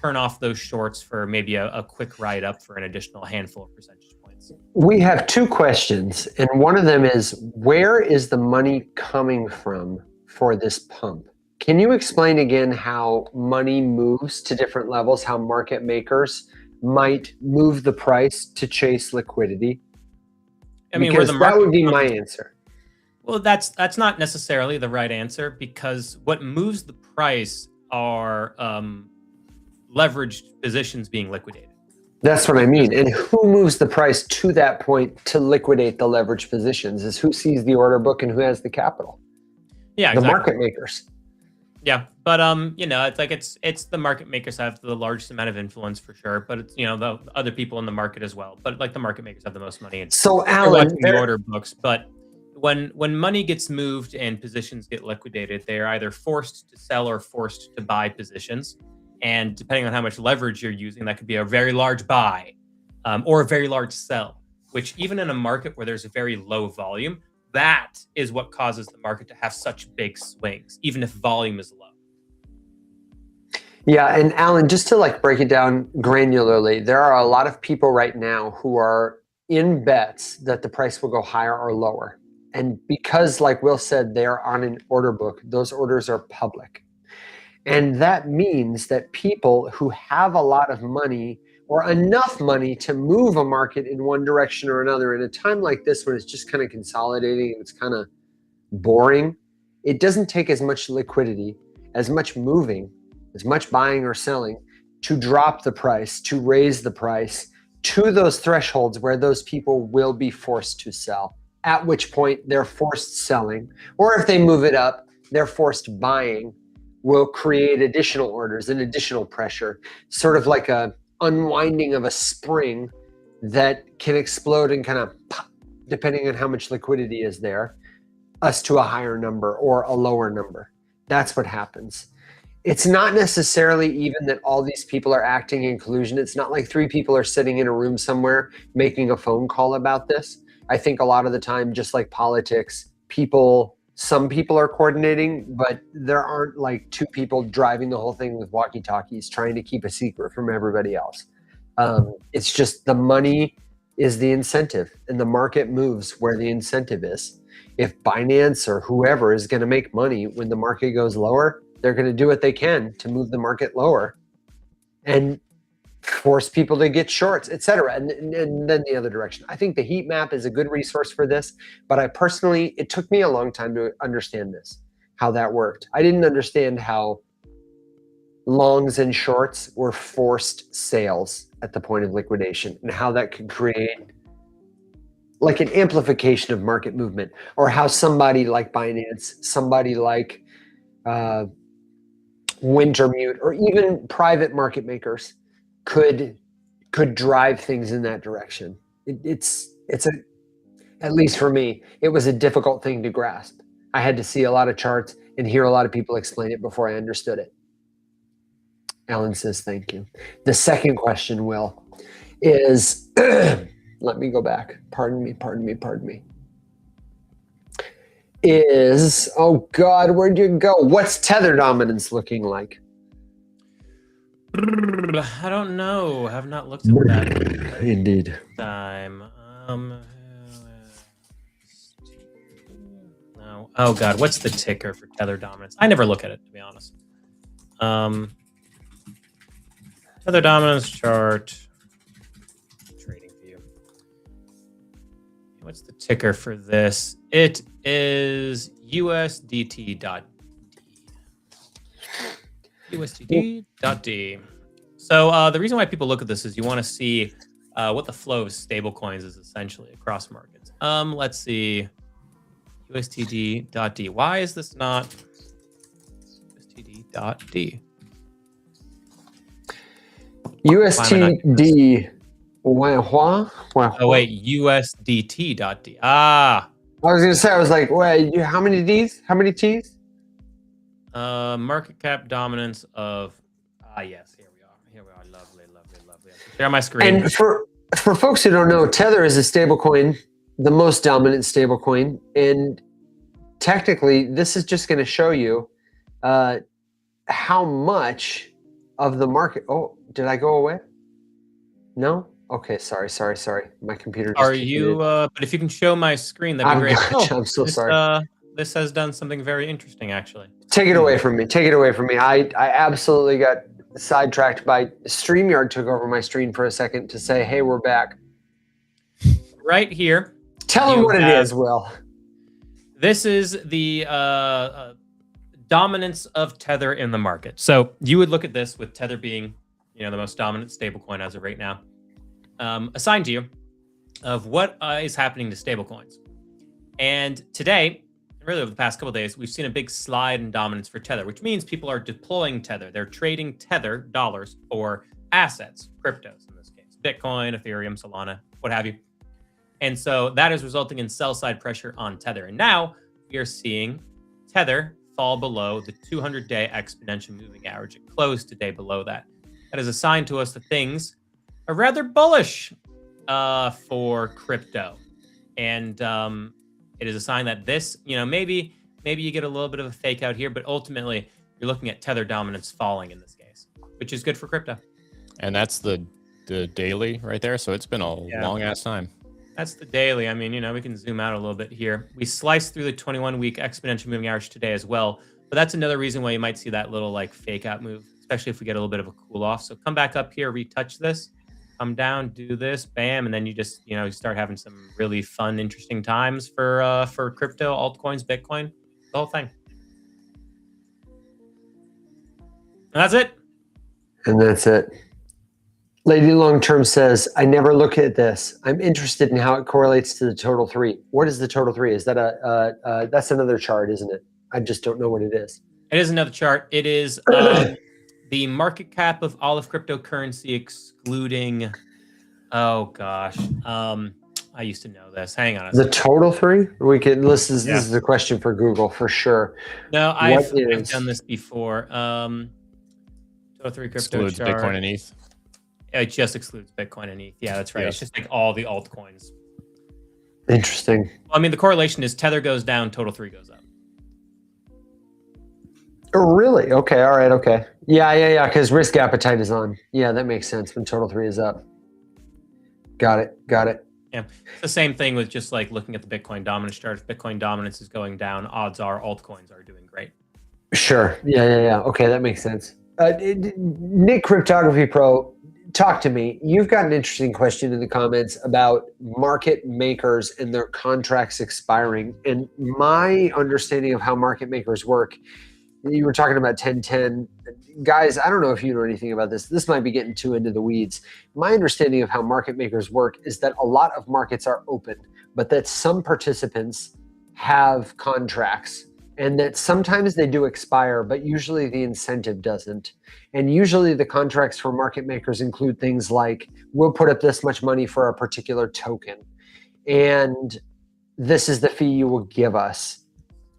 Speaker 3: turn off those shorts for maybe a quick ride up for an additional handful of percentage points.
Speaker 1: We have two questions, and one of them is, where is the money coming from for this pump? Can you explain again how money moves to different levels, how market makers might move the price to chase liquidity?
Speaker 3: I mean,
Speaker 1: because that would be my answer.
Speaker 3: Well, that's not necessarily the right answer, because what moves the price are leveraged positions being liquidated.
Speaker 1: That's what I mean. And who moves the price to that point to liquidate the leveraged positions is who sees the order book and who has the capital.
Speaker 3: Yeah,
Speaker 1: the
Speaker 3: exactly.
Speaker 1: market makers.
Speaker 3: Yeah, but it's like it's the market makers have the largest amount of influence for sure, but it's the other people in the market as well. But like the market makers have the most money. And
Speaker 1: so Alan,
Speaker 3: the order books, but when money gets moved and positions get liquidated, they are either forced to sell or forced to buy positions. And depending on how much leverage you're using, that could be a very large buy or a very large sell, which even in a market where there's a very low volume, that is what causes the market to have such big swings, even if volume is low.
Speaker 1: Yeah, and Alan, just to like break it down granularly, there are a lot of people right now who are in bets that the price will go higher or lower. And because, like Will said, they're on an order book, those orders are public. And that means that people who have a lot of money or enough money to move a market in one direction or another in a time like this, when it's just kind of consolidating and it's kind of boring, it doesn't take as much liquidity, as much moving, as much buying or selling to drop the price, to raise the price to those thresholds where those people will be forced to sell, at which point they're forced selling. Or if they move it up, they're forced buying, will create additional orders and additional pressure, sort of like a unwinding of a spring that can explode and kind of pop, depending on how much liquidity is there, us to a higher number or a lower number. That's what happens. It's not necessarily even that all these people are acting in collusion. It's not like 3 people are sitting in a room somewhere making a phone call about this. I think a lot of the time, just like politics, some people are coordinating, but there aren't like 2 people driving the whole thing with walkie-talkies trying to keep a secret from everybody else. It's just the money is the incentive, and the market moves where the incentive is. If Binance or whoever is going to make money when the market goes lower, they're going to do what they can to move the market lower and force people to get shorts, etc. And then the other direction. I think the heat map is a good resource for this, but it took me a long time to understand this, how that worked. I didn't understand how longs and shorts were forced sales at the point of liquidation and how that could create like an amplification of market movement, or how somebody like Binance, somebody like Wintermute, or even private market makers could drive things in that direction. At least for me, it was a difficult thing to grasp. I had to see a lot of charts and hear a lot of people explain it before I understood it. Alan says, thank you. The second question, Will, is, let me go back. Pardon me. Is, oh God, where'd you go? What's tether dominance looking like?
Speaker 3: I don't know. I have not looked at that.
Speaker 1: Indeed.
Speaker 3: Time. No. Oh God, what's the ticker for tether dominance? I never look at it, to be honest. Tether dominance chart. Trading view. What's the ticker for this? It is USDT.D. USDT.D. So the reason why people look at this is you want to see what the flow of stablecoins is essentially across markets. Let's see. USDT.D. Why is this not USDT.D?
Speaker 1: USDT.
Speaker 3: Oh wait, USDT.D. Ah.
Speaker 1: I was gonna say, I was like, wait, how many D's? How many T's?
Speaker 3: Market cap dominance of yes, here we are. Lovely. Share my screen.
Speaker 1: And for folks who don't know, Tether is a stablecoin, the most dominant stablecoin, and technically, this is just going to show you how much of the market. Oh, did I go away? No. Okay, sorry. My computer.
Speaker 3: Are you? But if you can show my screen, that'd be great.
Speaker 1: Gotcha. I'm so sorry.
Speaker 3: This has done something very interesting, actually.
Speaker 1: Take it away from me. I absolutely got sidetracked by StreamYard. Took over my screen for a second to say, "Hey, we're back."
Speaker 3: Right here.
Speaker 1: Tell them what it is, Will.
Speaker 3: This is the dominance of Tether in the market. So you would look at this with Tether being, the most dominant stablecoin as of right now, assigned to you of what is happening to stablecoins. And today, really over the past couple of days, we've seen a big slide in dominance for Tether, which means people are deploying Tether. They're trading Tether dollars for assets, cryptos in this case, Bitcoin, Ethereum, Solana, what have you. And so that is resulting in sell-side pressure on Tether. And now we are seeing Tether fall below the 200-day exponential moving average. It closed today below that. That is a sign to us that things are rather bullish for crypto. And it is a sign that this, maybe you get a little bit of a fake out here, but ultimately you're looking at Tether dominance falling in this case, which is good for crypto.
Speaker 4: And that's the daily right there. So it's been a long ass time.
Speaker 3: That's the daily. I mean, we can zoom out a little bit here. We sliced through the 21-week exponential moving average today as well. But that's another reason why you might see that little fake out move, especially if we get a little bit of a cool off. So come back up here, retouch this, come down, do this, bam, and then you just, you start having some really fun, interesting times for crypto, altcoins, Bitcoin, the whole thing. And that's it. Lady Long Term says, I never look at this. I'm interested in how it correlates to the total 3. What is the total 3? Is that that's another chart, isn't it? I just don't know what it is. It is another chart. It is the market cap of all of cryptocurrency excluding, oh gosh. I used to know this. Hang on a
Speaker 1: The
Speaker 3: second.
Speaker 1: total 3? We could. This
Speaker 3: Yeah.
Speaker 1: is a question for Google for sure.
Speaker 3: No, I've
Speaker 1: is-
Speaker 3: done this before. Total 3 crypto
Speaker 4: Excludes
Speaker 3: chart.
Speaker 4: Bitcoin and ETH.
Speaker 3: It just excludes Bitcoin and ETH. Yeah, that's right.
Speaker 4: Yes.
Speaker 3: It's just like all the altcoins.
Speaker 1: Interesting.
Speaker 3: Well, I mean, the correlation is Tether goes down, total 3 goes up.
Speaker 1: Oh, really? Okay. All right. Okay. Yeah. Because risk appetite is on. Yeah, that makes sense when total 3 is up. Got it.
Speaker 3: Yeah, it's the same thing with just like looking at the Bitcoin dominance chart. If Bitcoin dominance is going down, odds are altcoins are doing great.
Speaker 1: Sure. Yeah. Okay, that makes sense. Nick Cryptography Pro, talk to me. You've got an interesting question in the comments about market makers and their contracts expiring. And my understanding of how market makers work, you were talking about 1010. Guys, I don't know if you know anything about this. This might be getting too into the weeds. My understanding of how market makers work is that a lot of markets are open, but that some participants have contracts and that sometimes they do expire, but usually the incentive doesn't. And usually the contracts for market makers include things like, we'll put up this much money for a particular token, and this is the fee you will give us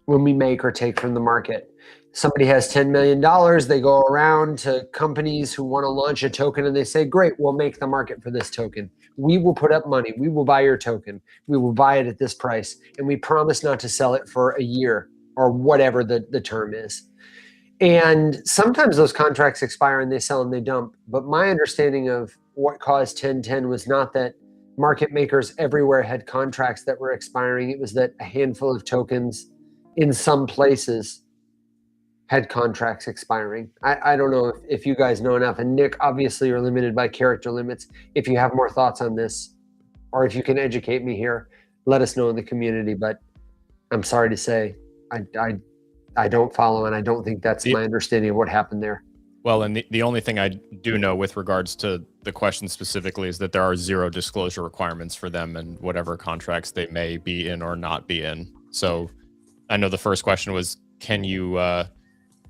Speaker 1: when we make or take from the market. Somebody has $10 million, they go around to companies who want to launch a token and they say, great, we'll make the market for this token. We will put up money. We will buy your token. We will buy it at this price. And we promise not to sell it for a year or whatever the term is. And sometimes those contracts expire and they sell and they dump. But my understanding of what caused 1010 was not that market makers everywhere had contracts that were expiring. It was that a handful of tokens in some places had contracts expiring. I don't know if you guys know enough. And Nick, obviously you're limited by character limits. If you have more thoughts on this, or if you can educate me here, let us know in the community. But I'm sorry to say, I don't follow, and I don't think that's my understanding of what happened there.
Speaker 4: Well, and the only thing I do know with regards to the question specifically is that there are 0 disclosure requirements for them and whatever contracts they may be in or not be in. So I know the first question was, can you,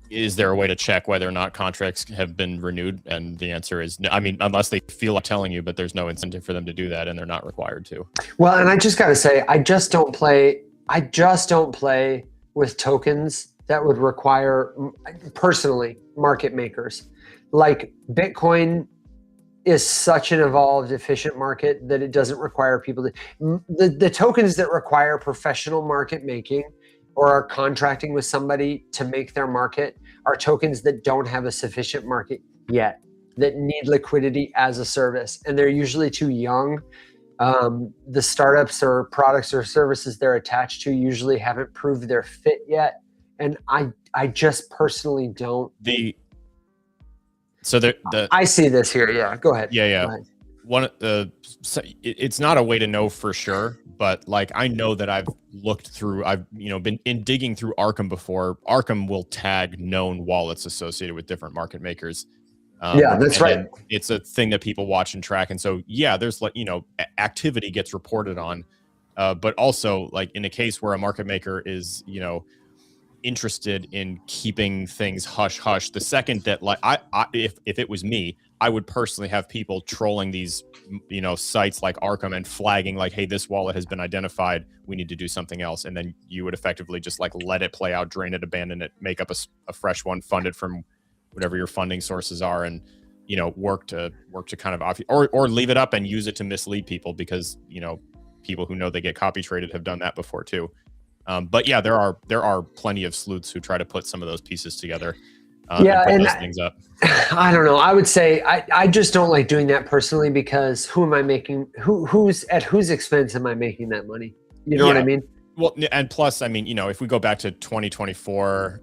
Speaker 4: is there a way to check whether or not contracts have been renewed? And the answer is no. I mean, unless they feel like telling you, but there's no incentive for them to do that and they're not required to.
Speaker 1: Well, and I just got to say, I just don't play with tokens that would require, personally, market makers. Like Bitcoin is such an evolved, efficient market that it doesn't require people to, the tokens that require professional market making or are contracting with somebody to make their market are tokens that don't have a sufficient market yet, that need liquidity as a service. And they're usually too young. The startups or products or services they're attached to usually haven't proved their fit yet. And I just personally don't.
Speaker 4: I
Speaker 1: see this here. Yeah, go ahead.
Speaker 4: Yeah.
Speaker 1: Go ahead.
Speaker 4: It's not a way to know for sure, but like I know that I've looked through, I've been digging through Arkham before. Arkham will tag known wallets associated with different market makers.
Speaker 1: Yeah, that's right.
Speaker 4: It's a thing that people watch and track, and so yeah, there's like activity gets reported on, but also like in a case where a market maker is interested in keeping things hush hush, the second that like if it was me, I would personally have people trolling these sites like Arkham and flagging like, hey, this wallet has been identified, we need to do something else. And then you would effectively just like let it play out, drain it, abandon it, make up a fresh one, fund it from whatever your funding sources are, and work to kind of or leave it up and use it to mislead people, because people who know they get copy traded have done that before too. But yeah, there are plenty of sleuths who try to put some of those pieces together. And put those things up.
Speaker 1: I don't know. I would say I just don't like doing that personally, because who am I making? Who's at whose expense am I making that money? You know what I mean?
Speaker 4: Well, and plus, I mean, if we go back to 2024,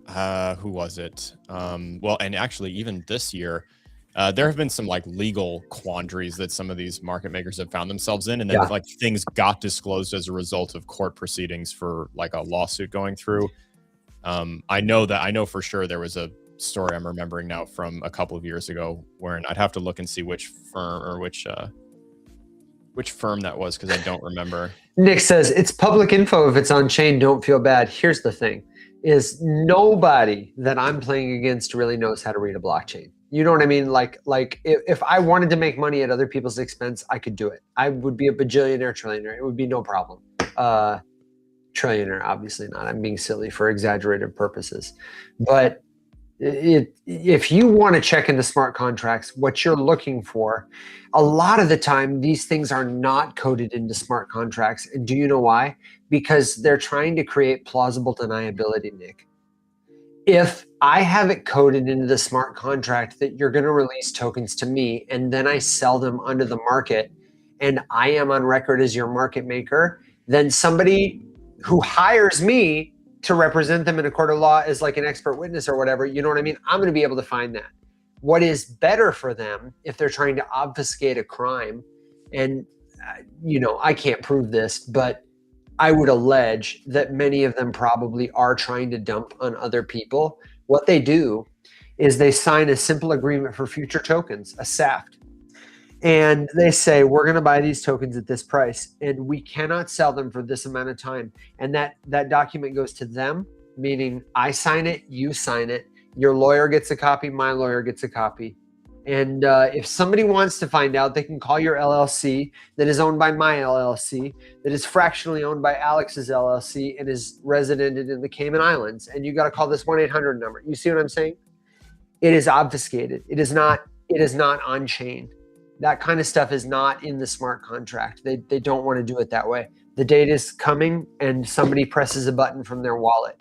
Speaker 4: who was it? Well, and actually even this year, there have been some like legal quandaries that some of these market makers have found themselves in, and then like things got disclosed as a result of court proceedings for like a lawsuit going through. I know for sure there was a story I'm remembering now from a couple of years ago, wherein I'd have to look and see which firm or which firm that was, because I don't remember.
Speaker 1: Nick says it's public info. If it's on chain, don't feel bad. Here's the thing: is nobody that I'm playing against really knows how to read a blockchain. You know what I mean? Like if I wanted to make money at other people's expense, I could do it. I would be a bajillionaire, trillionaire. It would be no problem. Trillionaire, obviously not. I'm being silly for exaggerated purposes. But if you want to check into smart contracts, what you're looking for, a lot of the time, these things are not coded into smart contracts. And do you know why? Because they're trying to create plausible deniability, Nick. If I have it coded into the smart contract that you're going to release tokens to me, and then I sell them under the market, and I am on record as your market maker, then somebody who hires me to represent them in a court of law as like an expert witness or whatever, you know what I mean? I'm going to be able to find that. What is better for them if they're trying to obfuscate a crime, and I can't prove this, but I would allege that many of them probably are trying to dump on other people. What they do is they sign a simple agreement for future tokens, a SAFT. And they say, we're going to buy these tokens at this price, and we cannot sell them for this amount of time. And that document goes to them, meaning I sign it, you sign it, your lawyer gets a copy, my lawyer gets a copy. And if somebody wants to find out, they can call your LLC that is owned by my LLC, that is fractionally owned by Alex's LLC, and is residented in the Cayman Islands. And you got to call this 1-800 number. You see what I'm saying? It is obfuscated. It is not on chain. That kind of stuff is not in the smart contract. They don't want to do it that way. The data is coming and somebody presses a button from their wallet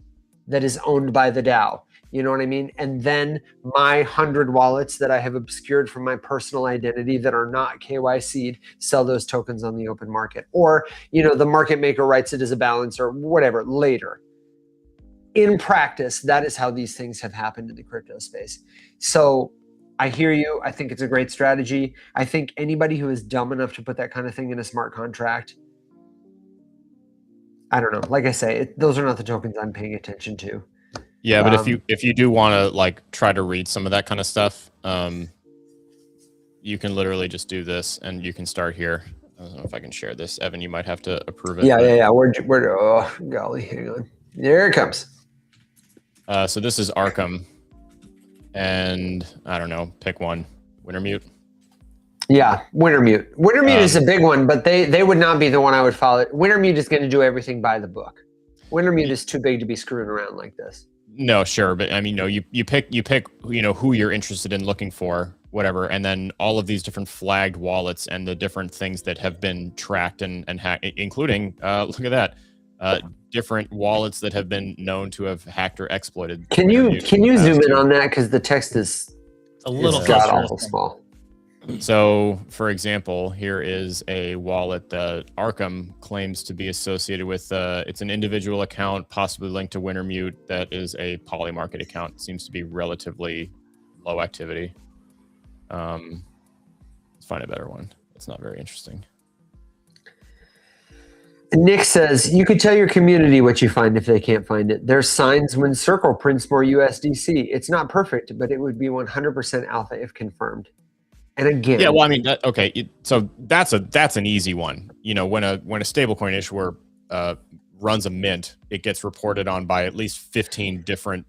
Speaker 1: that is owned by the DAO. You know what I mean? And then my 100 wallets that I have obscured from my personal identity that are not KYC'd sell those tokens on the open market. Or, the market maker writes it as a balance or whatever later. In practice, that is how these things have happened in the crypto space. So I hear you. I think it's a great strategy. I think anybody who is dumb enough to put that kind of thing in a smart contract, I don't know. Like I say, those are not the tokens I'm paying attention to.
Speaker 4: Yeah, but if you do want to like try to read some of that kind of stuff, you can literally just do this, and you can start here. I don't know if I can share this, Evan. You might have to approve it.
Speaker 1: Yeah. Where? Oh, golly, hang on. There it comes.
Speaker 4: So this is Arkham, and I don't know, pick one. Wintermute.
Speaker 1: Yeah, Wintermute. Wintermute is a big one, but they would not be the one I would follow. Wintermute is going to do everything by the book. Wintermute is too big to be screwing around like this.
Speaker 4: No, sure, but I mean, no, you pick, who you're interested in looking for, whatever, and then all of these different flagged wallets and the different things that have been tracked and hacked, including, look at that, different wallets that have been known to have hacked or exploited.
Speaker 1: Can you zoom in on that, because the text is
Speaker 3: a little
Speaker 1: god-awful small.
Speaker 4: So, for example, here is a wallet that Arkham claims to be associated with. It's an individual account, possibly linked to Wintermute. That is a Polymarket account. It seems to be relatively low activity. Let's find a better one. It's not very interesting.
Speaker 1: Nick says, you could tell your community what you find if they can't find it. There's signs when Circle prints more USDC. It's not perfect, but it would be 100% alpha if confirmed. And again,
Speaker 4: yeah, well, I mean, okay, so that's an easy one. When a stablecoin issuer runs a mint, it gets reported on by at least 15 different,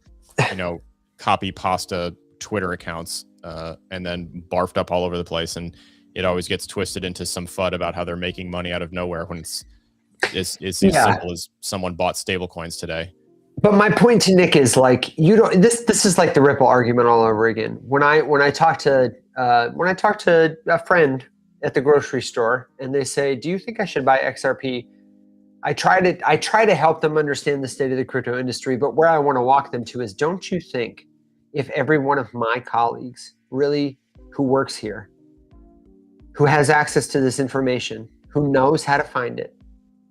Speaker 4: copy pasta Twitter accounts, and then barfed up all over the place, and it always gets twisted into some FUD about how they're making money out of nowhere when it's as simple as someone bought stablecoins today.
Speaker 1: But my point to Nick is like, this is like the Ripple argument all over again. When I talk to a friend at the grocery store and they say, do you think I should buy XRP? I try to help them understand the state of the crypto industry, but where I want to walk them to is, don't you think if every one of my colleagues really who works here, who has access to this information, who knows how to find it,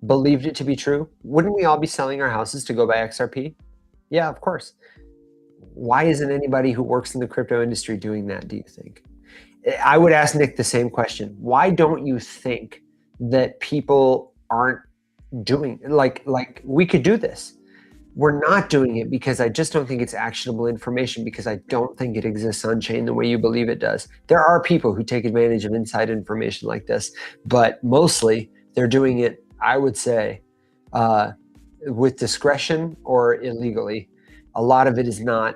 Speaker 1: believed it to be true, wouldn't we all be selling our houses to go buy XRP? Yeah, of course. Why isn't anybody who works in the crypto industry doing that, do you think? I would ask Nick the same question. Why don't you think that people aren't doing, like we could do this? We're not doing it because I just don't think it's actionable information, because I don't think it exists on chain the way you believe it does. There are people who take advantage of inside information like this, but mostly they're doing it, I would say, with discretion or illegally. A lot of it is not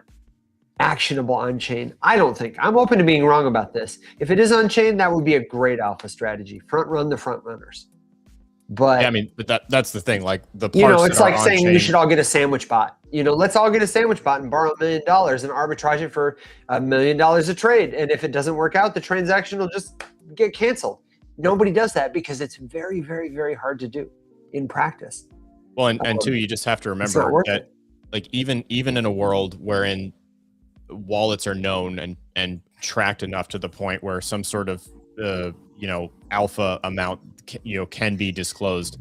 Speaker 1: actionable on chain? I don't think. I'm open to being wrong about this. If it is on chain, that would be a great alpha strategy. Front run the front runners. But
Speaker 4: Yeah, I mean, but that's the thing. Like the parts
Speaker 1: you know, it's
Speaker 4: that are
Speaker 1: like
Speaker 4: on
Speaker 1: saying
Speaker 4: chain,
Speaker 1: we should all get a sandwich bot. You know, let's all get a sandwich bot and borrow $1 million and arbitrage it for $1 million a trade. And if it doesn't work out, the transaction will just get canceled. Nobody does that because it's very, very, very hard to do in practice.
Speaker 4: Well, and two, you just have to
Speaker 1: It's not
Speaker 4: remember
Speaker 1: worth
Speaker 4: that,
Speaker 1: it.
Speaker 4: like even in a world wherein wallets are known and tracked enough to the point where some sort of alpha amount can be disclosed,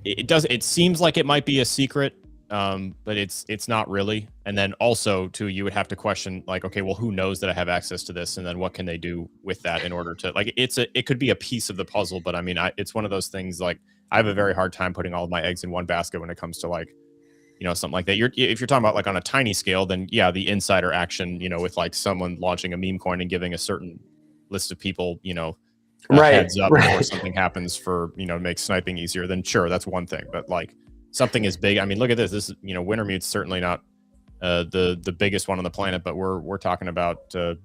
Speaker 4: it seems like it might be a secret, but it's not really. And then also too, you would have to question, like, okay, well, who knows that I have access to this, and then what can they do with that in order to, like, it could be a piece of the puzzle, but I mean, it's one of those things, like, I have a very hard time putting all of my eggs in one basket when it comes to, like, something like that. If you're talking about, like, on a tiny scale, then yeah, the insider action, with like someone launching a meme coin and giving a certain list of people, heads up before something happens for, make sniping easier, then sure, that's one thing. But like something is big. I mean, look at this. This is, Wintermute's certainly not the biggest one on the planet, but we're talking about good,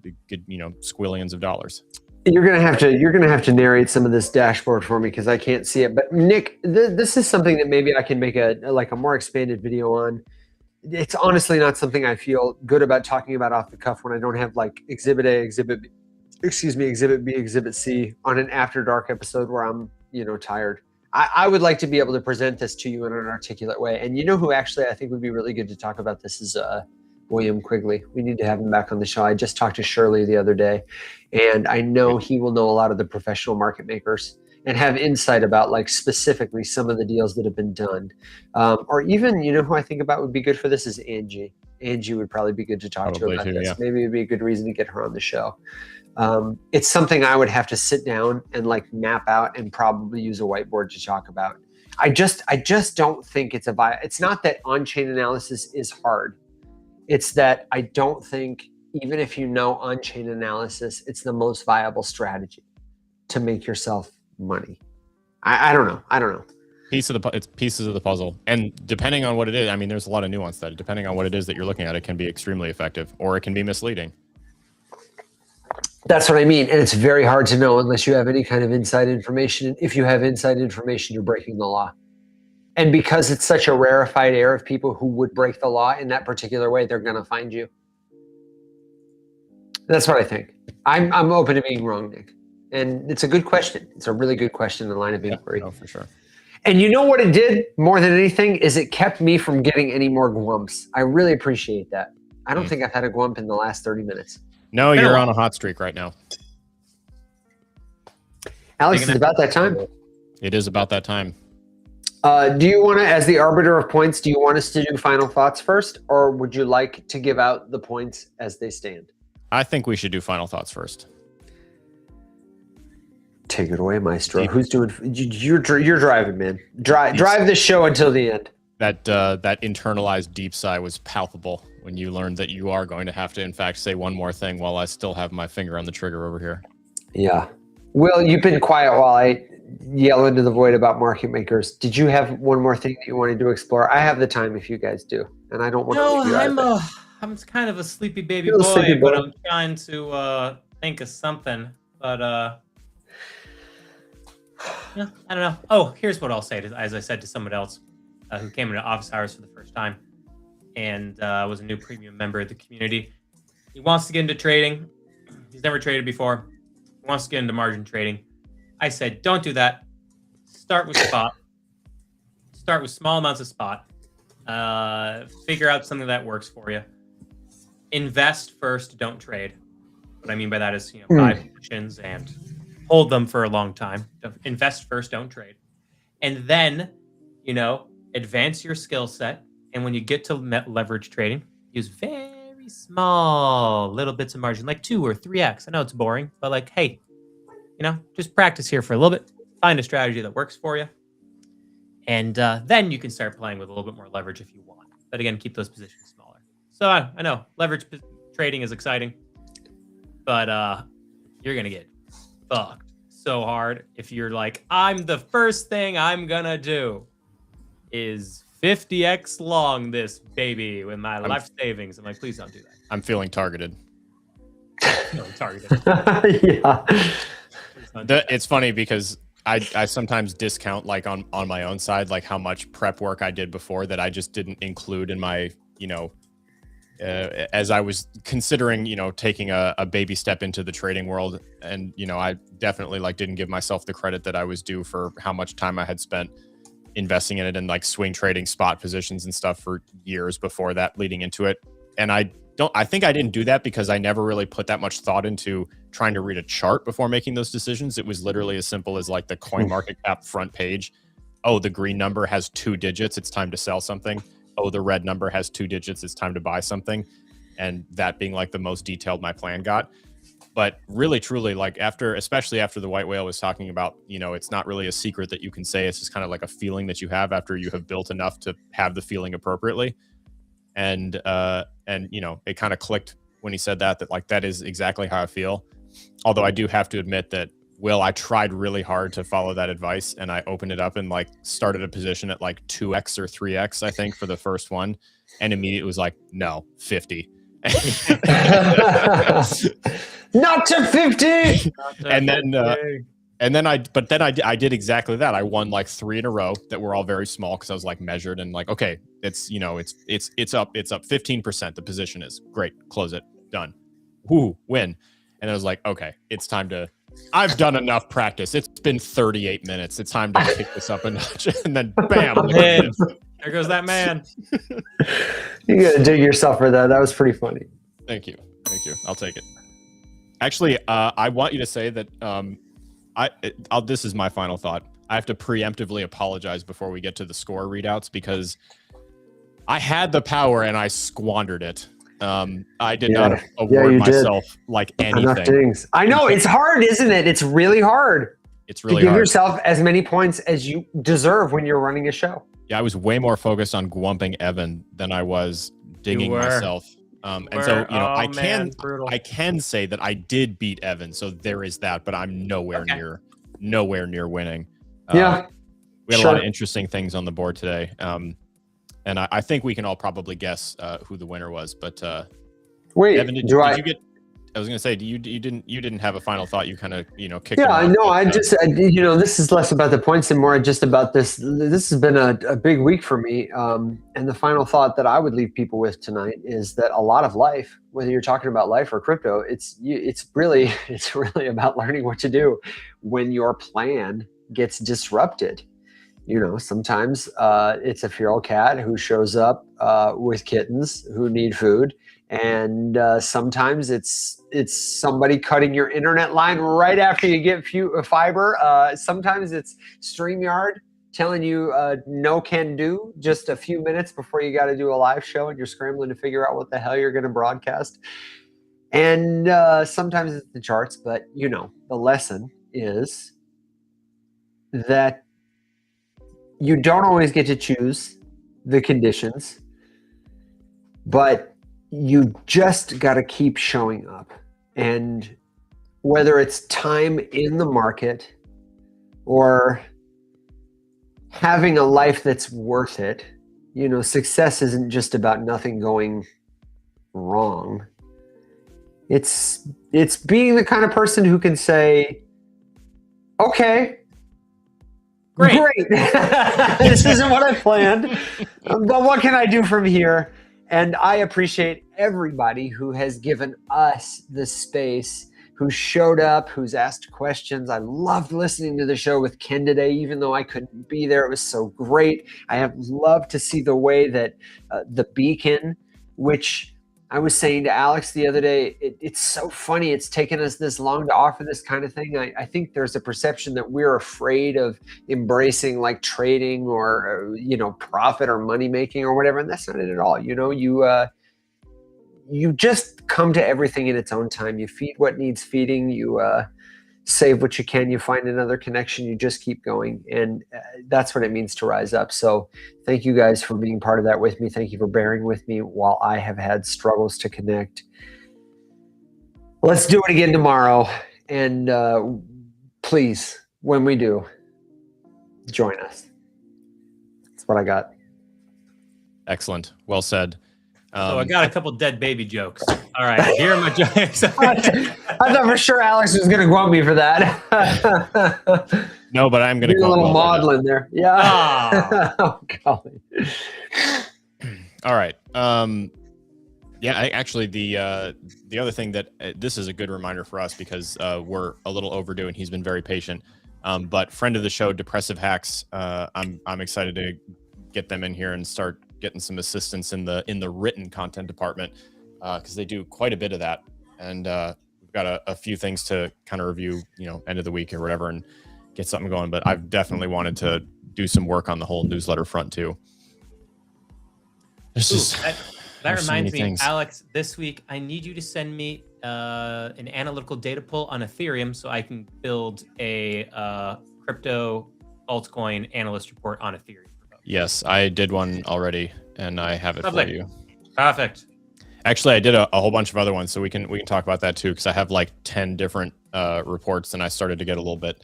Speaker 4: squillions of dollars.
Speaker 1: You're gonna have to narrate some of this dashboard for me because I can't see it. But Nick, this is something that maybe I can make a more expanded video on. It's honestly not something I feel good about talking about off the cuff when I don't have like Exhibit A, Exhibit B, Exhibit B, Exhibit C on an After Dark episode where I'm tired. I would like to be able to present this to you in an articulate way. And who actually I think would be really good to talk about this is William Quigley. We need to have him back on the show. I just talked to Shirley the other day, and I know he will know a lot of the professional market makers and have insight about like specifically some of the deals that have been done. Or even, who I think about would be good for this is Angie. Angie would probably be good to talk to about this. Yeah. Maybe it'd be a good reason to get her on the show. It's something I would have to sit down and like map out and probably use a whiteboard to talk about. I just don't think it's it's not that on-chain analysis is hard. It's that I don't think, even if you know on-chain analysis, it's the most viable strategy to make yourself money. I don't know.
Speaker 4: It's pieces of the puzzle. And depending on what it is, I mean, there's a lot of nuance that depending on what it is that you're looking at, it can be extremely effective or it can be misleading.
Speaker 1: That's what I mean. And it's very hard to know unless you have any kind of inside information. And if you have inside information, you're breaking the law. And because it's such a rarefied air of people who would break the law in that particular way, they're going to find you. That's what I think. I'm open to being wrong, Nick. And it's a good question. It's a really good question in the line of inquiry.
Speaker 4: Oh, for sure.
Speaker 1: And you know what it did more than anything is it kept me from getting any more gwumps. I really appreciate that. I don't think I've had a gwump in the last 30 minutes.
Speaker 4: No, you're on a hot streak right now.
Speaker 1: Alex, it's about that time.
Speaker 4: It is about that time.
Speaker 1: Do you want to, as the arbiter of points, do you want us to do final thoughts first, or would you like to give out the points as they stand?
Speaker 4: I think we should do final thoughts first.
Speaker 1: Take it away, Maestro. Who's doing? You're driving, man. Drive the show until the end.
Speaker 4: That internalized deep sigh was palpable when you learned that you are going to have to, in fact, say one more thing while I still have my finger on the trigger over here.
Speaker 1: Yeah. Will, you've been quiet while I yell into the void about market makers. Did you have one more thing that you wanted to explore? I have the time if you guys do, and I don't want to leave you out of it.
Speaker 3: I'm kind of a sleepy baby boy, but I'm trying to think of something. But I don't know. Oh, here's what I'll say. As I said to someone else who came into office hours for the first time and was a new premium member of the community. He wants to get into trading. He's never traded before. He wants to get into margin trading. I said, don't do that. Start with spot. Start with small amounts of spot. Figure out something that works for you. Invest first, don't trade. What I mean by that is, buy positions and hold them for a long time. Invest first, don't trade. And then, advance your skill set. And when you get to leverage trading, use very small little bits of margin, like 2 or 3x. I know it's boring, but like, hey, just practice here for a little bit. Find a strategy that works for you. And then you can start playing with a little bit more leverage if you want. But again, keep those positions smaller. So I know leverage trading is exciting, but you're going to get fucked so hard if you're like, the first thing I'm going to do is 50x long this baby with my life savings. I'm like, please don't do that.
Speaker 4: I'm feeling targeted.
Speaker 3: Feeling targeted.
Speaker 1: Yeah.
Speaker 4: It's funny because I sometimes discount like on my own side, like how much prep work I did before that I just didn't include in my, as I was considering, taking a baby step into the trading world. And, I definitely like didn't give myself the credit that I was due for how much time I had spent investing in it and like swing trading spot positions and stuff for years before that leading into it. And I think I didn't do that because I never really put that much thought into trying to read a chart before making those decisions. It was literally as simple as like the CoinMarketCap front page. Oh, the green number has 2 digits. It's time to sell something. Oh, the red number has 2 digits. It's time to buy something. And that being like the most detailed my plan got. But really, truly, like especially after the white whale was talking about, it's not really a secret that you can say. It's just kind of like a feeling that you have after you have built enough to have the feeling appropriately. And it kind of clicked when he said that like that is exactly how I feel. Although I do have to admit that, I tried really hard to follow that advice, and I opened it up and like started a position at like 2x or 3x, I think, for the first one, and immediately was like, no, 50.
Speaker 1: Not to 50.
Speaker 4: And then I did exactly that. I won like 3 in a row that were all very small because I was like measured and like, okay, it's up 15%. The position is great. Close it. Done. Woo, win. And I was like, okay, I've done enough practice. It's been 38 minutes. It's time to kick this up a notch. And then bam.
Speaker 3: There goes that man.
Speaker 1: You got to dig yourself for that. That was pretty funny.
Speaker 4: Thank you. I'll take it. Actually, I want you to say that this is my final thought. I have to preemptively apologize before we get to the score readouts because I had the power and I squandered it. I did not award myself like anything.
Speaker 1: Enough things. I know it's hard, isn't it? It's really hard.
Speaker 4: It's really
Speaker 1: to give
Speaker 4: hard.
Speaker 1: yourself as many points as you deserve when you're running a show.
Speaker 4: Yeah, I was way more focused on gumping Evan than I was dinging myself. And so I can say that I did beat Evan, so there is that, but I'm nowhere near winning. We had a lot of interesting things on the board today. And I think we can all probably guess who the winner was. But
Speaker 1: wait,
Speaker 4: Evan, did you get? I was going to say, you didn't have a final thought. You kind of kicked.
Speaker 1: Yeah, no, I just this is less about the points and more just about this. This has been a big week for me. And the final thought that I would leave people with tonight is that a lot of life, whether you're talking about life or crypto, it's really about learning what to do when your plan gets disrupted. Sometimes it's a feral cat who shows up with kittens who need food. And sometimes it's somebody cutting your internet line right after you get fiber. Sometimes it's StreamYard telling you no can do just a few minutes before you got to do a live show and you're scrambling to figure out what the hell you're going to broadcast. And sometimes it's the charts, but the lesson is that you don't always get to choose the conditions, but you just got to keep showing up. And whether it's time in the market or having a life that's worth it, success isn't just about nothing going wrong. It's being the kind of person who can say, okay, great. This isn't what I planned, but what can I do from here? And I appreciate everybody who has given us the space, who showed up, who's asked questions. I loved listening to the show with Ken today, even though I couldn't be there. It was so great. I have loved to see the way that the beacon, which I was saying to Alex the other day, it's so funny. It's taken us this long to offer this kind of thing. I think there's a perception that we're afraid of embracing like trading or, profit or money making or whatever. And that's not it at all. You just come to everything in its own time. You feed what needs feeding. You save what you can. You find another connection. You just keep going. And that's what it means to rise up. So thank you guys for being part of that with me. Thank you for bearing with me while I have had struggles to connect. Let's do it again tomorrow. And please, when we do, join us. That's what I got.
Speaker 4: Excellent. Well said.
Speaker 3: So I got a couple dead baby jokes. All right, here are my jokes.
Speaker 1: I thought for sure Alex was going to grunt me for that.
Speaker 4: No, but I'm going to
Speaker 1: do a
Speaker 4: go
Speaker 1: little
Speaker 4: well
Speaker 1: maudlin there. Yeah.
Speaker 3: Ah.
Speaker 1: Oh, golly.
Speaker 4: All right. Actually, the other thing that this is a good reminder for us because we're a little overdue and he's been very patient. But friend of the show, Depressive Hacks, I'm excited to get them in here and start getting some assistance in the written content department because they do quite a bit of that. And we've got a few things to kind of review, end of the week or whatever, and get something going. But I've definitely wanted to do some work on the whole newsletter front too.
Speaker 3: That reminds me,
Speaker 4: things.
Speaker 3: Alex, this week I need you to send me an analytical data pull on Ethereum so I can build a crypto altcoin analyst report on Ethereum.
Speaker 4: Yes, I did one already, and I have it for you.
Speaker 3: Perfect.
Speaker 4: Actually, I did a whole bunch of other ones, so we can talk about that too, because I have like 10 different reports, and I started to get a little bit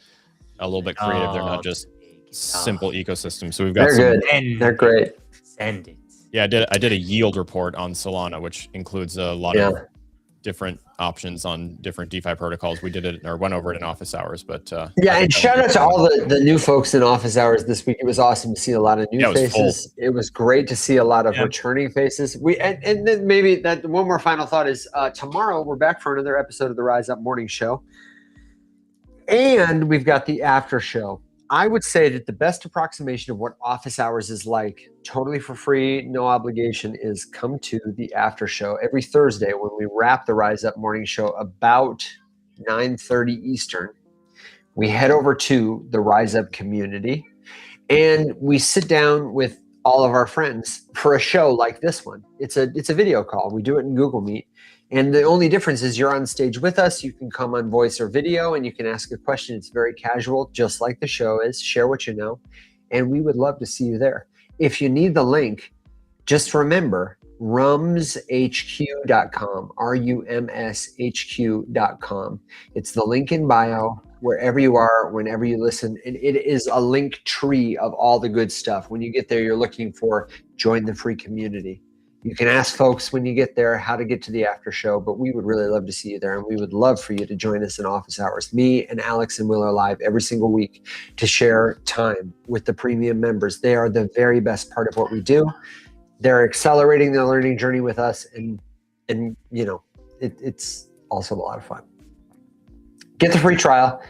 Speaker 4: creative. They're not just simple ecosystems. So we've got
Speaker 1: They're good. They're great.
Speaker 3: Send it.
Speaker 4: Yeah, I did a yield report on Solana, which includes a lot of different options on different DeFi protocols. We did it or went over it in office hours, but
Speaker 1: and shout out to all the new folks in office hours this week. It was awesome to see a lot of new faces. It was great to see a lot of returning faces. And then maybe that one more final thought is tomorrow we're back for another episode of the Rise Up Morning Show, and we've got the after show. I would say that the best approximation of what office hours is like, totally for free, no obligation, is come to the after show every Thursday when we wrap the Rise Up Morning Show about 9:30 Eastern. We head over to the Rise Up community and we sit down with all of our friends for a show like this one. It's a video call. We do it in Google Meet. And the only difference is you're on stage with us. You can come on voice or video and you can ask a question. It's very casual, just like the show is. Share what you know. And we would love to see you there. If you need the link, just remember rumshq.com, rumshq.com. It's the link in bio, wherever you are, whenever you listen. And it is a link tree of all the good stuff. When you get there, you're looking for join the free community. You can ask folks when you get there how to get to the after show, but we would really love to see you there. And we would love for you to join us in office hours. Me and Alex and Will are live every single week to share time with the premium members. They are the very best part of what we do. They're accelerating their learning journey with us. And it's also a lot of fun. Get the free trial.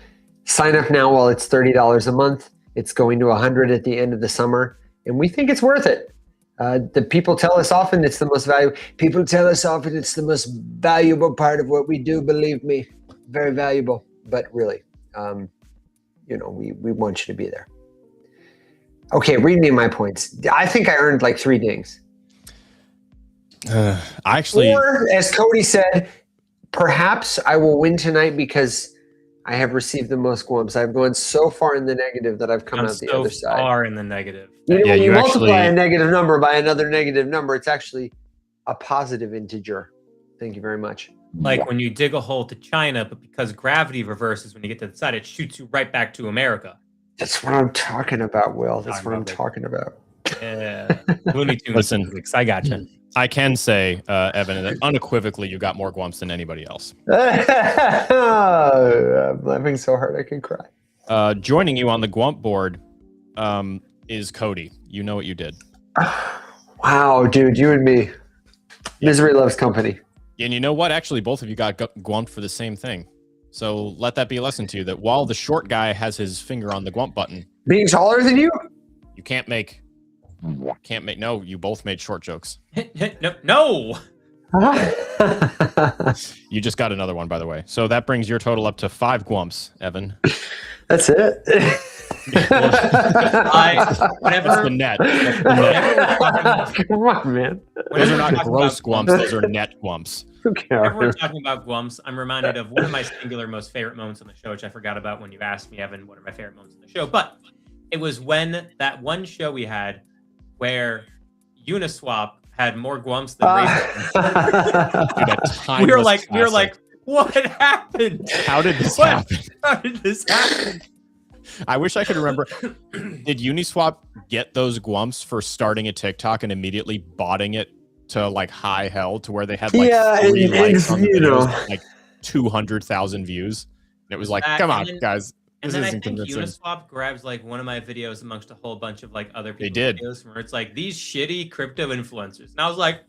Speaker 1: Sign up now while it's $30 a month. It's going to $100 at the end of the summer. And we think it's worth it. The people tell us often it's the most valuable. People tell us often it's the most valuable part of what we do. Believe me, very valuable. But really, we want you to be there. Okay, read me my points. I think I earned like 3 dings. Or as Cody said, perhaps I will win tonight because I have received the most glumps. I've gone so far in the negative that I've come out the other side.
Speaker 3: So far in the negative.
Speaker 1: When you multiply a negative number by another negative number, it's actually a positive integer. Thank you very much.
Speaker 3: Like when you dig a hole to China, but because gravity reverses when you get to the side, it shoots you right back to America.
Speaker 1: That's what I'm talking about, Will. That's what I'm talking about.
Speaker 3: Yeah. Looney Tunes.
Speaker 4: Listen,
Speaker 3: physics. I gotcha.
Speaker 4: I can say, Evan, that unequivocally you got more glumps than anybody else.
Speaker 1: I'm laughing so hard I can cry.
Speaker 4: Joining you on the Gwump board is Cody. You know what you did.
Speaker 1: Wow, dude, you and me. Misery loves company.
Speaker 4: And you know what? Actually, both of you got Gwumped for the same thing. So let that be a lesson to you that while the short guy has his finger on the Gwump button,
Speaker 1: being taller than you,
Speaker 4: you can't make. No, you both made short jokes.
Speaker 3: No.
Speaker 4: You just got another one, by the way. So that brings your total up to 5 Gwumps, Evan.
Speaker 1: That's it.
Speaker 4: That's the net.
Speaker 1: Come on, man.
Speaker 4: Those are not gross Gwumps. Those are net Gwumps.
Speaker 3: Whenever we're talking about Gwumps, I'm reminded of one of my singular most favorite moments on the show, which I forgot about when you asked me, Evan, what are my favorite moments on the show. But it was when that one show we had where Uniswap had more Gwumps than Race. We were like, what happened?
Speaker 4: How did this happen?
Speaker 3: How did this happen?
Speaker 4: I wish I could remember. Did Uniswap get those gwumps for starting a TikTok and immediately botting it to like high hell to where they had like 3 likes on the videos, with, like 200,000 views. And it was like, come on, guys.
Speaker 3: And
Speaker 4: This
Speaker 3: then I
Speaker 4: isn't
Speaker 3: think
Speaker 4: convincing.
Speaker 3: Uniswap grabs like one of my videos amongst a whole bunch of like other people's
Speaker 4: did.
Speaker 3: videos where it's like these shitty crypto influencers. And I was like,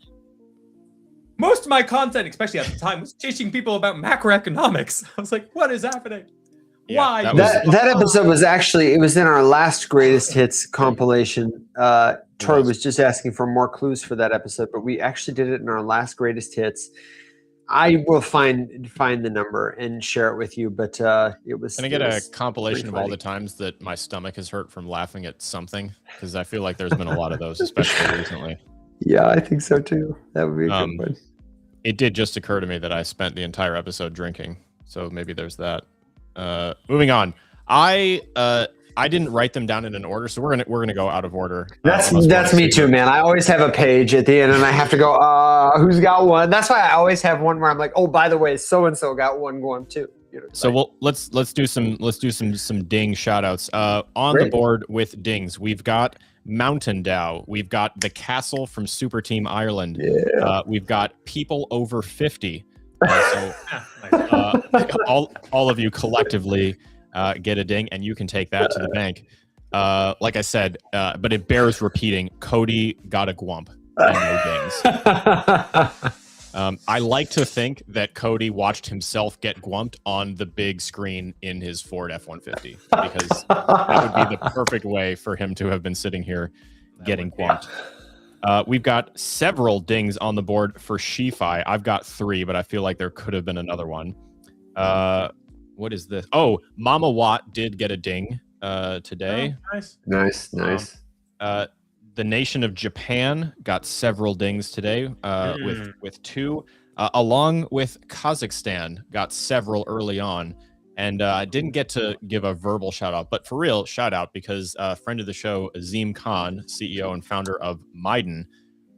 Speaker 3: most of my content, especially at the time, was teaching people about macroeconomics. I was like, what is happening?
Speaker 4: Yeah,
Speaker 3: Why?
Speaker 1: That episode was actually, it was in our last greatest hits compilation. Troy was just asking for more clues for that episode, but we actually did it in our last greatest hits. I will find the number and share it with you, but it was.
Speaker 4: Can I get a compilation of all the times that my stomach has hurt from laughing at something? Because I feel like there's been a lot of those, especially recently.
Speaker 1: Yeah, I think so too. That would be a good one.
Speaker 4: It did just occur to me that I spent the entire episode drinking, so maybe there's that. Moving on. I didn't write them down in an order, so we're gonna go out of order.
Speaker 1: That's me too, man. I always have a page at the end, and I have to go. Who's got one? That's why I always have one where I'm like, oh, by the way, so and so got one going too. You know,
Speaker 4: so let's do some ding shout outs. On the board with dings, we've got Mountain Dow, we've got the Castle from Super Team Ireland, we've got People Over 50. All of you collectively get a ding, and you can take that to the bank. Like I said, but it bears repeating, Cody got a gwump and no dings. I like to think that Cody watched himself get gwumped on the big screen in his Ford F-150, because that would be the perfect way for him to have been sitting here getting gwumped. We've got several dings on the board for SheFi. I've got 3, but I feel like there could have been another one. What is this? Oh, Mama Watt did get a ding today.
Speaker 3: Oh, nice.
Speaker 4: The nation of Japan got several dings today with 2, along with Kazakhstan got several early on. And I didn't get to give a verbal shout out, but for real, shout out, because a friend of the show, Azim Khan, CEO and founder of Maiden,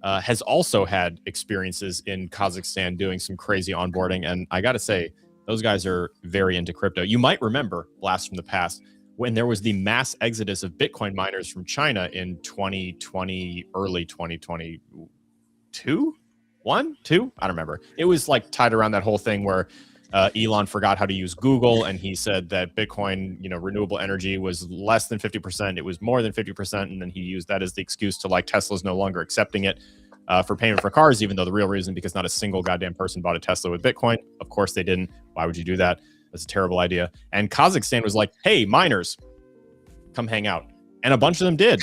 Speaker 4: has also had experiences in Kazakhstan doing some crazy onboarding. And I got to say, those guys are very into crypto. You might remember, blast from the past, when there was the mass exodus of Bitcoin miners from China in 2020, early 2022, 2? I don't remember. It was like tied around that whole thing where Elon forgot how to use Google, and he said that Bitcoin, renewable energy was less than 50%. It was more than 50%. And then he used that as the excuse to like Tesla's no longer accepting it for payment for cars, even though the real reason, because not a single goddamn person bought a Tesla with Bitcoin. Of course they didn't. Why would you do that? That's a terrible idea. And Kazakhstan was like, hey, miners, come hang out. And a bunch of them did.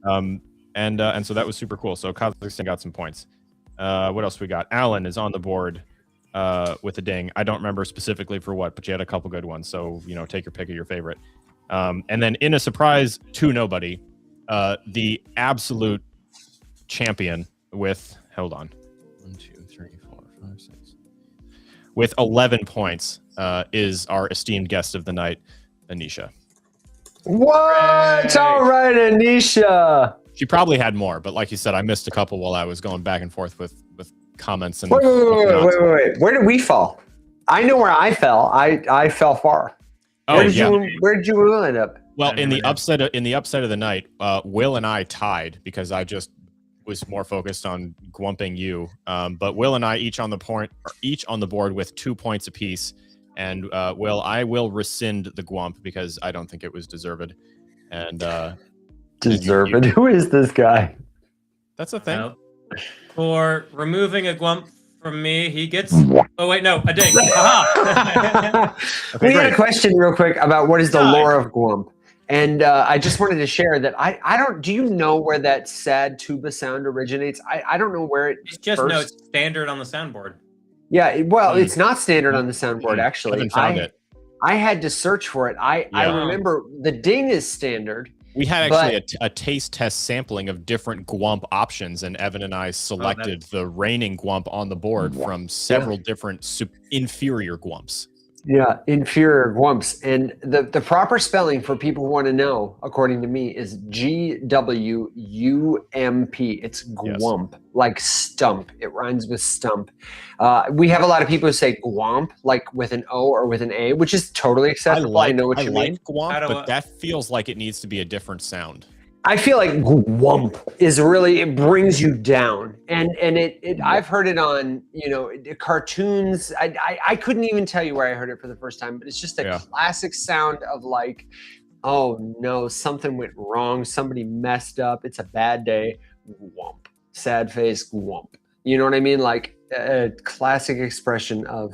Speaker 4: And so that was super cool. So Kazakhstan got some points. What else we got? Alan is on the board with a ding. I don't remember specifically for what, but you had a couple good ones. So, take your pick of your favorite. And then in a surprise to nobody, the absolute champion with, hold on, 1, 2, 3, 4, 5, 6, with 11 points is our esteemed guest of the night, Anisha.
Speaker 1: What? Hey. All right, Anisha.
Speaker 4: She probably had more, but like you said, I missed a couple while I was going back and forth with comments. And
Speaker 1: wait. Where did we fall? I know where I fell. I fell far.
Speaker 4: Oh,
Speaker 1: where did you end up?
Speaker 4: Well, in the upset of the night, Will and I tied because I just was more focused on gwumping you. But Will and I each on the board with 2 points apiece. And Will, I will rescind the gwump because I don't think it was deserved. And
Speaker 1: deserved? Who is this guy?
Speaker 4: That's a thing.
Speaker 3: Nope. For removing a gwump from me, he gets. Oh wait, no, a ding. Aha!
Speaker 1: Okay, we had a question real quick about what is the lore of gwump, and I just wanted to share that I don't. Do you know where that sad tuba sound originates? I don't know where it.
Speaker 3: Just know it's standard on the soundboard.
Speaker 1: Yeah, well, it's not standard on the soundboard actually.
Speaker 4: I haven't found it.
Speaker 1: I had to search for it. I remember the ding is standard.
Speaker 4: We had actually a taste test sampling of different gwump options, and Evan and I selected the reigning gwump on the board from several different inferior gwumps. Yeah, inferior gwumps. And the proper spelling for people who want to know, according to me, is G-W-U-M-P. It's gwump, like stump. It rhymes with stump. We have a lot of people who say gwump, like with an O or with an A, which is totally acceptable. I know what you mean. Gwump, but that feels like it needs to be a different sound.
Speaker 1: I feel like wump is really, it brings you down, and it I've heard it on cartoons. I couldn't even tell you where I heard it for the first time, but it's just a classic sound of like, oh no, something went wrong, somebody messed up, it's a bad day, wump, sad face, wump. You know what I mean? Like a classic expression of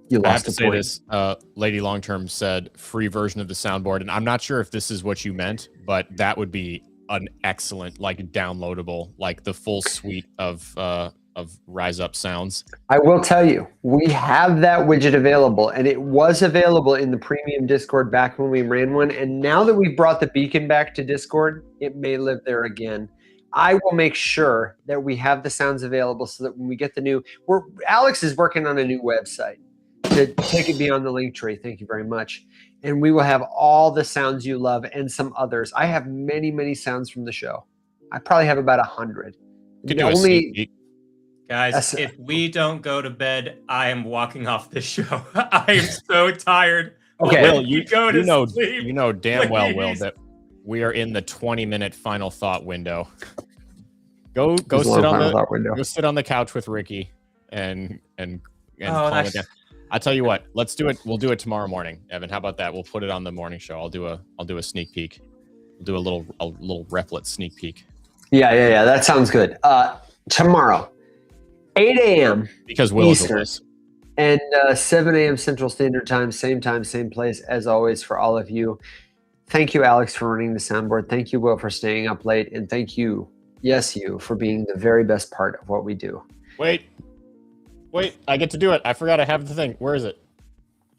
Speaker 1: you lost
Speaker 4: I have to
Speaker 1: a
Speaker 4: say
Speaker 1: point.
Speaker 4: this. Lady Long Term said free version of the soundboard, and I'm not sure if this is what you meant, but that would be an excellent, like, downloadable, like the full suite of Rise Up sounds.
Speaker 1: I will tell you, we have that widget available, and it was available in the premium Discord back when we ran one. And now that we've brought the beacon back to Discord, it may live there again. I will make sure that we have the sounds available so that when we get the new, Alex is working on a new website to take it beyond the link tree. Thank you very much. And we will have all the sounds you love and some others. I have many, many sounds from the show. I probably have about 100.
Speaker 4: Could do a sneak peek.
Speaker 3: Guys, if we don't go to bed, I am walking off this show. I am so tired.
Speaker 1: Okay.
Speaker 4: Will,
Speaker 3: sleep,
Speaker 4: you know damn well, Will,
Speaker 3: please.
Speaker 4: that we are in the 20-minute final thought window. Go sit on the couch with Ricky and calm it down. I'll tell you what, let's do it. We'll do it tomorrow morning, Evan. How about that? We'll put it on the morning show. I'll do a sneak peek. We'll do a little Replit sneak peek.
Speaker 1: Yeah. That sounds good. Tomorrow, 8 a.m.
Speaker 4: Because Will
Speaker 1: Eastern,
Speaker 4: is
Speaker 1: and 7 a.m. Central Standard Time, same place as always for all of you. Thank you, Alex, for running the soundboard. Thank you, Will, for staying up late, and thank you, yes, you, for being the very best part of what we do.
Speaker 4: Wait, I get to do it. I forgot I have the thing. Where is it?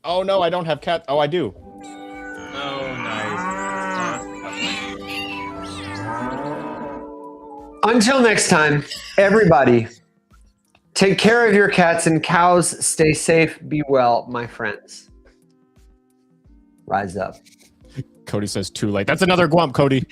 Speaker 4: Oh no, I don't have cat. Oh, I do.
Speaker 3: Oh, nice.
Speaker 1: Until next time, everybody, take care of your cats and cows. Stay safe. Be well, my friends. Rise up.
Speaker 4: Cody says too late. That's another Gwump, Cody.